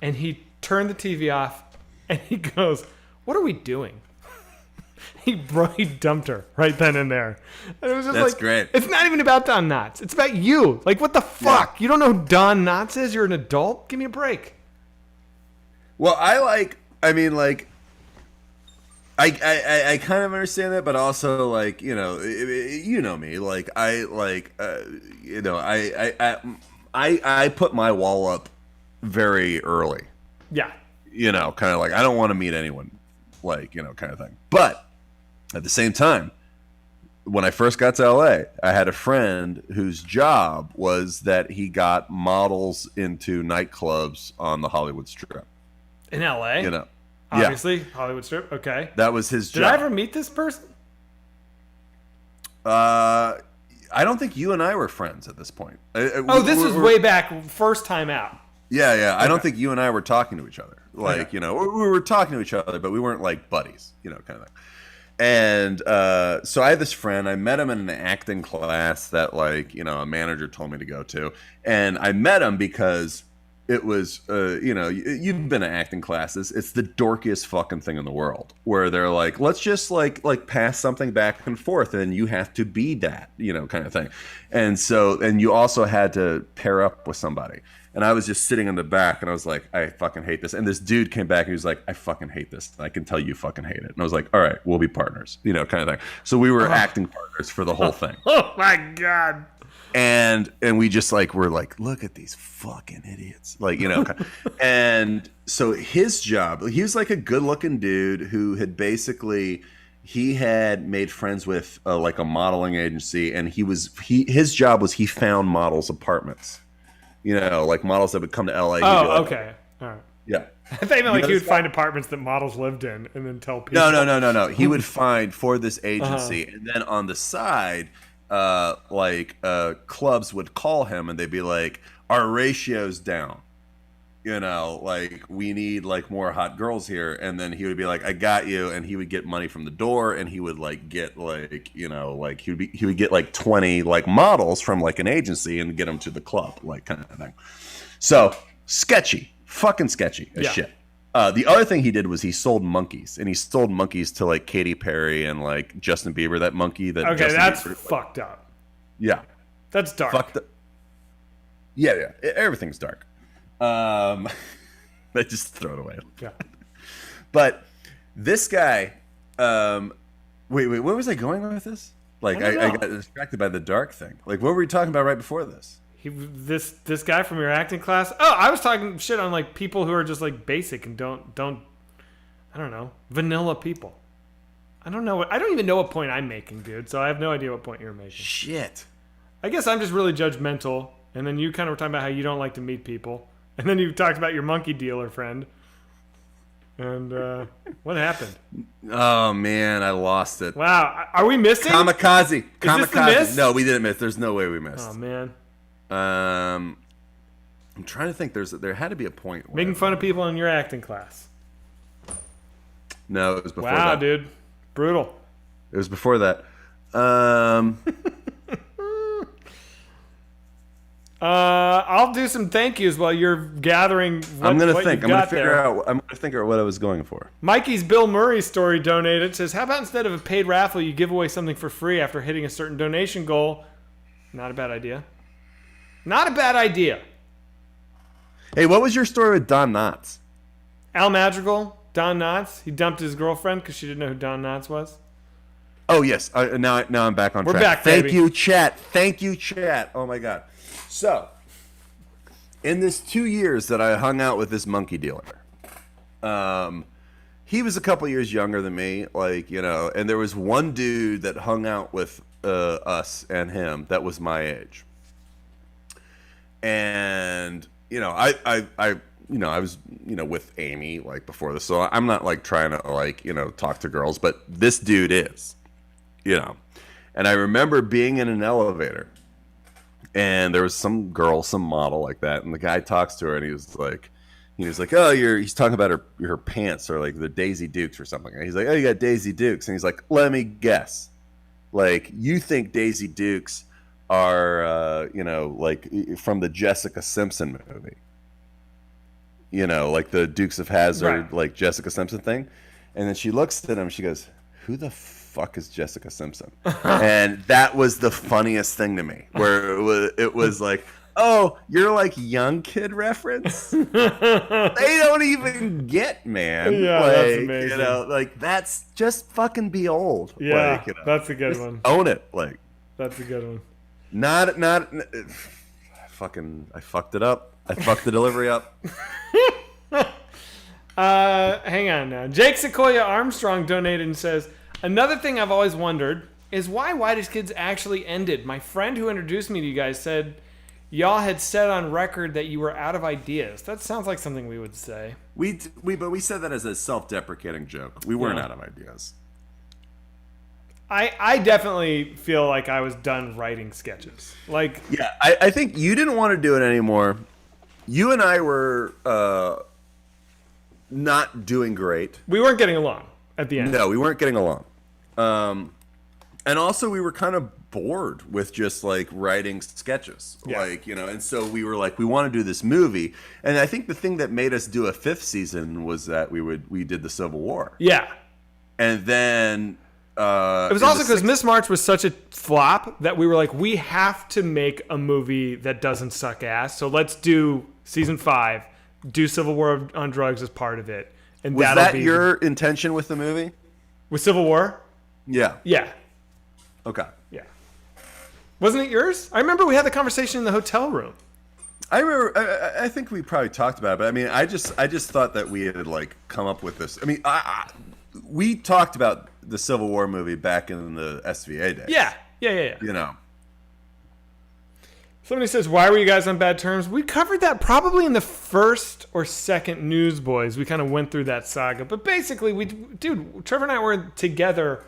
And he turned the TV off, and he goes, "What are we doing?" He dumped her right then and there. And it was just That's like, great. It's not even about Don Knotts. It's about you. Like, what the fuck? You don't know who Don Knotts is? You're an adult? Give me a break. Well, I kind of understand that, but also like, you know me, like I put my wall up very early, Yeah. kind of like I don't want to meet anyone, like, kind of thing. But at the same time, when I first got to LA, I had a friend whose job was that he got models into nightclubs on the Hollywood Strip. In L.A.? Yeah. Obviously. Hollywood Strip. Okay. That was his Did job. I ever meet this person? I don't think you and I were friends at this point. This was way back, first time out. Yeah. I don't think you and I were talking to each other. Like, we were talking to each other, but we weren't like buddies, kind of thing. And so I had this friend. I met him in an acting class that, like, a manager told me to go to. And I met him because it was, you've been to acting classes. It's the dorkiest fucking thing in the world, where they're like, let's just like pass something back and forth, and you have to be that, kind of thing. And so, and you also had to pair up with somebody. And I was just sitting in the back, and I was like, I fucking hate this. And this dude came back, and he was like, I fucking hate this. And I can tell you fucking hate it. And I was like, all right, we'll be partners, kind of thing. So we were acting partners for the whole thing. Oh my God. And we just were like, look at these fucking idiots, and so his job, he was like a good looking dude who had he had made friends with like a modeling agency, and his job was he found models apartments, like models that would come to LA. Oh, okay, all right. Yeah, I thought you meant like he would find apartments that models lived in and then tell people. No. He would find for this agency, and then on the side, clubs would call him and they'd be like, our ratio's down, we need more hot girls here. And then he would be like, I got you. And he would get money from the door, and he would get he would get 20 models from an agency and get them to the club, kind of thing. So fucking sketchy as shit. The other thing he did was he sold monkeys, and he sold monkeys to Katy Perry and Justin Bieber. That monkey that Justin that's Bieber, fucked up. Yeah, that's dark. Fucked up. Yeah. Everything's dark. I just throw it away. Yeah. But this guy, wait, where was I going with this? I got distracted by the dark thing. What were we talking about right before this? This guy from your acting class. Oh, I was talking shit on people who are just basic and don't I don't know, vanilla people. I don't even know what point I'm making, dude. So I have no idea what point you're making. Shit. I guess I'm just really judgmental, and then you kind of were talking about how you don't like to meet people, and then you talked about your monkey dealer friend. And what happened? Oh man, I lost it. Wow, are we missing? Kamikaze. Is this the miss? No, we didn't miss. There's no way we missed. Oh man. I'm trying to think. There had to be a point where Making fun of people in your acting class. No, it was before that. Wow, dude. Brutal. It was before that. I'll do some thank yous while you're gathering I'm going to think. I'm going to figure out what I was going for. Mikey's Bill Murray story donated. Says, how about instead of a paid raffle, you give away something for free after hitting a certain donation goal? Not a bad idea. Not a bad idea. Hey, what was your story with Don Knotts? Al Madrigal, Don Knotts. He dumped his girlfriend because she didn't know who Don Knotts was. Oh, yes. Now I'm back on track. We're back, Thank baby. you, chat. Thank you, chat. Oh, my God. So, in this 2 years that I hung out with this monkey dealer, he was a couple years younger than me, and there was one dude that hung out with us and him that was my age. And, I was, with Amy, before this, so I'm not, trying to, talk to girls, but this dude is, and I remember being in an elevator, and there was some girl, some model like that, and the guy talks to her, and he was like, oh, he's talking about her pants, or the Daisy Dukes or something, and he's like, oh, you got Daisy Dukes, and he's like, let me guess, you think Daisy Dukes are, from the Jessica Simpson movie, the Dukes of Hazzard, right. Jessica Simpson thing, and then she looks at him, she goes, who the fuck is Jessica Simpson? And that was the funniest thing to me, where it was like, oh, you're young kid reference? They don't even get, man. Yeah, that's amazing. That's just fucking be old. Yeah, that's a good one. Own it. That's a good one. I fucked it up. I fucked the delivery up. Hang on now. Jake Sequoia Armstrong donated and says, another thing I've always wondered is why Whitest Kids actually ended. My friend who introduced me to you guys said y'all had said on record that you were out of ideas. That sounds like something we would say. But we said that as a self-deprecating joke. We weren't out of ideas. I definitely feel like I was done writing sketches. Yeah, I think you didn't want to do it anymore. You and I were not doing great. We weren't getting along at the end. No, we weren't getting along. And also we were kind of bored with just writing sketches. Yeah. And so we were we want to do this movie. And I think the thing that made us do a fifth season was that we did the Civil War. Yeah. And then It was also because Miss March was such a flop that we were like, we have to make a movie that doesn't suck ass. So let's do season 5, do Civil War on Drugs as part of it. And Was that your intention with the movie? With Civil War? Yeah. Yeah. Okay. Yeah. Wasn't it yours? I remember we had the conversation in the hotel room. I remember. I think we probably talked about it, but I mean, I just thought that we had like come up with this. I mean, we talked about the Civil War movie back in the SVA days. Yeah. You know. Somebody says, why were you guys on bad terms? We covered that probably in the first or second Newsboys. We kind of went through that saga. But basically, Trevor and I were together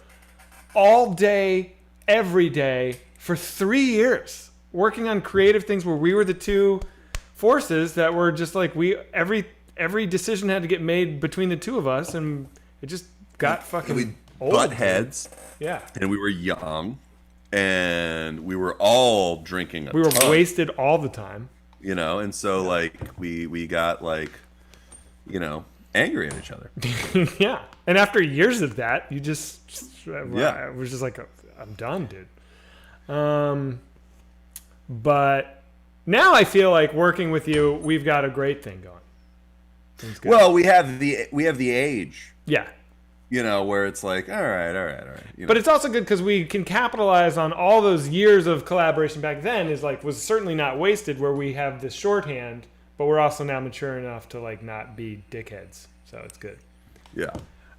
all day, every day, for 3 years, working on creative things where we were the two forces that were just like, every decision had to get made between the two of us, and it just got fucking old. Butt heads. Yeah. And we were young. And we were all drinking. We were wasted all the time. You know, and so like we got like, you know, angry at each other. Yeah. And after years of that, you just it was just like, I'm done, dude. But now I feel like working with you, we've got a great thing going. Well, we have the age. Yeah. You know, where it's like, all right. You know. But it's also good because we can capitalize on all those years of collaboration back then. Was certainly not wasted. Where we have this shorthand, but we're also now mature enough to like not be dickheads. So it's good. Yeah.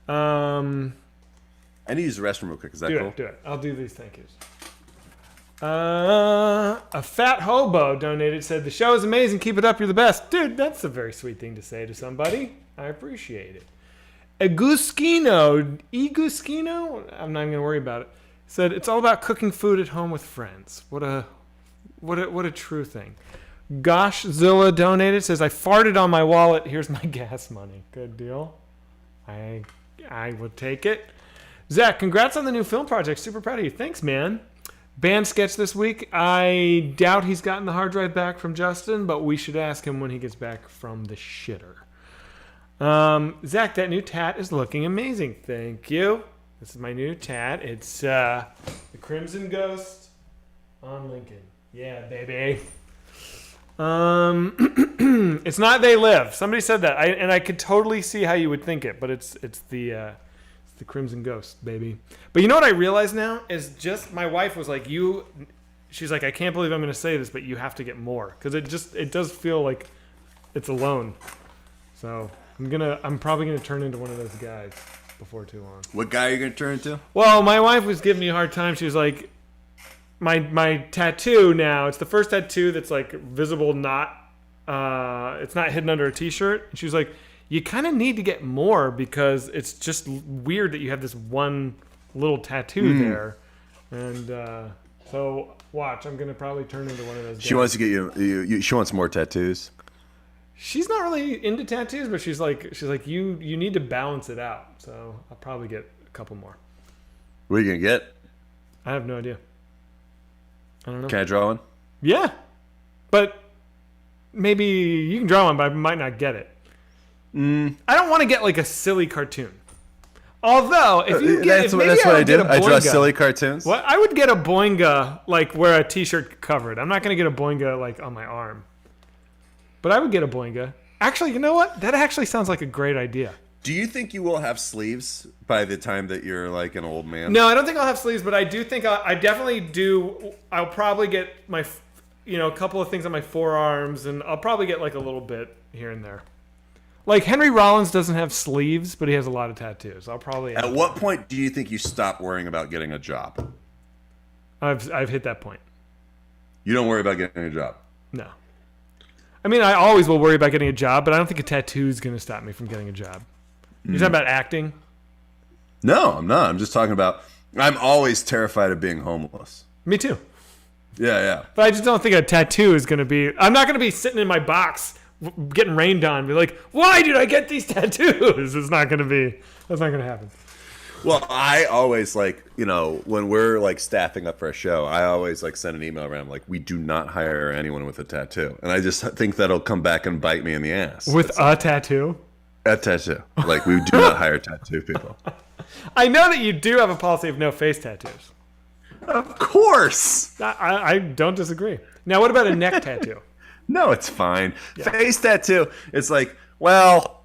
I need to use the restroom real quick. Is that cool? Do it. I'll do these thank yous. A fat hobo donated, said the show is amazing. Keep it up. You're the best, dude. That's a very sweet thing to say to somebody. I appreciate it. Eguskino, I'm not even gonna worry about it. Said it's all about cooking food at home with friends. What a true thing. Goshzilla donated, says I farted on my wallet. Here's my gas money. Good deal. I will take it. Zach, congrats on the new film project. Super proud of you. Thanks, man. Band sketch this week. I doubt he's gotten the hard drive back from Justin, but we should ask him when he gets back from the shitter. Zach, that new tat is looking amazing. Thank you. This is my new tat. It's the Crimson Ghost on Lincoln. Yeah, baby. It's not They Live. Somebody said that, and I could totally see how you would think it, but it's the Crimson Ghost, baby. But you know what I realize now is just my wife was like, she's like, I can't believe I'm going to say this, but you have to get more because it does feel like it's alone. So. I'm probably gonna turn into one of those guys before too long. What guy are you gonna turn into? Well, my wife was giving me a hard time. She was like, my tattoo now. It's the first tattoo that's like visible, it's not hidden under a t-shirt. And she was like, you kind of need to get more because it's just weird that you have this one little tattoo there. And so watch, I'm gonna probably turn into one of those guys. She wants to get you. She wants more tattoos. She's not really into tattoos, but she's like you need to balance it out. So I'll probably get a couple more. What are you gonna get? I have no idea. I don't know. Can I draw one? Yeah, but maybe you can draw one, but I might not get it. I don't want to get like a silly cartoon. Although if you get, that's what I do. I draw silly cartoons. What I would get a boinga like where a t-shirt covered. I'm not gonna get a boinga like on my arm. But I would get a boinga. Actually, you know what? That actually sounds like a great idea. Do you think you will have sleeves by the time that you're like an old man? No, I don't think I'll have sleeves, but I do think I definitely do. I'll probably get a couple of things on my forearms, and I'll probably get like a little bit here and there. Like Henry Rollins doesn't have sleeves, but he has a lot of tattoos. I'll probably. At what point do you think you stop worrying about getting a job? I've hit that point. You don't worry about getting a job? No. I mean, I always will worry about getting a job, but I don't think a tattoo is going to stop me from getting a job. You're talking about acting? No, I'm not. I'm just talking about, I'm always terrified of being homeless. Me too. Yeah. But I just don't think a tattoo is going to be, I'm not going to be sitting in my box getting rained on, be like, why did I get these tattoos? That's not going to happen. Well, I always when we're like staffing up for a show, I always like send an email around like, we do not hire anyone with a tattoo. And I just think that'll come back and bite me in the ass. With a tattoo? A tattoo. Like, we do not hire tattoo people. I know that you do have a policy of no face tattoos. Of course. I don't disagree. Now, what about a neck tattoo? No, it's fine. Yeah. Face tattoo. It's like, well,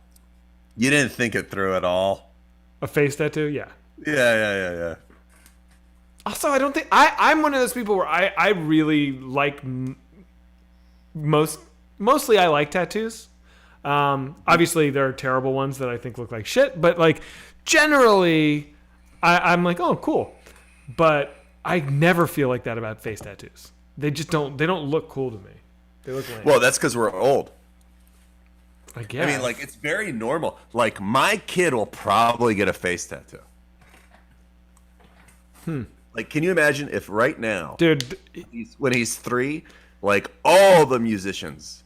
you didn't think it through at all. A face tattoo? Yeah. Yeah. Also, I don't think I'm one of those people where I really like mostly I like tattoos. Obviously, there are terrible ones that I think look like shit, but like generally, I'm like, oh, cool. But I never feel like that about face tattoos. They just don't. They don't look cool to me. They look lame. Well, that's because we're old. I guess. I mean, like, it's very normal. Like, my kid will probably get a face tattoo. Like, can you imagine if right now, dude, when he's 3, like, all the musicians.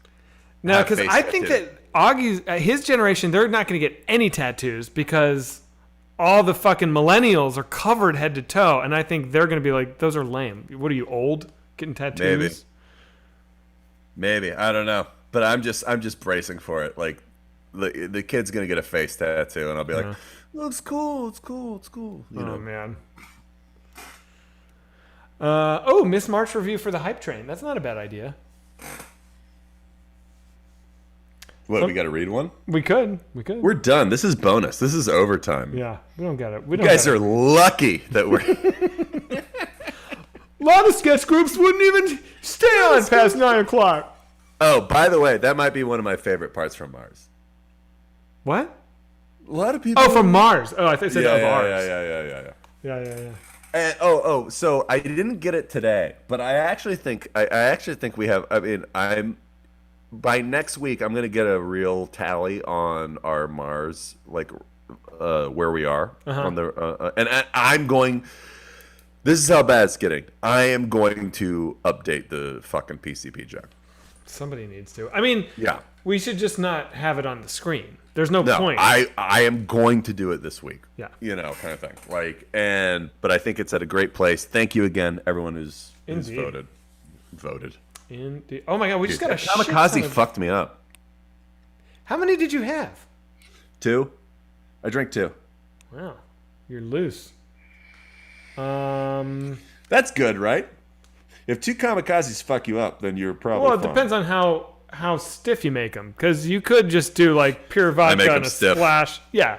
No, because I think that Augie's his generation, they're not going to get any tattoos because all the fucking millennials are covered head to toe, and I think they're going to be like, those are lame. What are you, old? Getting tattoos? Maybe. I don't know. But I'm just bracing for it. Like, the kid's going to get a face tattoo, and I'll be like, looks cool. It's cool. You know? Man. Miss March review for the Hype Train. That's not a bad idea. What, we got to read one? We could. We're done. This is bonus. This is overtime. Yeah, we don't get it. You guys are lucky that we're... A lot of sketch groups wouldn't even stay on past 9 o'clock. Oh, by the way, that might be one of my favorite parts from Mars. What? A lot of people... Oh, from Mars. Oh, I thought you said of ours. Yeah. And, so I didn't get it today, but I actually think we have... I mean, by next week, I'm going to get a real tally on our Mars, like where we are on the, and I'm going. This is how bad it's getting. I am going to update the fucking PCP jug. Somebody needs to. I mean, yeah, we should just not have it on the screen. There's no point. I am going to do it this week. Yeah, kind of thing. Like, but I think it's at a great place. Thank you again, everyone who's voted. Oh my god, we just got a Kamikaze fucked me up. How many did you have? 2. I drank 2. Wow, you're loose. That's good, right? If 2 kamikazes fuck you up, then you're probably. Well, it depends on how stiff you make them, because you could just do like pure vodka and a splash. Yeah.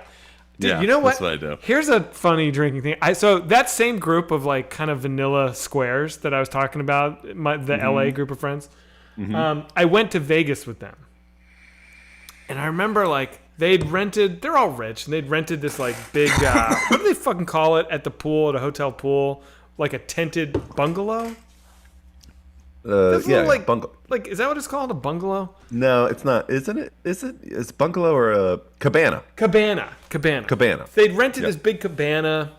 Dude, yeah, you know what? That's what I do. Here's a funny drinking thing. So that same group of like kind of vanilla squares that I was talking about, the LA group of friends, I went to Vegas with them. And I remember like they're all rich, and they'd rented this like big, what do they fucking call it at the pool, at a hotel pool? Like a tented bungalow? Like bungalow. Like, is that what it's called? A bungalow? No, it's not. Isn't it? Is it? It's bungalow or a cabana? Cabana. They'd rented this big cabana,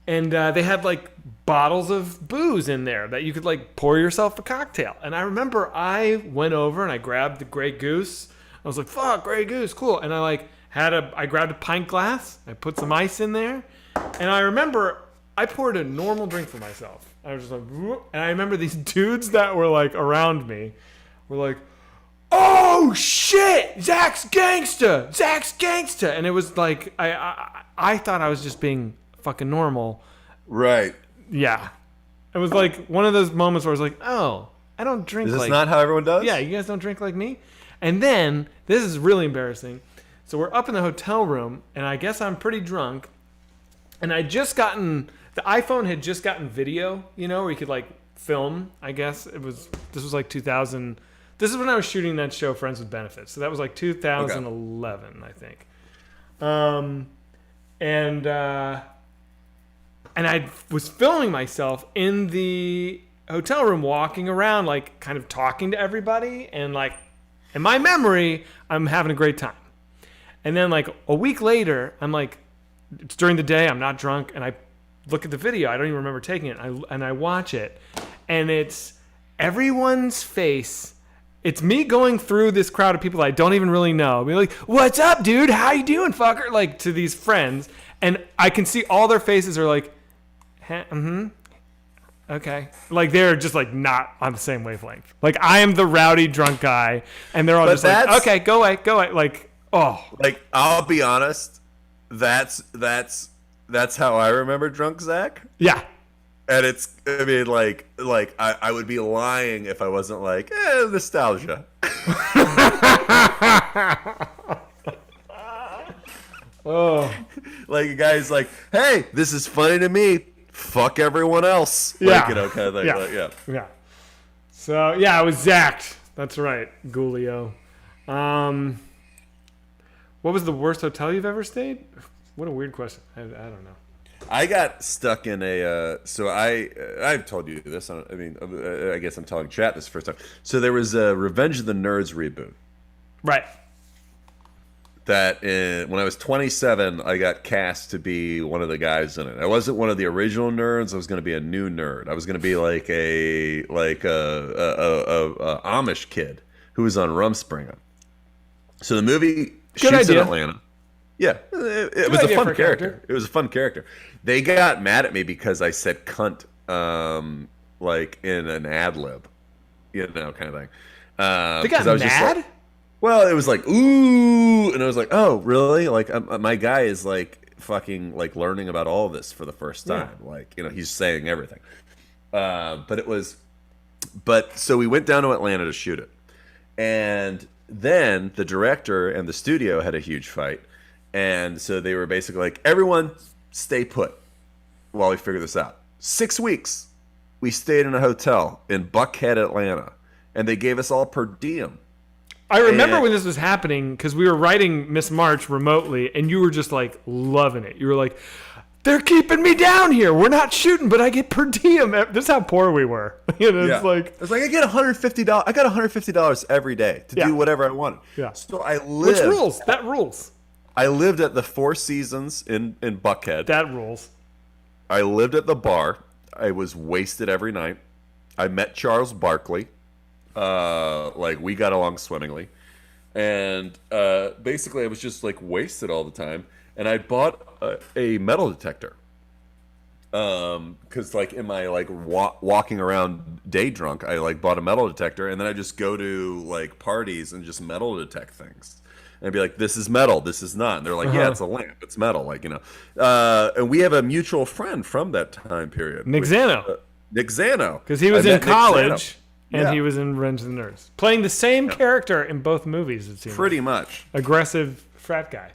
and they had like bottles of booze in there that you could like pour yourself a cocktail. And I remember I went over and I grabbed the Grey Goose. I was like, "Fuck, Grey Goose, cool!" And I grabbed a pint glass. I put some ice in there, and I remember I poured a normal drink for myself. I was just like, whoop. And I remember these dudes that were like around me were like, "Oh shit, Zach's gangsta!" And it was like I thought I was just being fucking normal. Right. Yeah. It was like one of those moments where I was like, "Oh, I don't drink." Is this not how everyone does? Yeah, you guys don't drink like me. And then this is really embarrassing. So we're up in the hotel room, and I guess I'm pretty drunk, and the iPhone had just gotten video, where you could like film. I guess this was like 2000. This is when I was shooting that show, Friends with Benefits. So that was like 2011, I think. And I was filming myself in the hotel room, walking around, like kind of talking to everybody, and like in my memory, I'm having a great time. And then like a week later, I'm like, it's during the day, I'm not drunk, and I look at the video. I don't even remember taking it. And I watch it, and it's everyone's face. It's me going through this crowd of people I don't even really know. Be like, "What's up, dude? How you doing, fucker?" Like to these friends, and I can see all their faces are like, okay. Like they're just like not on the same wavelength. Like I am the rowdy drunk guy, and they're all just like, "Okay, go away." Like, oh. Like I'll be honest, that's that's how I remember Drunk Zach. Yeah. And it's, I mean, I would be lying if I wasn't like, nostalgia. Oh. Like, a guy's like, hey, this is funny to me. Fuck everyone else. Yeah. Like, kind of thing. Yeah. Like, yeah. Yeah. So, yeah, it was Zacked. That's right. Gulio. What was the worst hotel you've ever stayed? What a weird question. I don't know. I got stuck in a. So I've told you this. I mean, I guess I'm telling chat this first time. So there was a Revenge of the Nerds reboot. Right. That when I was 27, I got cast to be one of the guys in it. I wasn't one of the original nerds. I was going to be a new nerd. I was going to be like a Amish kid who was on Rumspringa. So the movie shoots in Atlanta. Yeah, it was a fun character. It was a fun character. They got mad at me because I said cunt, like in an ad lib, kind of thing. They got mad? Well, it was like, ooh, and I was like, oh, really? Like, my guy is like fucking like learning about all of this for the first time. Yeah. Like, he's saying everything. But so we went down to Atlanta to shoot it. And then the director and the studio had a huge fight. And so they were basically like, everyone stay put while we figure this out. 6 weeks, we stayed in a hotel in Buckhead, Atlanta. And they gave us all per diem. I remember when this was happening because we were writing Miss March remotely, and you were just like loving it. You were like, "They're keeping me down here. We're not shooting, but I get per diem." This is how poor we were. It's like I get $150. I got $150 every day to do whatever I wanted. Yeah. So I lived. Which rules? That rules. I lived at the Four Seasons in Buckhead. That rules. I lived at the bar. I was wasted every night. I met Charles Barkley. We got along swimmingly, and basically I was just like wasted all the time. And I bought a metal detector, because like in my like walking around day drunk, I like bought a metal detector, and then I just go to like parties and just metal detect things, and I'd be like, this is metal, this is not, and they're like, yeah, it's a lamp, it's metal, and we have a mutual friend from that time period, Nick Zano, because he was in college. And he was in Revenge of the Nerds. Playing the same character in both movies, it seems. Pretty much. Aggressive frat guy.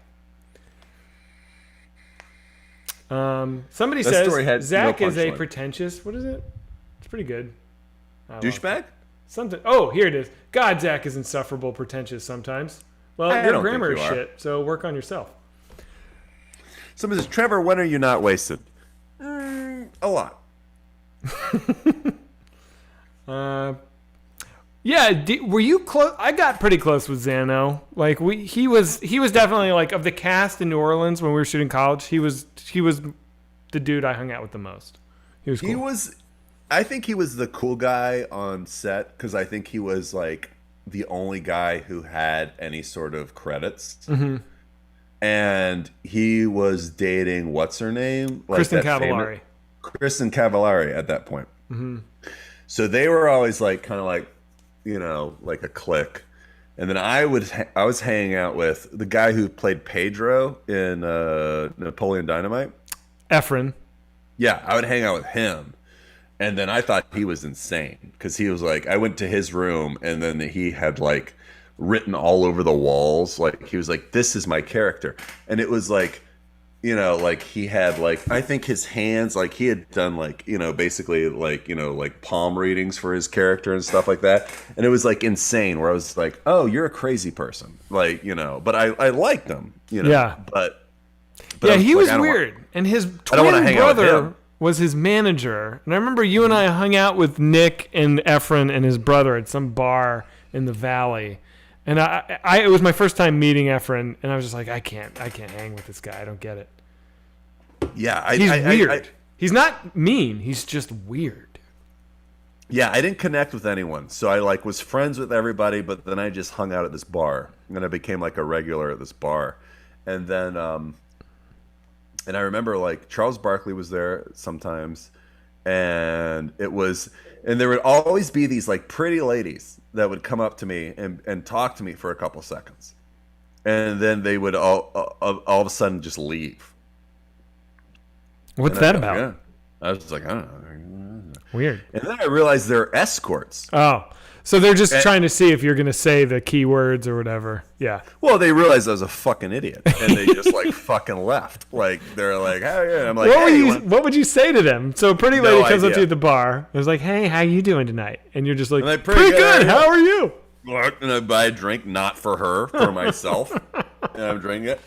Somebody says Zach is a pretentious... What is it? It's pretty good. Douchebag? Something. Oh, here it is. God, Zach is insufferable pretentious sometimes. Well, your grammar is shit, so work on yourself. Somebody says, Trevor, when are you not wasted? A lot. Were you close? I got pretty close with Zano. Like he was definitely like of the cast in New Orleans when we were shooting college. He was the dude I hung out with the most. He was cool. I think he was the cool guy on set because I think he was like the only guy who had any sort of credits. Mm-hmm. And he was dating what's her name? Like Kristen Cavallari. Kristen Cavallari at that point. Mm-hmm. So they were always like kind of like, like a clique. And then I was hanging out with the guy who played Pedro in Napoleon Dynamite. Efren. Yeah, I would hang out with him. And then I thought he was insane because he was like, I went to his room and then he had like written all over the walls. Like he was like, this is my character. And it was like, like he had like, I think his hands, like he had done like, basically like, like palm readings for his character and stuff like that. And it was like insane where I was like, oh, you're a crazy person. Like, but I liked him, Yeah. But yeah, he was weird. And his twin brother was his manager. And I remember you and I hung out with Nick and Efren and his brother at some bar in the Valley. And it was my first time meeting Efren, and I was just like, I can't hang with this guy. I don't get it. Yeah, he's weird. He's not mean. He's just weird. Yeah, I didn't connect with anyone, so I like was friends with everybody, but then I just hung out at this bar, and I became like a regular at this bar, and then and I remember like Charles Barkley was there sometimes, and there would always be these like pretty ladies that would come up to me and talk to me for a couple seconds, and then they would all of a sudden just leave. What's And that about? Yeah. I was like, I don't know. Weird. And then I realized they're escorts. Oh, so they're just trying to see if you're going to say the keywords or whatever. Yeah. Well, they realized I was a fucking idiot, and they just like fucking left. Like they're like, "Oh yeah," I'm like, What would you say to them? So a pretty lady comes up to idea. you at the bar. It was like, "Hey, how you doing tonight?" And you're just like, like, "Pretty good. yeah." How are you?" And I buy a drink, not for her, for myself, and I'm drinking it.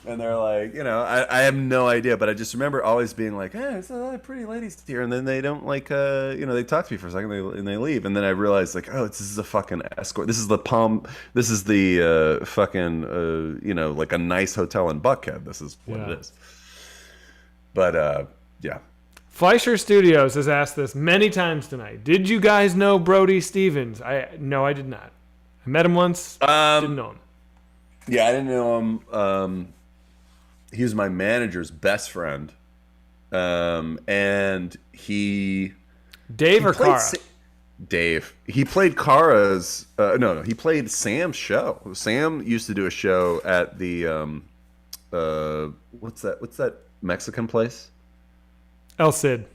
And they're like, I have no idea, but I just remember always being like, "Hey, there's a lot of pretty ladies here," and then they don't like, they talk to me for a second, and they leave, and then I realized like, oh, this is a fucking escort. This is the This is the fucking, like a nice hotel in Buckhead. This is what it is. But yeah. Fleischer Studios has asked this many times tonight. Did you guys know Brody Stevens? No, I did not. I met him once. Didn't know him. Yeah, I didn't know him. He was my manager's best friend, and he Dave or Cara? Dave. He played Cara's. No, he played Sam's show. Sam used to do a show at the what's that Mexican place? El Cid.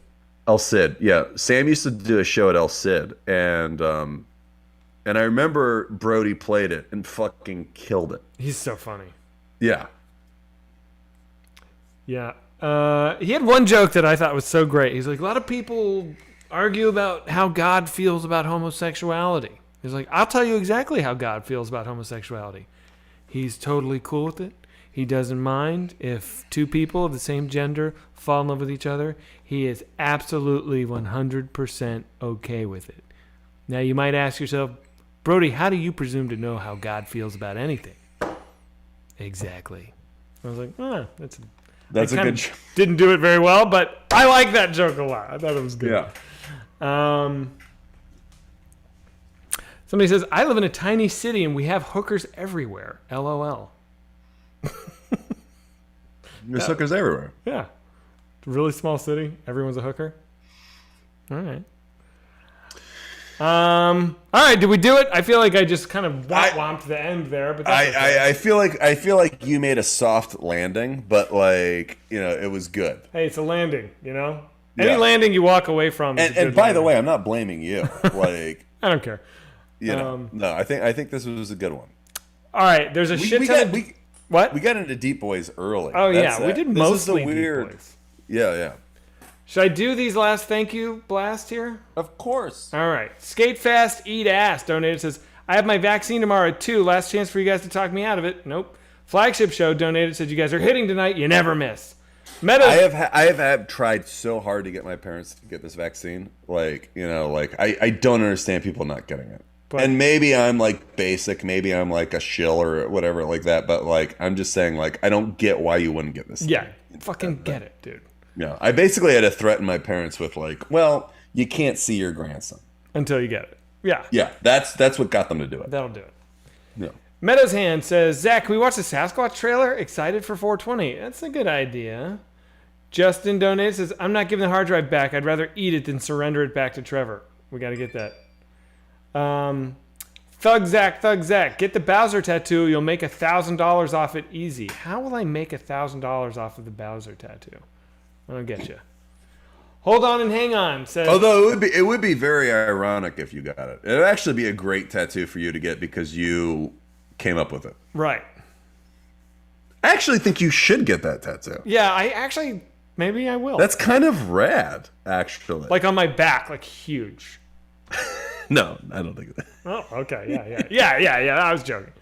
El Cid. Yeah, Sam used to do a show at El Cid, and I remember Brody played it and fucking killed it. He's so funny. Yeah. Yeah. He had one joke that I thought was so great. He's like, a lot of people argue about how God feels about homosexuality. He's like, I'll tell you exactly how God feels about homosexuality. He's totally cool with it. He doesn't mind if two people of the same gender fall in love with each other. He is absolutely 100% okay with it. Now, you might ask yourself, Brody, how do you presume to know how God feels about anything? Exactly. I was like, that's a good joke. Didn't do it very well, but I like that joke a lot. I thought it was good. Yeah. Somebody says, I live in a tiny city and we have hookers everywhere. LOL. There's hookers everywhere. Yeah. Really small city. Everyone's a hooker. All right. All right. Did we do it? I feel like I just kind of womped the end there, but that's okay. I feel like you made a soft landing, but like it was good. Hey, it's a landing. Any landing you walk away from. And by the way, I'm not blaming you. Like I don't care. No, I think this was a good one. All right. There's a shit ton. What? We got into Deep Boys early. Oh yeah, we did mostly Deep Boys. Yeah. Should I do these last thank you blast here? Of course. All right. Skate fast, eat ass. Donated says, I have my vaccine tomorrow at 2. Last chance for you guys to talk me out of it. Nope. Flagship Show donated said, you guys are hitting tonight. You never miss. I have tried so hard to get my parents to get this vaccine. Like, I don't understand people not getting it. And maybe I'm like basic, maybe I'm like a shill or whatever like that. But like, I'm just saying, like, I don't get why you wouldn't get this. Yeah, fucking get it, dude. Yeah, I basically had to threaten my parents with like, well, you can't see your grandson until you get it. Yeah. Yeah, that's what got them to do it. That'll do it. Yeah. Meadows Hand says, Zach, can we watch the Sasquatch trailer? Excited for 420. That's a good idea. Justin donates says, I'm not giving the hard drive back. I'd rather eat it than surrender it back to Trevor. We got to get that. Thug Zach, get the Bowser tattoo. You'll make $1,000 off it easy. How will I make $1,000 off of the Bowser tattoo? I'll get you. Hold on and hang on. Says, although it would be very ironic if you got it. It would actually be a great tattoo for you to get because you came up with it. Right. I actually think you should get that tattoo. Yeah, maybe I will. That's kind of rad, actually. Like on my back, like huge. No, I don't think that. Oh, okay. Yeah. I was joking.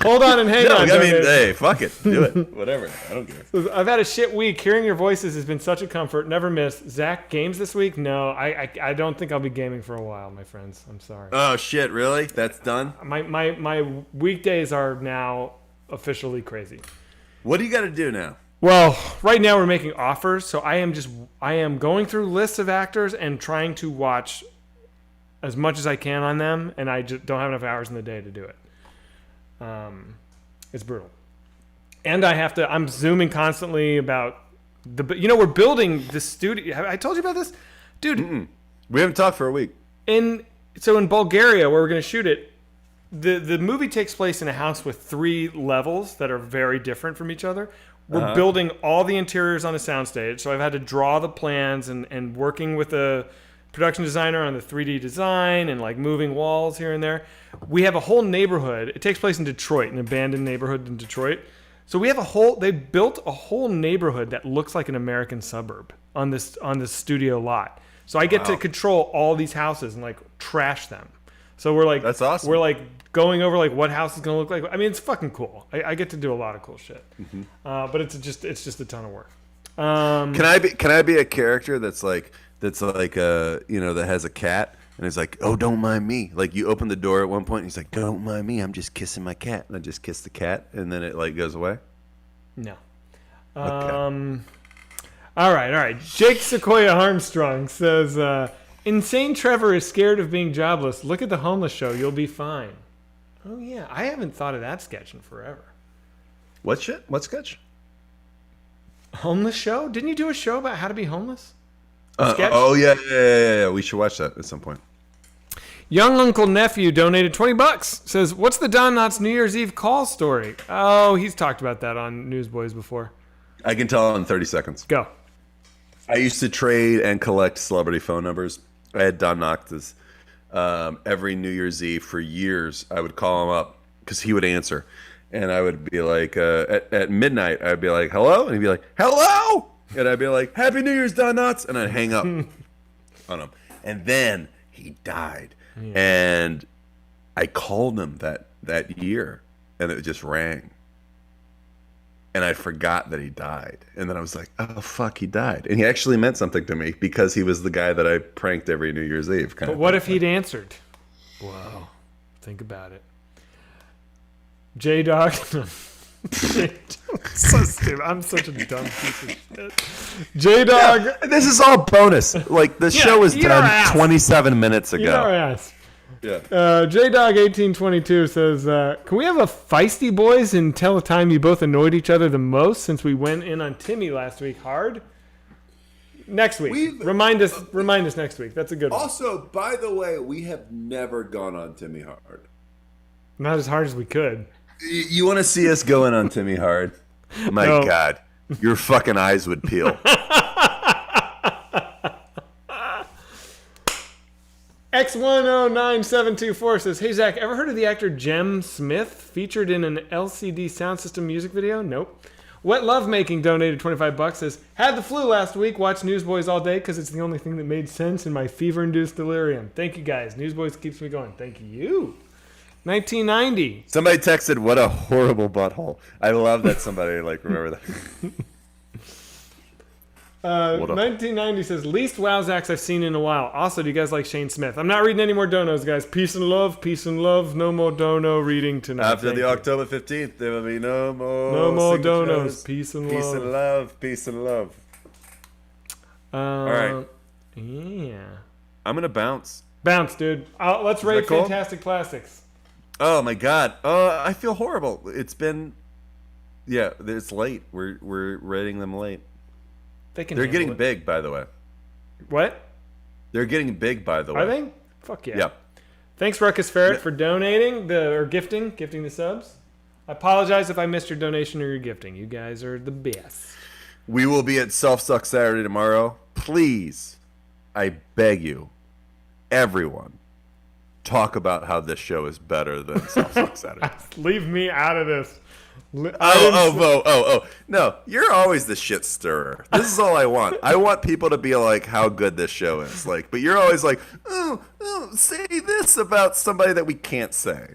Hold on and hang on. I mean, hey, fuck it. Do it. Whatever. I don't care. I've had a shit week. Hearing your voices has been such a comfort. Never miss. Zach, games this week? No, I don't think I'll be gaming for a while, my friends. I'm sorry. Oh, shit, really? That's done? My weekdays are now officially crazy. What do you got to do now? Well, right now we're making offers, so I am going through lists of actors and trying to watch as much as I can on them, and I just don't have enough hours in the day to do it. It's brutal. And I'm Zooming constantly about we're building the studio. Have I told you about this? Dude. We haven't talked for a week. In Bulgaria, where we're going to shoot it, the movie takes place in a house with 3 levels that are very different from each other. we're building all the interiors on a soundstage. So I've had to draw the plans and working with a production designer on the 3D design and like moving walls here and there. We have a whole neighborhood. It takes place in Detroit, an abandoned neighborhood in Detroit. So we have they built a whole neighborhood that looks like an American suburb on this studio lot. So I get to control all these houses and like trash them. So we're like, that's awesome. We're like going over like what house is gonna look like. I mean, it's fucking cool. I get to do a lot of cool shit. But it's just a ton of work. Can I be a character that's like that has a cat and it's like, oh, don't mind me. Like you open the door at one point and he's like, don't mind me. I'm just kissing my cat, and I just kiss the cat, and then it like goes away. No. Okay. All right. Jake Sequoia Armstrong says, Insane Trevor is scared of being jobless. Look at the homeless show. You'll be fine. Oh, yeah. I haven't thought of that sketch in forever. What shit? What sketch? Homeless show? Didn't you do a show about how to be homeless? Yeah. We should watch that at some point. Young Uncle Nephew donated $20. Says, what's the Don Knotts New Year's Eve call story? Oh, he's talked about that on Newsboys before. I can tell in 30 seconds. Go. I used to trade and collect celebrity phone numbers. I had Don Knotts every New Year's Eve for years. I would call him up because he would answer. And I would be like, at midnight, I'd be like, hello? And he'd be like, hello? And I'd be like, Happy New Year's, Don Knotts. And I'd hang up on him. And then he died. Yeah. And I called him that year. And it just rang. And I forgot that he died. And then I was like, oh, fuck, he died. And he actually meant something to me because he was the guy that I pranked every New Year's Eve. But what if he'd answered? Wow. Think about it. J-Dog. So stupid. I'm such a dumb piece of shit. J-Dog. Yeah, this is all bonus. Like, the show was done 27 minutes ago. Eat our ass. Yeah. JDog1822 says, can we have a feisty boys and tell a time you both annoyed each other the most since we went in on Timmy last week hard? Next week. Remind us next week. That's a good one. Also, by the way, we have never gone on Timmy hard. Not as hard as we could. You want to see us going on Timmy hard? My God. Your fucking eyes would peel. X109724 says, hey, Zach, ever heard of the actor Jem Smith featured in an LCD sound system music video? Nope. Wet Lovemaking donated $25. Says, had the flu last week. Watched Newsboys all day because it's the only thing that made sense in my fever-induced delirium. Thank you, guys. Newsboys keeps me going. Thank you. 1990. Somebody texted, what a horrible butthole. I love that somebody, like, remember that. 1990 says, least Wowzax I've seen in a while. Also, do you guys like Shane Smith? I'm not reading any more donos, guys. Peace and love. No more dono reading tonight. After the October 15th, there will be no more donos. Peace and love. Peace and love. All right. Yeah. I'm going to bounce. Bounce, dude. Let's rate cool? Fantastic Plastics. Oh, my God. I feel horrible. It's been... Yeah, it's late. We're rating them late. They're getting big, by the way. What? They're getting big, by the way. Are they? Fuck yeah. Yeah. Thanks, Ruckus Ferret, for donating or gifting the subs. I apologize if I missed your donation or your gifting. You guys are the best. We will be at Self Suck Saturday tomorrow. Please, I beg you, everyone, talk about how this show is better than Self Suck Saturday. Leave me out of this. Oh. No, you're always the shit stirrer. This is all I want. I want people to be like how good this show is. Like, but you're always like, oh, say this about somebody that we can't say.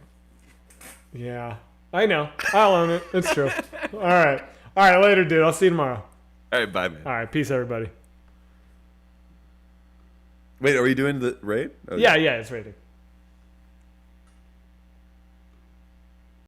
Yeah, I know. I'll own it. It's true. All right, later, dude. I'll see you tomorrow. All right, bye, man. All right, peace, everybody. Wait, are we doing the raid? Okay. Yeah, it's rating.